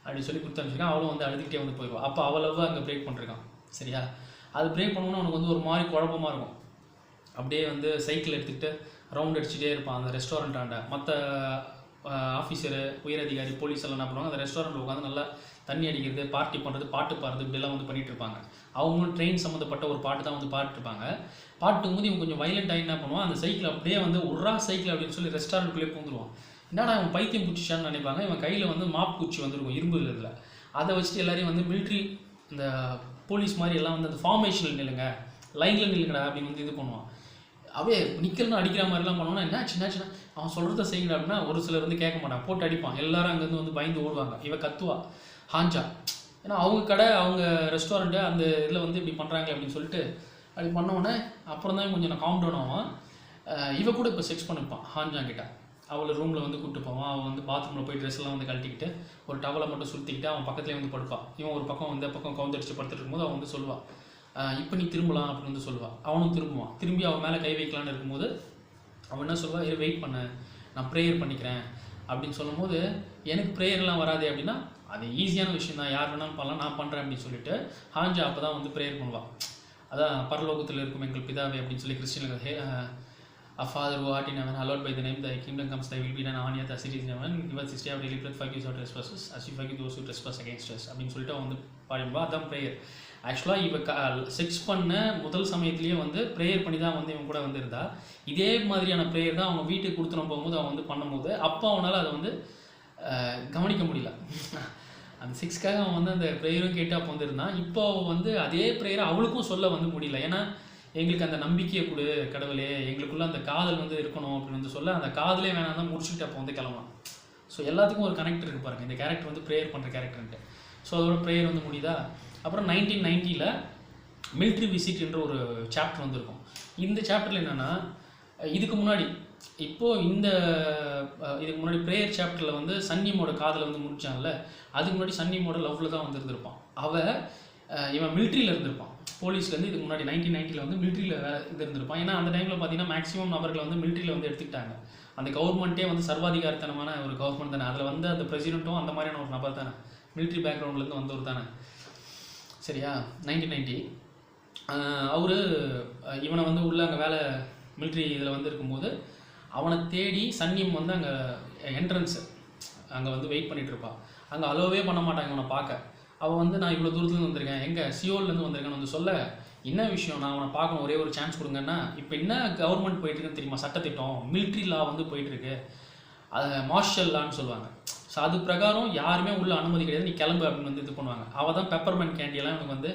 அப்படின்னு சொல்லி கொடுத்து அனுப்பிச்சிருக்கான். அவளும் வந்து அழுதுகிட்டே வந்து போயிடுவான். அப்போ அவளவு அங்கே பிரேக் பண்ணிருக்கான். சரியா, அது பிரேக் பண்ணணும்னா அவனுக்கு வந்து ஒரு மாதிரி குழப்பமாக இருக்கும். அப்படியே வந்து சைக்கிள் எடுத்துக்கிட்டு ரவுண்ட் அடிச்சுட்டே இருப்பான் அந்த ரெஸ்டாரண்ட்டாண்ட. மற்ற ஆஃபீஸரு, உயரதிகாரி, போலீஸ் எல்லாம் என்ன பண்ணுவாங்க, அந்த ரெஸ்டாரண்ட்டில் உட்காந்து நல்லா தண்ணி அடிக்கிறது, பார்ட்டி பண்ணுறது, பாட்டு பாடுறது, இப்படிலாம் வந்து பண்ணிகிட்டு இருப்பாங்க. அவங்களும் ட்ரெயின் சம்மந்தப்பட்ட ஒரு பாட்டு தான் வந்து பாட்டுருப்பாங்க. பாட்டுக்கும்போது இவன் கொஞ்சம் வைலண்ட் ஆகி என்ன பண்ணுவான், அந்த சைக்கிள் அப்படியே வந்து ஒரு சைக்கிள் அப்படின்னு சொல்லி ரெஸ்டாரண்ட்டுக்குள்ளே பூந்துருவான். என்னடா இவன் பைத்தியம் பூச்சிச்சான்னு நினைப்பாங்க. இவன் கையில் வந்து மாப் பூச்சி வந்துருக்கும், இரும்பு இதில். அதை வச்சுட்டு எல்லாரையும் வந்து மிலிட்ரி இந்த போலீஸ் மாதிரி எல்லாம் வந்து அந்த ஃபார்மேஷனில் நில்லுங்க, லைனில் நில்லுங்கடா அப்படின்னு வந்து இது பண்ணுவான். அப்படியே நிற்கலன்னு அடிக்கிற மாதிரிலாம் பண்ணுவோன்னா என்னாச்சுன்னா அவன் சொல்கிறத செய்யணும் அப்படின்னா ஒரு சிலர் வந்து கேட்க மாட்டான், போட்டு அடிப்பான். எல்லாரும் அங்கேருந்து வந்து பயந்து ஓடுவாங்க. இவன் கத்துவா ஹாஞ்சா, ஏன்னா அவங்க கடை, அவங்க ரெஸ்டாரண்ட்டு அந்த இதில் வந்து இப்படி பண்ணுறாங்க அப்படின்னு சொல்லிட்டு அப்படி பண்ணோடனே அப்புறம் தான் கொஞ்சம் நான் காம் டவுன் ஆவான். இவ கூட இப்போ செக்ஸ் பண்ணிப்பான் ஹாஞ்சா கிட்ட. அவளை ரூமில் வந்து கூப்பிட்டு போவான். அவன் வந்து பாத்ரூமில் போய் ட்ரெஸ் எல்லாம் வந்து கழட்டிக்கிட்டு ஒரு டவலை மட்டும் சுற்றிக்கிட்டு அவன் பக்கத்துலேயே வந்து படுப்பான். இவன் ஒரு பக்கம் இந்த பக்கம் கவுந்தடிச்சு படுத்துட்டு இருக்கும்போது அவன் வந்து சொல்லுவாள், இப்போ நீ திரும்பலாம் அப்படின்னு வந்து சொல்லுவாள். அவனும் திரும்புவான். திரும்பி அவன் மேலே கை வைக்கலான்னு இருக்கும்போது அவன் என்ன சொல்லுவாள், இதை வெயிட் பண்ண, நான் ப்ரேயர் பண்ணிக்கிறேன் அப்படின்னு சொல்லும்போது, எனக்கு ப்ரேயர்லாம் வராது அப்படின்னா அது ஈஸியான விஷயம் தான், யார் வேணாலும் பண்ணலாம், நான் பண்ணுறேன் அப்படின்னு சொல்லிட்டு ஹாஞ்சா அப்போ தான் வந்து ப்ரேயர் பண்ணுவாள். அதான் பரலோகத்தில் இருக்கும் எங்கள் பிதாவே அப்படின்னு சொல்லி கிறிஸ்டியனுக்கு A Father who art in heaven, hallowed by the name, thy kingdom comes, thy will be done on earth as it is in heaven. Give us this day our daily bread, forgive us our trespasses as we forgive those who trespass against us அப்படின்னு சொல்லிட்டு அவன் வந்து பாடிடுவா. அதான் ப்ரேயர். ஆக்சுவலாக இவ செக்ஸ் பண்ண முதல் சமயத்துலேயே வந்து ப்ரேயர் பண்ணி தான் வந்து இவன் கூட வந்து இருந்தா. இதே மாதிரியான ப்ரேயர் தான் அவங்க வீட்டுக்கு கொடுத்துன போகும்போது அவன் வந்து பண்ணும்போது அப்போ அவனால் அதை வந்து கவனிக்க முடியல. அந்த செக்ஸ்க்காக அவன் வந்து அந்த ப்ரேயரும் கேட்டு அப்போ வந்து இருந்தான். இப்போ வந்து அதே ப்ரேயரை அவளுக்கும் சொல்ல வந்து முடியல. ஏன்னா எங்களுக்கு அந்த நம்பிக்கையை கொடு கடவுளே, எங்களுக்குள்ள அந்த காதல் வந்து இருக்கணும் அப்படின்னு வந்து சொல்ல, அந்த காதலே வேணாம் தான் முடிச்சுட்டு அப்போ வந்து கிளம்பலாம். ஸோ எல்லாத்துக்கும் ஒரு கனெக்ட் இருக்குது பாருங்கள், இந்த கேரக்டர் வந்து ப்ரேயர் பண்ணுற கேரக்டர்ன்ட்டு. ஸோ அதோட ப்ரேயர் வந்து முடியுதா. அப்புறம் 1990 மிலிட்ரி விசிட்ன்ற ஒரு சாப்டர் வந்துருக்கும். இந்த சாப்டரில் என்னென்னா, இதுக்கு முன்னாடி இப்போது இந்த இதுக்கு முன்னாடி ப்ரேயர் சாப்டரில் வந்து சன்னிமோட காதலை வந்து முடிச்சாங்கல்ல, அதுக்கு முன்னாடி சன்னிமோட லவ்வில் தான் வந்துருந்துருப்பான். இவன் மிலிட்ரியில் இருந்திருப்பான். போலீஸ்லேருந்து இதுக்கு முன்னாடி 1990 வந்து மிலிட்ரியில் இது இருந்திருப்பான். ஏன்னா அந்த டைமில் பார்த்தீங்கன்னா மேக்ஸிமம் நபர்களை வந்து மிலிட்ரியில் வந்து எடுத்துக்கிட்டாங்க. அந்த கவர்மெண்ட்டே வந்து சர்வாதிகாரத்தனமான ஒரு கவர்மெண்ட் தானே. அதில் வந்து அந்த பிரசிடெண்ட்டும் அந்த மாதிரியான ஒரு நபர் தானே, மிலிட்ரி பேக்ரவுண்ட்லேருந்து வந்தவர் தானே. சரியா? 1990 அவர் இவனை வந்து உள்ள அங்கே வேலை மிலிட்ரி இதில் வந்து இருக்கும்போது அவனை தேடி சன்னியம் வந்து அங்கே என்ட்ரன்ஸு அங்கே வந்து வெயிட் பண்ணிகிட்டு இருப்பாள். அங்கே அலோவே பண்ண மாட்டாங்க இவனை பார்க்க. அவன் வந்து நான் இவ்வளோ தூரத்துலேருந்து வந்திருக்கேன், எங்கே சியோல்லேருந்து வந்திருக்கேன்னு வந்து சொல்ல, என்ன விஷயம், நான் அவனை பார்க்கணும், ஒரே ஒரு சான்ஸ் கொடுங்கன்னா, இப்போ என்ன கவர்மெண்ட் போயிட்டுருக்குன்னு தெரியுமா, சட்டத்திட்டம் மிலிட்ரி லா வந்து போயிட்டுருக்கு, அதை மார்ஷல் லான்னு சொல்லுவாங்க. ஸோ அது பிரகாரம் யாருமே உள்ள அனுமதி கிடையாது, நீ கிளம்பு அப்படின்னு வந்து இது பண்ணுவாங்க. அவள் தான் பெப்பர்மெண்ட் கேண்டியெல்லாம் எனக்கு வந்து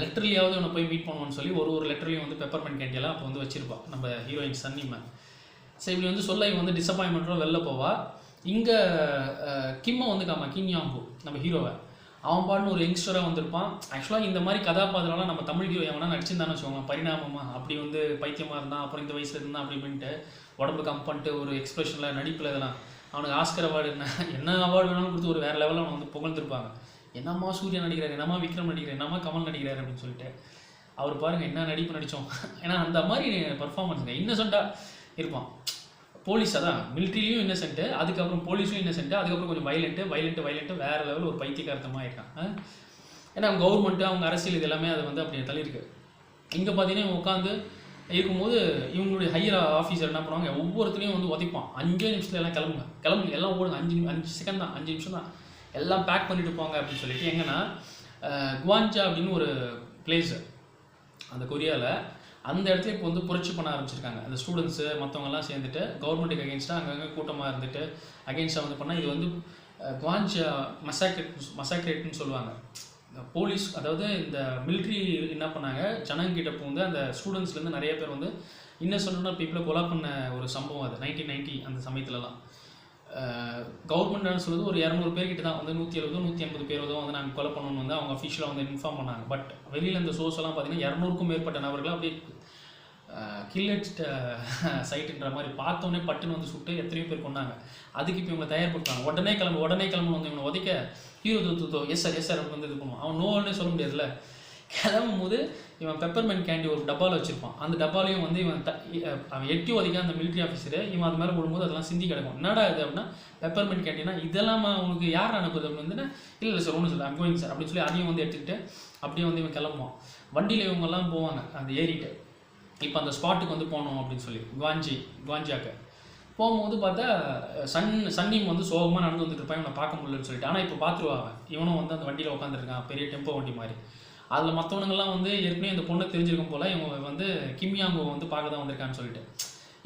லெட்டர்லையாவது இவனை போய் மீட் பண்ணுவான்னு சொல்லி ஒரு லெட்டர்லையும் வந்து பெப்பர்மெண்ட் கேண்டியெல்லாம் அப்போ வந்து வச்சிருப்பாள் நம்ம ஹீரோயின் சன்னிமன். சரி, இப்படி வந்து சொல்ல இவன் வந்து டிசப்பாயின்மெண்ட்டோட வெளில போவா. இங்கே கிம்மை வந்து கிம் யாம்பு நம்ம ஹீரோவை, அவன் பாட்டுன்னு ஒரு யங்ஸ்டராக வந்திருப்பான். ஆக்சுவலாக இந்த மாதிரி கதாபாத்திரம்லாம் நம்ம தமிழ் ஹீரோ எவனா நடிச்சிருந்தான்னு வச்சுக்கோங்க, பரிணாமமாக அப்படி வந்து பைத்தியமாக இருந்தான், அப்புறம் இந்த வயசில் இருந்தான் அப்படி பண்ணிட்டு உடம்பு கம் பண்ணிட்டு ஒரு எக்ஸ்பிரஷனில் நடிப்பில் இதெல்லாம் அவனுக்கு ஆஸ்கர் அவார்டு என்ன அவார்டு வேணாலும் கொடுத்து ஒரு வேறு லெவலில் அவனை வந்து புகழ்ந்துருப்பாங்க. என்னம்மா சூர்யா நடிக்கிறார், என்னம்மா விக்ரம் நடிக்கிறார், என்னம்மா கமல் நடிக்கிறார் அப்படின்னு சொல்லிட்டு. அவர் பாருங்கள் என்ன நடிப்பு நடித்தோம். ஏன்னா அந்த மாதிரி பர்ஃபார்மன்ஸுங்க இன்னசென்ட்டாக இருப்பான். போலீஸ் அதான் மிலிட்ரிலையும் இன்னசென்ட்டு, அதுக்கப்புறம் போலீஸும் இன்னசென்ட்டு, அதுக்கப்புறம் கொஞ்சம் வைலண்ட்டு வேறு லெவல் ஒரு பைத்தியக்காரத்தமாக இருக்கான். ஏன்னா அவங்க கவர்மெண்ட்டு அவங்க அரசியல் இது எல்லாமே அது வந்து அப்படி தள்ளியிருக்கு. இங்கே பார்த்தீங்கன்னா உட்காந்து இருக்கும்போது இவங்களுடைய ஹையர் ஆஃபீஸர் என்ன பண்ணுவாங்க, ஒவ்வொருத்தரையும் வந்து உதைப்பான். 5 நிமிஷத்துல எல்லாம் கிளம்புங்க எல்லாம் ஓடுங்க, 5 செகண்ட் தான், 5 நிமிஷம் தான், எல்லாம் பேக் பண்ணிட்டு போங்க அப்படின்னு சொல்லிட்டு. எங்கன்னா குவான்ஜா அப்படின்னு ஒரு பிளேஸு அந்த கொரியாவில், அந்த இடத்துல இப்போ வந்து புரட்சி பண்ண ஆரம்பிச்சிருக்காங்க. அந்த ஸ்டூடெண்ட்ஸு மற்றவங்கெல்லாம் சேர்ந்துட்டு கவர்மெண்ட்டுக்கு அகேன்ஸ்டாக அங்கங்கே கூட்டமாக இருந்துட்டு அகேன்ஸ்டாக வந்து பண்ணால், இது வந்து குவான்ஜா மசாக்ரேட்னு சொல்லுவாங்க. போலீஸ் அதாவது இந்த மிலிட்ரி என்ன பண்ணாங்க, ஜனங்கிட்ட பூந்து அந்த ஸ்டூடெண்ட்ஸ்லேருந்து நிறைய பேர் வந்து இன்னசென்ட்டான பீப்புளை கொலை பண்ண ஒரு சம்பவம் அது 1990 அந்த சமயத்துலலாம். கவர்மெண்ட்னு சொல்லுறது ஒரு 200 பேர்கிட்ட தான் வந்து 170 180 பேர் வந்து நாங்கள் கொலை பண்ணணும்னு வந்து அவங்க அஃபிஷியலாக வந்து இன்ஃபார்ம் பண்ணாங்க. பட் வெளியில் இந்த சோர்ஸ் எல்லாம் பார்த்தீங்கன்னா 200க்கும் மேற்பட்ட நபர்கள் அப்படியே கில்லட் சைட்டுன்ற மாதிரி பார்த்தோன்னே பட்டுன்னு வந்து சுட்டு எத்தனையோ பேர் கொண்டாங்க. அதுக்கு இப்போ இவங்க தயார்படுத்தாங்க, உடனே கிளம்பு வந்து இவனை உதைக்க ஹீரோ தூத்தோ எஸ் சார் அப்படி வந்து இது பண்ணுவான். அவன் நோன்னு சொல்ல முடியாதுல்ல. கிளம்பும் போது இவன் பெப்பர்மெண்ட் கேண்டி ஒரு டப்பாவில் வச்சுருப்பான். அந்த டப்பாலையும் வந்து அவன் எட்டி உதைக்க அந்த மிலிட்ரி ஆஃபீஸரு இவன் அது மேலே போடும்போது அதெல்லாம் சிந்தி கிடக்கும். என்னடா இது அப்படின்னா, பெப்பர்மெண்ட் கேண்டினா இதெல்லாம் உனக்கு யார் அனுப்புது அப்படின்னு வந்து, இல்லை சார் ஒன்றும் சார் ஐம் கோயிங் சார் அப்படின்னு சொல்லி அதையும் வந்து எடுத்துக்கிட்டு அப்படியே வந்து இவன் கிளம்புவான். வண்டியில் இவங்கெல்லாம் போவாங்க அந்த ஏறிட்டு, இப்போ அந்த ஸ்பாட்டுக்கு வந்து போகணும் அப்படின்னு சொல்லி குவாஞ்சாக்கு போகும்போது பார்த்தா சன்னியும் வந்து சோகமாக நடந்து வந்துட்டு இருப்பான், இவனை பார்க்க முடியலன்னு சொல்லிட்டு. ஆனால் இப்போ பார்த்துருவாங்க, இவனும் வந்து அந்த வண்டியில் உட்காந்துருக்கான், பெரிய டெம்போ வண்டி மாதிரி. அதில் மற்றவனுங்கள்லாம் வந்து ஏற்கனவே இந்த பொண்ணை தெரிஞ்சிருக்கும் போல் இவங்க வந்து கிம் யாங்கோ வந்து பார்க்க தான் வந்திருக்கான்னு சொல்லிட்டு.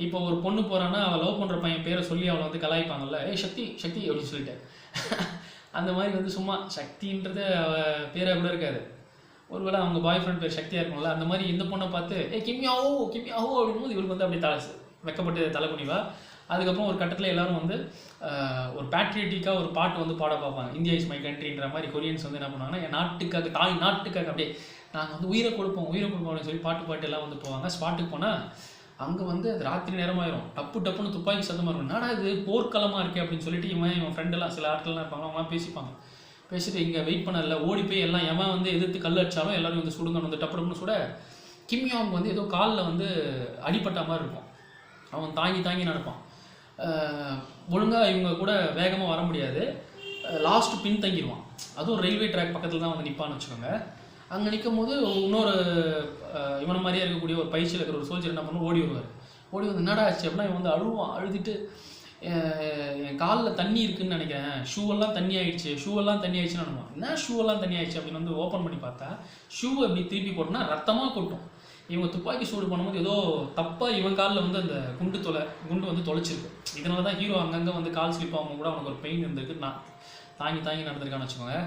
இப்போ ஒரு பொண்ணு போகிறான்னா அவள் லவ் பண்ணுற பையன் பேரை சொல்லி அவளை வந்து கலாய்ப்பாங்கல்ல, சக்தி அப்படின்னு சொல்லிட்டு. அந்த மாதிரி வந்து சும்மா சக்தின்றது அவள் பேராக கூட இருக்காது, ஒருவேளை அவங்க பாய் ஃப்ரெண்ட் பேர் சக்தியாக இருக்கும்ல, அந்த மாதிரி இந்த பொண்ணை பார்த்து கிம்யாவோ அப்படிங்கும்போது இவருக்கு வந்து அப்படியே வெக்கப்பட்டு தலை குனிவா. அதுக்கப்புறம் ஒரு கட்டத்தில் எல்லோரும் வந்து ஒரு பேட்ரியட்டிக்காக ஒரு பாட்டு வந்து பாட பார்ப்பாங்க, இந்தியா இஸ் மை கண்ட்ரின்ற மாதிரி. கொரியன்ஸ் வந்து என்ன பண்ணுவாங்கன்னா, என் நாட்டுக்காக நாட்டுக்காக அப்படியே நாங்கள் வந்து உயிரை கொடுப்போம் அப்படின்னு சொல்லி பாட்டு எல்லாம் வந்து போவாங்க. ஸ்பாட்டுக்கு போனால் அங்கே வந்து அது ராத்திரி நேரமாயிரும், டப்புன்னு துப்பாக்கி சத்தமாக இருக்கும். நாடா இது போர்க்களமாக இருக்கே அப்படின்னு சொல்லிட்டு இவன் ஃப்ரெண்டெல்லாம் சில ஆட்கள்லாம் இருப்பாங்க, அவங்களாம் பேசிட்டு இங்கே வெயிட் பண்ணல, ஓடி போய் எல்லாம் எவன் வந்து எதிர்த்து கல் அடிச்சாலும் எல்லாரும் வந்து சுடுங்கன்னு வந்து டப்புன்னு சுட கிம் யாங் வந்து ஏதோ காலில் வந்து அடிப்பட்ட மாதிரி இருக்கும், அவன் தாங்கி நடப்பான். ஒழுங்காக இவங்க கூட வேகமாக வர முடியாது, லாஸ்ட்டு பின் தங்கிடுவான். அதுவும் ரயில்வே ட்ராக் பக்கத்தில் தான் வந்து நிற்பான்னு வச்சுக்கோங்க. அங்கே நிற்கும் போது இன்னொரு இவனை மாதிரியே இருக்கக்கூடிய ஒரு பயிற்சியில் இருக்கிற ஒரு சோல்ஜர் என்ன பண்ணுவோம், ஓடி வந்து என்னடா ஆச்சு அப்படின்னா, இவன் வந்து அழுதுட்டு என் காலில் தண்ணி இருக்குதுன்னு நினைக்கிறேன், ஷூவெல்லாம் தண்ணி ஆயிடுச்சுன்னு அனுப்புவான். என்ன ஷூவெல்லாம் தண்ணி ஆயிடுச்சு அப்படின்னு வந்து ஓப்பன் பண்ணி பார்த்தா ஷூவை எப்படி திருப்பி போட்டோம்னா ரத்தமாக கொட்டும். இவங்க துப்பாக்கி சூடு பண்ணும்போது ஏதோ தப்பாக இவன் காலில் வந்து அந்த குண்டு வந்து தொலைச்சிருக்கு. இதனால தான் ஹீரோ அங்கங்கே வந்து கால் ஸ்லிப் ஆகும் கூட அவனுக்கு ஒரு பெயின் இருந்திருக்கு, நான் தாங்கி நடந்திருக்கான்னு வச்சுக்கோங்க.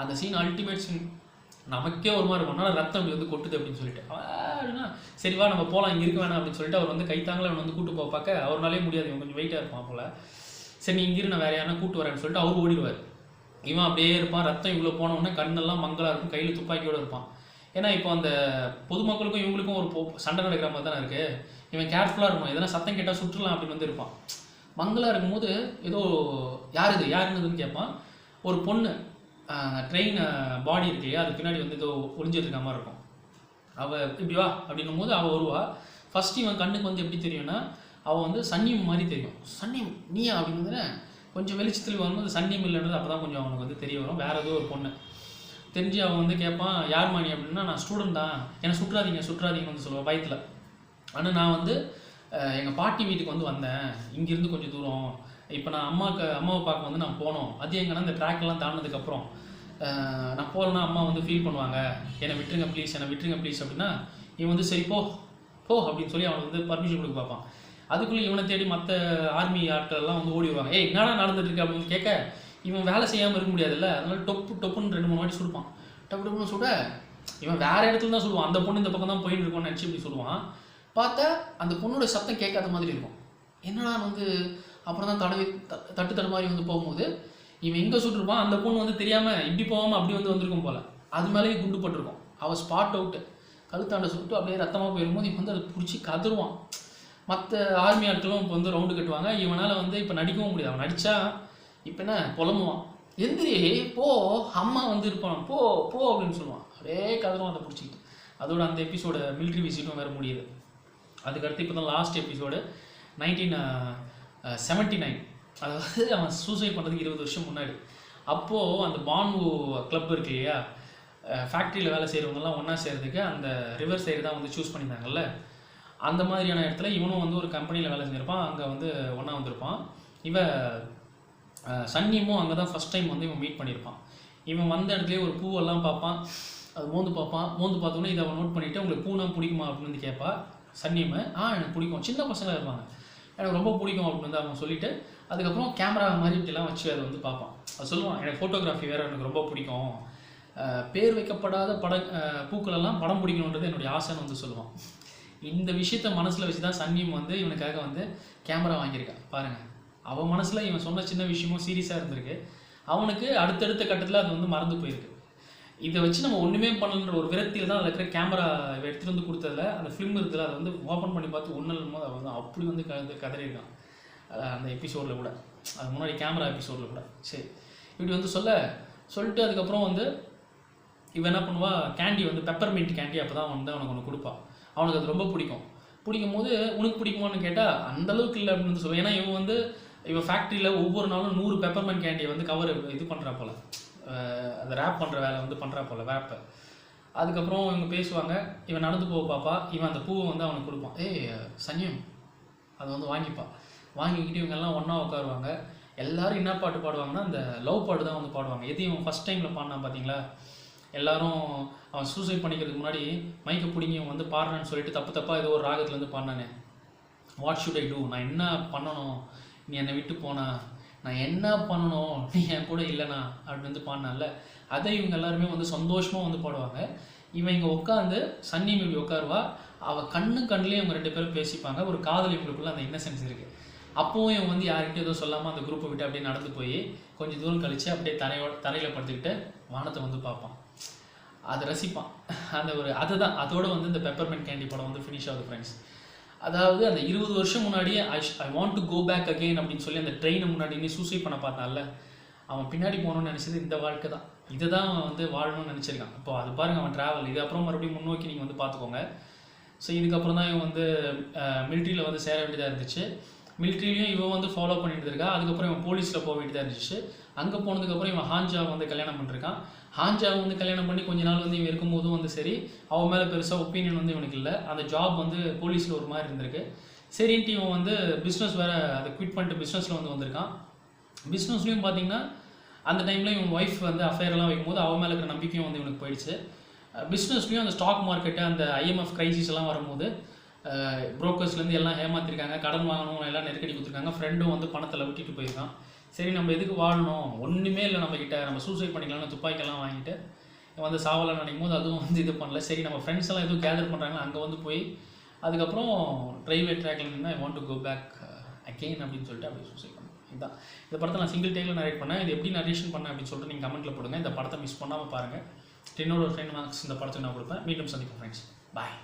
அந்த சீன் அல்டிமேட் சீன், நமக்கே ஒரு மாதிரி இருக்கும், ரத்தம் அப்படி வந்து கொட்டுது அப்படின்னு சொல்லிட்டு. அப்படின்னா சரிவா நம்ம போகலாம், இங்கே இருக்க வேணாம் அப்படின்னு சொல்லிட்டு அவர் வந்து கைத்தாங்களே அவனை வந்து கூட்டு போக பார்க்க அவராலே முடியாது, இவன் கொஞ்சம் வெயிட்டாக இருப்பான் போல். சரி நீ இங்கிரு, நான் வேறு யாரா கூட்டு வரேன்னு சொல்லிட்டு அவர் ஓடிடுவார். இவன் அப்படியே இருப்பான், ரத்தம் இவ்வளோ போனவுடனே கண்ணெல்லாம் மங்களாக இருக்கும், கையில் துப்பாக்கியோடு இருப்பான். ஏன்னா இப்போ அந்த பொதுமக்களுக்கும் இவங்களுக்கும் ஒரு சண்டை நடக்கிற மாதிரி தானே இருக்குது. இவன் கேர்ஃபுல்லாக இருக்கணும், எதனா சத்தம் கேட்டால் சுற்றலாம் அப்படின்னு வந்து இருப்பான். மங்களாக இருக்கும்போது ஏதோ யாருன்னுதுன்னு கேட்பான். ஒரு பொண்ணு ட்ரெயின் பாடி இருக்கு இல்லையா, அது பின்னாடி வந்து ஏதோ ஒளிஞ்சிட்டு இருக்க மாதிரி இருக்கும். அவள் இப்படி வா அப்படின்னும் போது அவள் வருவா. ஃபஸ்ட்டு இவன் கண்ணுக்கு வந்து எப்படி தெரியும்னா, அவள் வந்து சன்னியம் மாதிரி தெரியும். சன்னியம் நீயா அப்படின்னு கொஞ்சம் வெளிச்சத்தில் வரும்போது சன்னியம் இல்லைன்றது அப்போ தான் கொஞ்சம் அவனுக்கு வந்து தெரிய வரும். வேறு ஏதோ ஒரு பொண்ணு தெரிஞ்சு அவன் வந்து கேட்பான், யார் மணி அப்படின்னா, நான் ஸ்டூடெண்ட் தான், என்னை சுற்றாதீங்கன்னு வந்து சொல்லுவாள் பயத்தில். ஆனால் நான் வந்து எங்கள் பாட்டி வீட்டுக்கு வந்து வந்தேன், இங்கேருந்து கொஞ்சம் தூரம். இப்போ நான் அம்மாவை பார்க்க வந்து நான் போனோம். அது எங்கன்னா இந்த ட்ராக்கெல்லாம் தாண்டினதுக்கப்புறம் நான் போகலன்னா அம்மா வந்து ஃபீல் பண்ணுவாங்க, என்னை விட்டுருங்க ப்ளீஸ் அப்படின்னா, இவன் வந்து சரி போ அப்படின்னு சொல்லி அவனுக்கு வந்து பர்மிஷன் கொடுக்க பார்ப்பான். அதுக்குள்ளே இவனை தேடி மற்ற ஆர்மி ஆட்கள்லாம் வந்து ஓடி வருவாங்க. என்னடா நடந்துட்டு இருக்கு அப்படின்னு கேட்க, இவன் வேலை செய்யாமல் இருக்க முடியாதுல்ல, அதனால டொப்புன்னு 2-3 வாட்டி சுடுப்பான். டப்புன்னு சுட இவன் வேறு இடத்துல தான் சொல்லுவான், அந்த பொண்ணு இந்த பக்கம் தான் போயின்னு இருக்கோன்னு நினச்சி இப்படி சொல்லுவான். பார்த்தா அந்த பொண்ணோட சத்தம் கேட்காத மாதிரி இருக்கும். என்னடா வந்து அப்புறம் தான் தட்டு மாதிரி வந்து போகும்போது இவன் எங்கே சுட்டுருப்பான், அந்த பொண்ணு வந்து தெரியாமல் இப்படி போகாமல் அப்படி வந்திருக்கும் போல். அது மேலேயே குண்டு பட்டிருக்கும். அவள் ஸ்பாட் அவுட்டு, கழுத்தாண்டை சுட்டு அப்படியே ரத்தமாக போயிடும்போது இப்போ வந்து அதை பிடிச்சி கதருவான். மற்ற ஆர்மி ஆட்களும் இப்போ வந்து ரவுண்டு கட்டுவாங்க. இவனால் வந்து இப்போ நடிக்கவும் முடியாது. அவன் நடித்தா இப்போ என்ன புலம்புவான், எந்திரி போ, அம்மா வந்து இருப்பான், போ அப்படின்னு சொல்லுவான். அப்படியே கதருவான் அதை பிடிச்சிக்கிட்டு. அதோட அந்த எபிசோட மிலிட்ரி விசிட்டும் வேறு முடியுது. அதுக்கடுத்து இப்போ தான் லாஸ்ட் எபிசோடு 1979. அதாவது அவன் சூசைட் பண்ணுறதுக்கு 20 வருஷம் முன்னாடி. அப்போது அந்த பான்வு கிளப் இருக்கு இல்லையா, ஃபேக்ட்ரியில் வேலை செய்கிறவங்கலாம் ஒன்றா செய்கிறதுக்கு அந்த ரிவர் சைடு தான் வந்து சூஸ் பண்ணியிருந்தாங்கல்ல. அந்த மாதிரியான இடத்துல இவனும் வந்து ஒரு கம்பெனியில் வேலை செஞ்சுருப்பான். அங்கே வந்து ஒன்றா வந்திருப்பான். சன்னியமும் அங்கே தான் ஃபஸ்ட் டைம் வந்து இவன் மீட் பண்ணியிருப்பான். இவன் வந்த இடத்துலேயே ஒரு பூவெல்லாம் பார்ப்பான். அது மோந்து பார்த்தோன்னே இதை அவன் நோட் பண்ணிவிட்டு, உங்களுக்கு பூனா பிடிக்குமா அப்படின்னு வந்து கேட்பா. சன்னியமை எனக்கு பிடிக்கும், சின்ன பசங்களாக இருப்பாங்க, எனக்கு ரொம்ப பிடிக்கும் அப்படின்னு வந்து அவன் சொல்லிவிட்டு, அதுக்கப்புறம் கேமரா மாதிரி இப்படிலாம் வச்சு அதை வந்து பார்ப்பான். அது சொல்லுவான், எனக்கு ஃபோட்டோகிராஃபி வேறு எனக்கு ரொம்ப பிடிக்கும், பேர் வைக்கப்படாத பூக்களெல்லாம் படம் பிடிக்கணுன்றது என்னுடைய ஆசைன்னு வந்து சொல்லுவான். இந்த விஷயத்த மனசில் வச்சு தான் சன்னியம் வந்து இவனுக்காக வந்து கேமரா வாங்கியிருக்கான். பாருங்கள், அவன் மனசில் இவன் சொன்ன சின்ன விஷயமும் சீரியஸாக இருந்திருக்கு. அவனுக்கு அடுத்தடுத்த கட்டத்தில் அது வந்து மறந்து போயிருக்கு. இதை வச்சு நம்ம ஒன்றுமே பண்ணலன்ற ஒரு விரக்தியில் தான் அதில் இருக்கிற கேமரா எடுத்துகிட்டு வந்து கொடுத்ததில் அந்த ஃபிலிம் இருக்குல்ல, அதை வந்து ஓப்பன் பண்ணி பார்த்து ஒன்றும் போது அவன் வந்து அப்படி வந்து கதறியிருக்கான் அந்த எபிசோடில் கூட, அது முன்னாடி கேமரா எபிசோடில் கூட. சரி, இப்படி வந்து சொல்லிட்டு அதுக்கப்புறம் வந்து இவன் என்ன பண்ணுவா, கேண்டி வந்து பெப்பர்மின்ட் கேண்டி அப்போ தான் வந்து அவனுக்கு ஒன்று கொடுப்பான். அவனுக்கு அது ரொம்ப பிடிக்கும் போது உனக்கு பிடிக்குமான்னு கேட்டால் அந்தளவுக்கு இல்லை அப்படின்னு சொல்லுவான். ஏன்னா இவன் ஃபேக்ட்ரியில் ஒவ்வொரு நாளும் 100 பெப்பர்மெண்ட் கேண்டியை வந்து கவர் இது பண்ணுறா போல், அந்த ரேப் பண்ணுற வேலை வந்து பண்ணுறா போல், வேப்பை. அதுக்கப்புறம் இவங்க பேசுவாங்க, இவன் நடந்து போக பாப்பா, இவன் அந்த பூவை வந்து அவனுக்கு கொடுப்பான். சன்னியம் அதை வந்து வாங்கிக்கிட்டு இவங்கெல்லாம் ஒன்றா உட்காருவாங்க. எல்லோரும் என்ன பாட்டு பாடுவாங்கன்னா அந்த லவ் பாட்டு தான் வந்து பாடுவாங்க. எதையும் இவன் ஃபஸ்ட் டைமில் பாடினான் பார்த்தீங்களா, எல்லோரும் அவன் சூசைட் பண்ணிக்கிறதுக்கு முன்னாடி மைக்கை பிடிங்கி அவன் வந்து பாடுறான்னு சொல்லிட்டு தப்பாக ஏதோ ஒரு ராகத்துலேருந்து பாடினானே, வாட் ஷுட் ஐ டூ, நான் என்ன பண்ணணும் நீ என்னை விட்டு போனா, நான் என்ன பண்ணணும் நீ என் கூட இல்லைனா அப்படின்னு வந்து பாடினால, அதை இவங்க எல்லாருமே வந்து சந்தோஷமாக வந்து பாடுவாங்க. இவன் இங்கே உட்காந்து சன்னியம் இப்படி உட்காருவா, அவள் கண்ணுலேயே இவங்க 2 பேரும் பேசிப்பாங்க. ஒரு காதல் இவங்களுக்குள்ள அந்த இன்னசென்ஸ் இருக்குது. அப்போவும் இவன் வந்து யார்கிட்ட எதுவும் சொல்லாமல் அந்த குரூப்பை விட்டு அப்படியே நடந்து போய் கொஞ்சம் தூரம் கழித்து அப்படியே தரையில் படுத்துக்கிட்டு வானத்தை வந்து பார்ப்பான், அதை ரசிப்பான். அதுதான் அதோட வந்து இந்த பெப்பர்மெண்ட் கேண்டி படம் வந்து ஃபினிஷ் ஆகுது ஃப்ரெண்ட்ஸ். அதாவது அந்த 20 வருஷம் முன்னாடியே I want to go back again அப்படின்னு சொல்லி அந்த ட்ரெயினை முன்னாடி சூசைட் பண்ண பார்த்தான்ல, அவன் பின்னாடி போகணும்னு நினச்சது இந்த வாழ்க்கை தான், இதை தான் அவன் வந்து வாழணும்னு நினச்சிருக்கான். இப்போ அது பாருங்கள், அவன் ட்ராவல் இது அப்புறம் மறுபடியும் முன்னோக்கி நீங்கள் வந்து பார்த்துக்கோங்க. ஸோ இதுக்கப்புறம் தான் இவன் வந்து மிலிட்ரியில் வந்து சேர வேண்டியதாக இருந்துச்சு. மிலிட்ரிலையும் இவன் வந்து ஃபாலோ பண்ணிட்டு இருக்கா. அதுக்கப்புறம் இவன் போலீஸில் போக வேண்டியதாக இருந்துச்சு. அங்கே போனதுக்கப்புறம் இவன் ஹாஞ்சாவை வந்து கல்யாணம் பண்ணிருக்கான். ஹாஞ்சாவை வந்து கல்யாணம் பண்ணி கொஞ்ச நாள் வந்து இவன் இருக்கும்போதும் வந்து சரி, அவன் மேலே பெருசாக ஒப்பீனியன் வந்து இவனுக்கு இல்லை. அந்த ஜாப் வந்து போலீஸில் ஒரு மாதிரி இருந்திருக்கு. சரின்ட்டு இவன் வந்து பிஸ்னஸ் வேறு அதை குவிட் பண்ணிட்டு பிஸ்னஸில் வந்து வந்திருக்கான். பிஸ்னஸ்லையும் பார்த்தீங்கன்னா அந்த டைமில் இவன் ஒய்ஃப் வந்து அஃபேர்லாம் வைக்கும்போது அவன் மேலே இருக்கிற நம்பிக்கையும் வந்து இவனுக்கு போயிடுச்சு. பிஸ்னஸ்லையும் அந்த ஸ்டாக் மார்க்கெட்டு அந்த IMF கிரைசிஸ் எல்லாம் வரும்போது புரோக்கர்ஸ்லேருந்து எல்லாம் ஏமாற்றிருக்காங்க, கடன் வாங்கணும் எல்லாம் நெருக்கடி கொடுத்துருக்காங்க. ஃப்ரெண்டும் வந்து பணத்தில் விட்டுட்டு போயிருக்கான். சரி, நம்ம எதுக்கு வாழணும், ஒன்றுமே இல்லை நம்மக்கிட்ட, நம்ம சூசைட் பண்ணிக்கலாம்னு துப்பாக்கியெல்லாம் வாங்கிட்டு வந்து சாவலாம் நினைக்கும் போது அதுவும் வந்து இது பண்ணல. சரி, நம்ம ஃப்ரெண்ட்ஸ் எல்லாம் எதுவும் கேதர் பண்ணுறாங்களோ அங்கே வந்து போய் அதுக்கப்புறம் ரயில்வே ட்ராக்ல நின்று I want to go back again அப்படின்னு சொல்லிட்டு அப்படி சூசைட் பண்ணேன். இதுதான் இந்த படத்தை நான் சிங்கிள் டேக்கில் நரேட் பண்ணேன். இது எப்படி நரேஷன் பண்ணேன் அப்படின்னு சொல்லிட்டு நீங்கள் கமெண்ட்டில் போடுங்க. இந்த படத்தை மிஸ் பண்ணாமல் பாருங்கள். 10 out of 10 மார்க்ஸ் இந்த படத்துக்கு நான் கொடுப்பேன். மீண்டும் சந்திப்போம் ஃப்ரெண்ட்ஸ். பாய்.